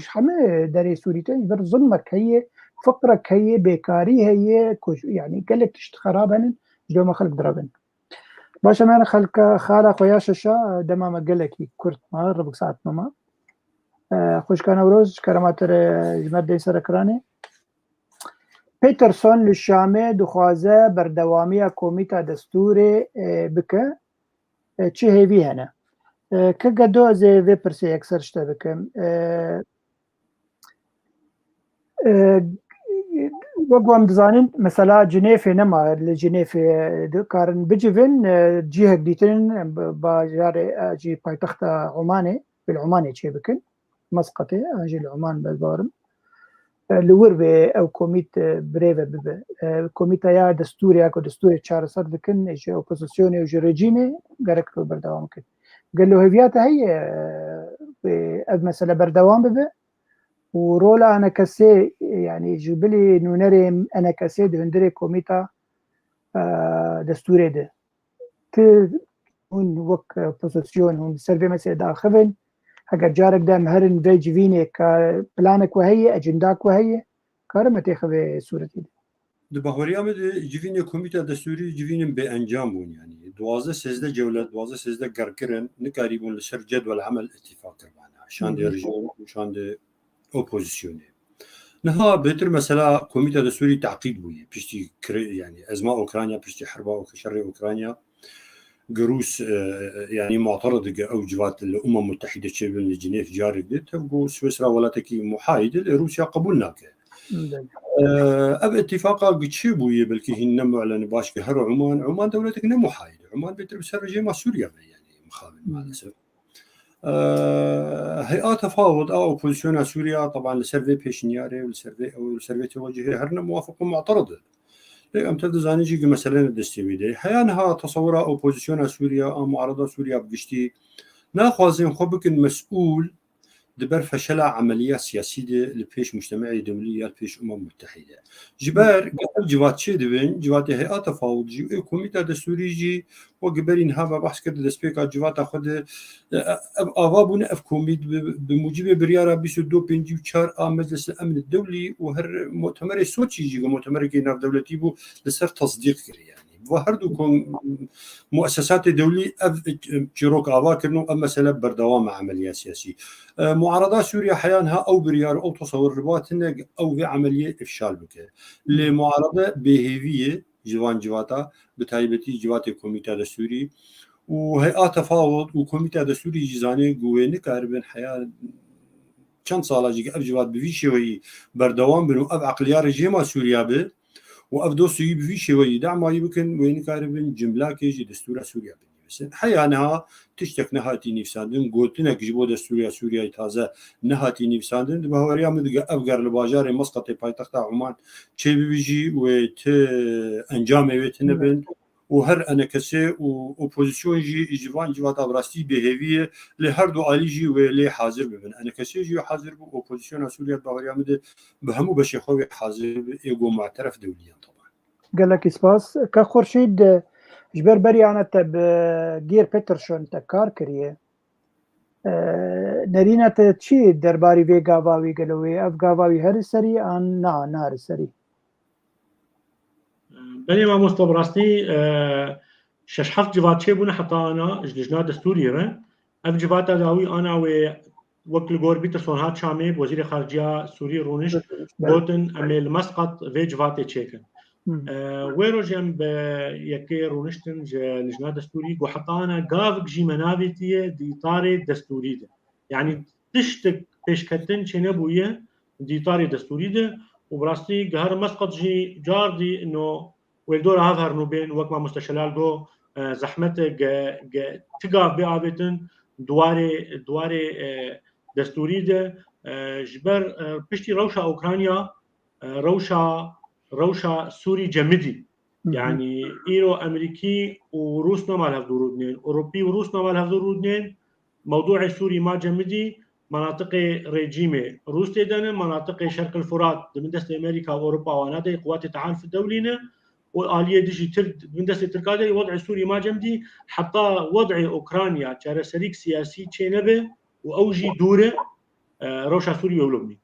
حما داري سوريتين جبر ظلمك هي فقرك هي بيكاري هي يعني قالك تشت خرابن جو ما خلق درابن باشا من خالق خویاششا دمام گلکی کرد ما ربع ساعت نما خوش کن روز کرامات جمعه دی سرکرانه پیترسون لشامه دخوازه بردوامی کمیته دستور بکه چه هیوی هنه که گدو از وی پرسی اکثر شته بکم وقوام دزانين مثلا جنيفي نما لجنيفي كارن بجيفن جهه ديتن باجار جي بايتخت عماني بالعماني شي بكن مسقطي اجي العمان بالبارم لور او كوميت بريفا بب كوميتا يا دستوري اكو دستوري تشار صد بكن اجي اوبوزيسيوني او ريجيمي غركتو بردوام كن قال له هيفياتا هي مثلا بردوام بب ورولا انا كسي يعني جبلي نونري انا كسي دهندري كوميتا دستوري ده هون وك بوزيسيون هون سيرفي مسي داخل هكا جارك دام هرن في جيفيني كبلانك وهي اجنداك وهي كارمتي خذ صورتي دبهوري امد جيفين كوميتا دستوري جيفين بانجام بون يعني 12 جوله 12 قركرن نقاربون لسر جدول عمل اتفاق معنا عشان دي رجال وشان دي اوبوزيسيوني نها بيتر مثلا كوميتا دستوري تعقيد بوي بيشتي يعني ازمه اوكرانيا بيشتي حربه وشر اوكرانيا جروس يعني معترض او جوات الامم المتحده شبه جنيف جاري تبقوا سويسرا ولا تكي محايد روسيا قبولناك اب اتفاقا قتشي بوي بلكي هن معلن باش هر عمان دولتك محايده عمان بيتر بسر جيما سوريا يعني مخابن مع الاسف هيئات تفاوض او اوبوزيسيون سوريا طبعا لسيرفي بيشنياري والسيرفي توجهي هرنا موافق ومعترضه امتد زانيجي مثلا الدستيويدي حيانها تصورها اوبوزيسيون سوريا او معارضه سوريا بقشتي ناخذين خبك مسؤول دبر فشل عمليه سياسيه لبيش مجتمعي دوليه لبيش متحده جبار جوات شي دبن جوات هيئات تفاوض جي كوميتا دستوري جي وقبرين هذا بحث كده دسبيكا جوات اخذ ابابون اف كوميت بموجب برياره 22 مجلس الامن الدولي وهر مؤتمر سوتشي جي مؤتمر كيناف دولتي بو لسر تصديق يعني وهردوكم مؤسسات دولية جيروك أواكرنو أما سلب بردوام عملية سياسية معارضة سوريا حيانها أو بريار أو تصور رباطنا أو في عملية إفشال بك لمعارضة بهيفية جوان جواتا بتايبتي جوات الكوميتا السوري وهيئات تفاوض وكوميتا السوري جزاني قويني كاربين حيان كان صالة أب جوات بفيشي وهي بردوام بنو أب عقليار جيما سوريا به وأفدوسي بفي شوي دعم يمكن وين كاربن جملاك يجي دستور سوريا بس حيانها تشتك نهاتي نفساندن قلتنا جيبو دستور سوريا تازه نهاتي نفساندن بهوريا مدق أفقر لباجار مسقط بايتخت عمان شي بيجي وت أنجام ويتنبن وهر أنا كسي وأوبوزيسيون جي جوان جوات أبراستي بهيفية لهردو عليجي ولي حاضر ببن أنا كسي جي حاضر بأوبوزيسيون سوريا بهوريا مد بهمو بشي خوي حاضر إيجو معترف دوليا طبعا. قال لك إسباس كخورشيد جبر بري أنا تب جير بيترسون تكار كريه نرينا تشي درباري في غافاوي قالوا أف غافاوي هر السري أن نار السري. بني ما مستبرستي شش حفت جوات شيء بنا حتى أنا جلجنا دستوري رأ أف جوات داوي أنا ووكل جور بيترسون هات شامي وزير خارجية سوري رونش بوتن أميل مسقط في جوات تشيكن ويرو جنب يكي رونشتن لجنا دستوري وحتى أنا قافك جي منافيتية دي طاري دستوري ده يعني تشتك بيشكتن شنبوية دي طاري دستوري ده وبراستي قهر مسقط جي جاردي إنه والدور هذا نوبين وقت ما مستشلال جو زحمته تقاف بآبتن دواري دستوري ده جبر بشتي روشة أوكرانيا روشة سوري جمدي يعني إيرو أمريكي وروسنا ما لها دورودنين أوروبي وروسنا ما لها دورودنين موضوع سوري ما جمدي مناطق ريجيمي روسيا دنا مناطق شرق الفرات من دست أمريكا وأوروبا ونادي قوات التحالف الدولينا والآلية ديجي من دست تركادي وضع سوري ما جمدي حتى وضع أوكرانيا كان سريك سياسي تشينبه وأوجي دوره روشة سوريا ولبنان.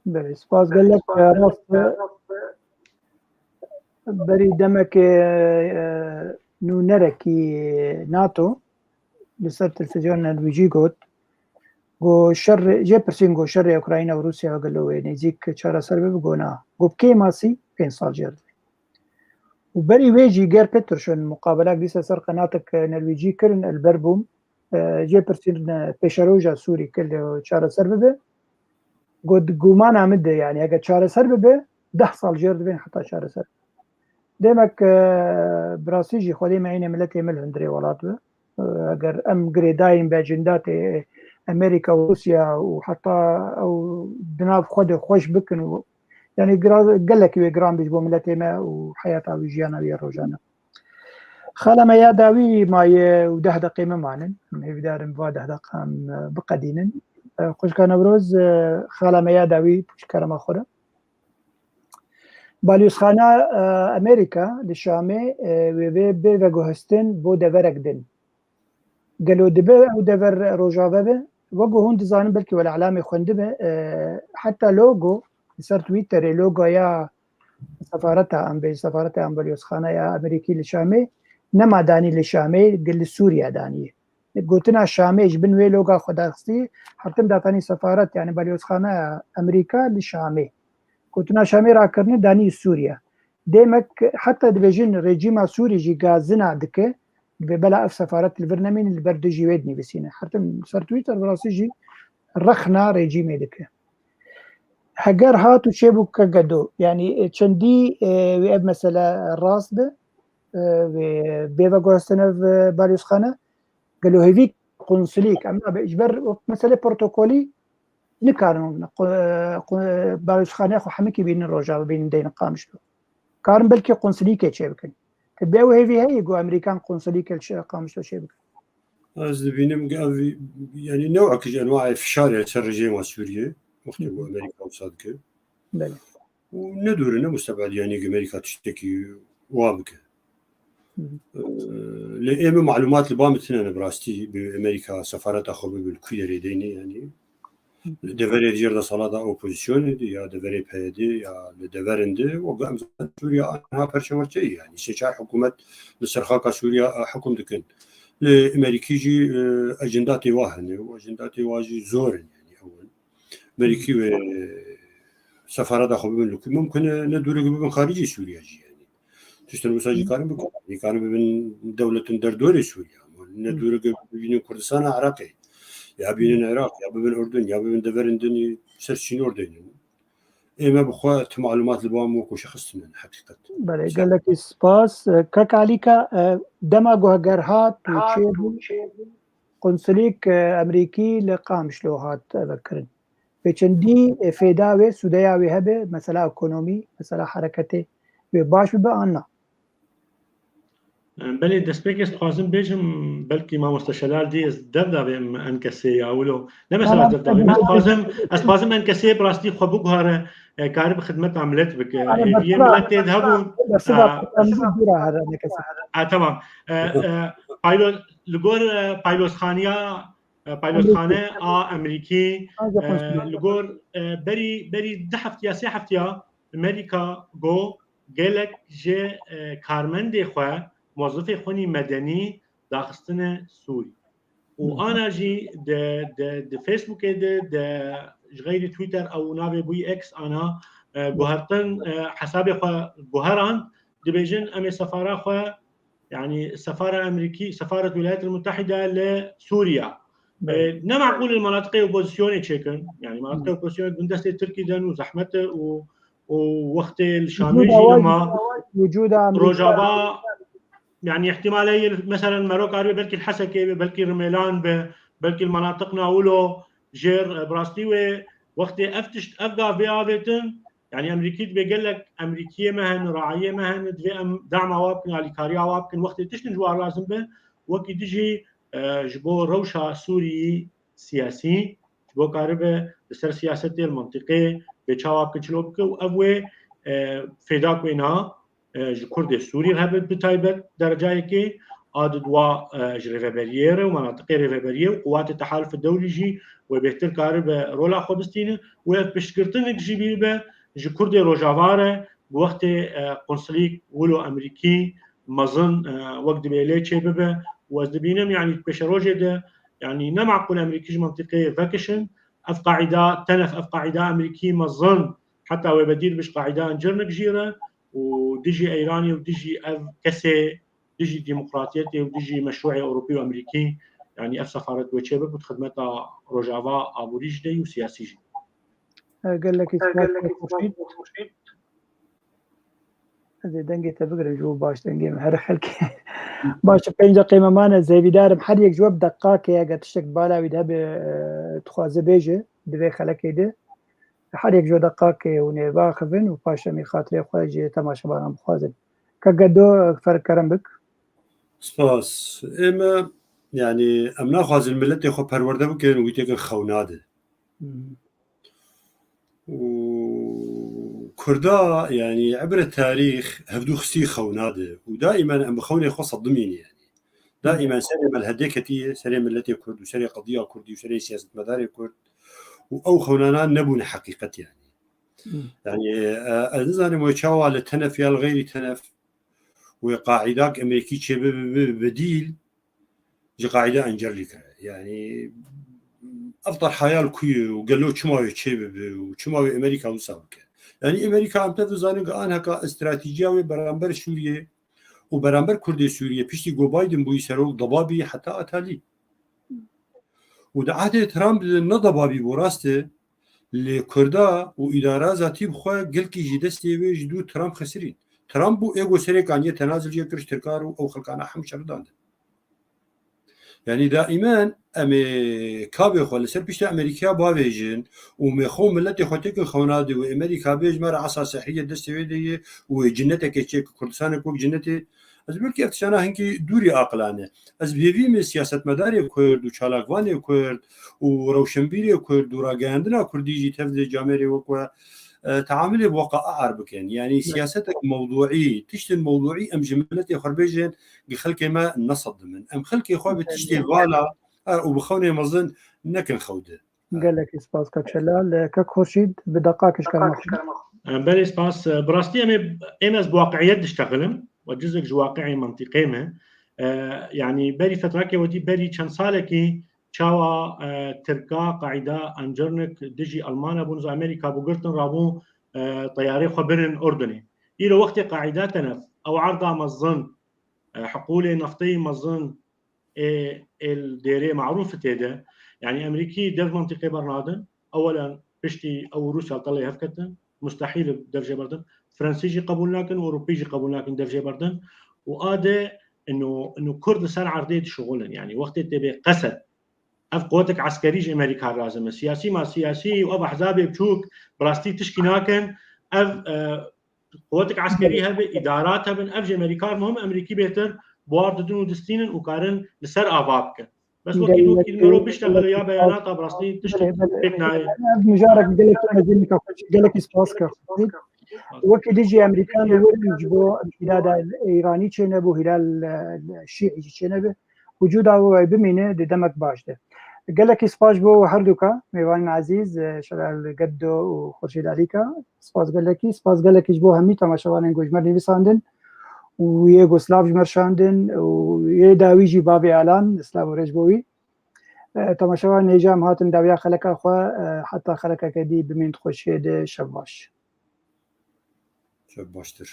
بس باز قال لك راس بري دمك نو نركي ناتو لسر تلفزيون نرويجي گو شر جه پرسین گو شر اوکراین و روسیا گلو نزدیک 4 سال به گونا گو کی ماسی 5 سال جرد و بری ویجی گر پترشون مقابله دیسا سر قناتك نرويجي كرن البربوم جه پرسین پیشروجا سوری کل 4 سال به گود گومان آمده يعني اگر 4 سال به 10 سال جرد بين حتى 4 سال ديمك براسيجي خودي معين ملتي مل هندري ولات به اگر ام گریداین باجندات امريكا وروسيا وحتى او بناف خود خوش بكن يعني قال لك جرام بيجبو ملتي ما وحياتها وجيانا ويا روجانا خاله ما يا داوي ما وده دقيمه معنا من بدار مفاده دقام بقدينا خوش كان بروز خاله ما يا داوي كرم اخره باليوس خانه امريكا للشامي وبي بيغوهستن بو دفرقدن قالوا دبا ودفر روجافه وقو هون ديزاين بلكي ولا علامه خندبه حتى لوجو صار تويتر لوجو يا سفارتها ام سفارتها ام باليوس خانه يا امريكي للشامي نما داني للشامي قال سوريا داني قلتنا الشامي جبن وي لوجا خداستي حتى داتني سفارت يعني باليوس خانه امريكا للشامي قلتنا شامي راكرني داني سوريا ديمك حتى دبجن ريجيم سوري جي غازنا دكه بلا اف سفارات البرنامج اللي بردجي ودني بسينا حتى صار تويتر براسيجي رخنا ريجيم دكه هجر هاتو شيبو كقدو يعني تشندي ويب مثلا الراس ده بيبا جوستنا في باليوس خانه قالوا هيفيك قنصليك اما باجبر مثلا بروتوكولي نكارن باليوس خانه خو حمكي بين الرجال بين دين قامشلو كارن بلكي قنصليك شيبكن تبيو هيفي هي جو امريكان قنصليك قامشلو شيبكن از ببینم يعني نوع انواع فشار سر رجيم سوريا مختلف امريكا وصادقه بله وندور مستبعد يعني امريكا تشتكي وابك لأن معلومات البامتنا براستي بامريكا سفارتها خو بالكويري ديني يعني دفري جيردا صلاة اوبوزيسيون يا دفري بهدي يا دفرنده وقام سوريا انها برشمرتي يعني سيشار حكومه لسرخاكا سوريا حكم دكن الامريكي اجنداتي واهن واجنداتي واجي زور يعني اول امريكي سفارة خو ممكن ندور من خارج سوريا يعني تشتغل مساجي كانوا من دولة دردوري سوريا ندور بين كردستان عراقي يا بين العراق يا بين الأردن يا بين دفرندن سرشين أردن إما بخوات معلومات البام وكو شخص من حقيقة بله قال لك سباس كاكاليكا دما جوهرهات وشيبو قنصليك أمريكي لقام شلوهات أذكرن بچندی فیداوی سودیاوی هبه مثلا اکونومی مثلا حرکتی و باش به آنها بله دستپیک است خواستم بیشم بلکی ما مستشلال دی از دبدبه انکسی اولو نه مثلا دبدبه بس خواستم انکسی براستی خوب بگهره کاری به خدمت عملت بک هیویه ملت تذهبون تمام پایلوت لگور پایلوت خانیا پایلوت خانه امریکی لگور بری ده هفته سه هفته امریکا گو گلک جه کارمند خو موظف خونی مدنی داخستن سوری و آنا جی د فیسبوک د غیر تویتر او ناوی بوی اکس آنا گوهرتن حساب خو گوهران دبیجن ام سفاره خو يعني السفاره الامريكيه سفاره الولايات المتحده لسوريا نه معقول المناطق اوبوزيسيوني تشيكن يعني مناطق اوبوزيسيوني بندست التركي دن وزحمته ووقت الشامي لما وجود روجابا يعني احتمال هي مثلا ماروك عربي بلكي الحسكه بلكي رميلان بلكي المناطق ناولو جير براستيوي وقت افتشت افقا بيابتن يعني امريكي بيقول لك امريكيه مهن راعيه مهن دعم وابكن على كاريا وابكن وقت تشتن جوار لازم به وقت تجي جبو روشا سوري سياسي جبو كاربه لسر سياسته المنطقه بتشاوب كچلوبك وابوي فداك وينها كرد سوري هبت بتايبت درجايكي ادوا جريفبريير ومناطق ريفبريير وقوات التحالف الدولي جي وبيهتر كاربه رولا خوبستينه وبشكرتن جيبيبه كرد روجافاره بوقت قنصليك ولو امريكي مظن وقت بيلي شبابه وازدبينم يعني بشروجه ده يعني نمعقول امريكي منطقيه فاكشن اف قاعده تنف اف قاعده امريكي مظن حتى وبديل بش قاعده انجرنك جيره وديجي ايراني وديجي اف كسي ديجي ديمقراطيتي وديجي مشروعي اوروبي وامريكي يعني اف سفاره وشباب وخدمتها روجافا ابو ريجدي وسياسي جي. قال لك خورشید زي دنگی تبقر جو باش دنگی هر خلك باش بينجا قيمة مانا زي بدارم حد يك جواب دقاق يا قد تشتك بالا ويدها تخوازه بيجي دبي خلك يده حد يك جو دقاق وني باخفن وباشا مي خاطري خواجي تماشا بانا بخوازن كقدو فرق كرم بك سپاس اما يعني امنا خواز الملت خو پرورده بکن ویتیک خوناده وكردا يعني عبر التاريخ هفدو خستي خوناده ودائما ام خوني خو صدمين يعني دائما سري الهديكتيه سري ملتي كرد وسري قضيه كردي وسري سياسه مداري كرد او خونانا نبون حقيقه يعني النظام موشاوا للتنف يا الغير تنف وقاعداك امريكي شباب بديل جي قاعده انجليكا يعني افضل حياه الكوي وقال له شماوي شباب وشماوي امريكا وسابك يعني امريكا عم تفزانين ان هكا استراتيجيه برامبر سوريا وبرامبر كردي سوريا بيشتي جو بايدن بو يسرو ضبابي حتى اتالي وده عهد ترامب نضبابي براسته لكردا واداره ذاتي بخوا قلكي جدستي وجدو ترامب خسرين ترامب بو ايغو سري كان يتنازل يكرش تركارو او خلقانا حم شردان يعني دائما امي كابي خو لسر بيشت امريكا باويجن ومخو ملتي خوتك خونادي وامريكا بيج مر عصا صحيه دستويدي وجنتك تشيك كردستان كوك جنتي از بلكي افتشانا هنكي دوري عقلانه از بيفي من سياسه مداري كرد وشالاغواني كرد وروشنبيري كرد وراغاندنا كرديجي تفدي جامري وكو تعامل بواقع عربك يعني سياستك موضوعي تشتي الموضوعي ام جملتي خربيجن خلك ما نصد من ام خلك اخوي بتشتي غالا وبخوني مظن نكن خوده قال لك اسباس كشلال كخورشيد بدقائق ايش كان بل اسباس براستي ام بواقعيات تشتغلم وجزء واقعي منطقي ما يعني بري فتره ودي بري كان صالكي شاوا تركا قاعده انجرنك دجي المانيا بونز امريكا بوغرتن رابو طياري خبرن اردني الى وقت قاعداتنا او عرضه مظن حقولي نفطي مظن الديري معروفه تيدا يعني امريكي دف منطقه برنادن اولا بشتي او روسيا طلع هفكتن مستحيل بدرجه بردن فرنسيجي قبول لكن اوروبيجي قبول لكن درجه بردن وآده انه كرد صار عرضيه شغلا يعني وقت تبي قسد اف قوتك عسكريج امريكا لازم سياسي ما سياسي واب احزاب بشوك براستي تشكي ناكن اف قوتك عسكريه باداراتها بن اف امريكا المهم امريكي بيتر بوارد دون دستين وكارن لسر ابابك بس وقت المرو بيشتغل يا بيانات براستي تشتغل بكنايه مجرد قال لك اسباسكا وقت ديجي امريكان ويجبو امتداد الايراني تشنبو هلال الشيعي تشنبه وجوده بمينه دمك باشده قال لك سباش بو هردوكا ميوان عزيز شلال قدو وخورشيد عليكا سباس قال لك جبو همي تماشوان جوجمر نيفيساندن ويغوسلاف جمرشاندن ويداويجي بابي اعلان سلاف رجبوي تماشوان نيجام هاتن داويا خلقا خو حتى خلقا كدي بمين خورشيد شباش شباش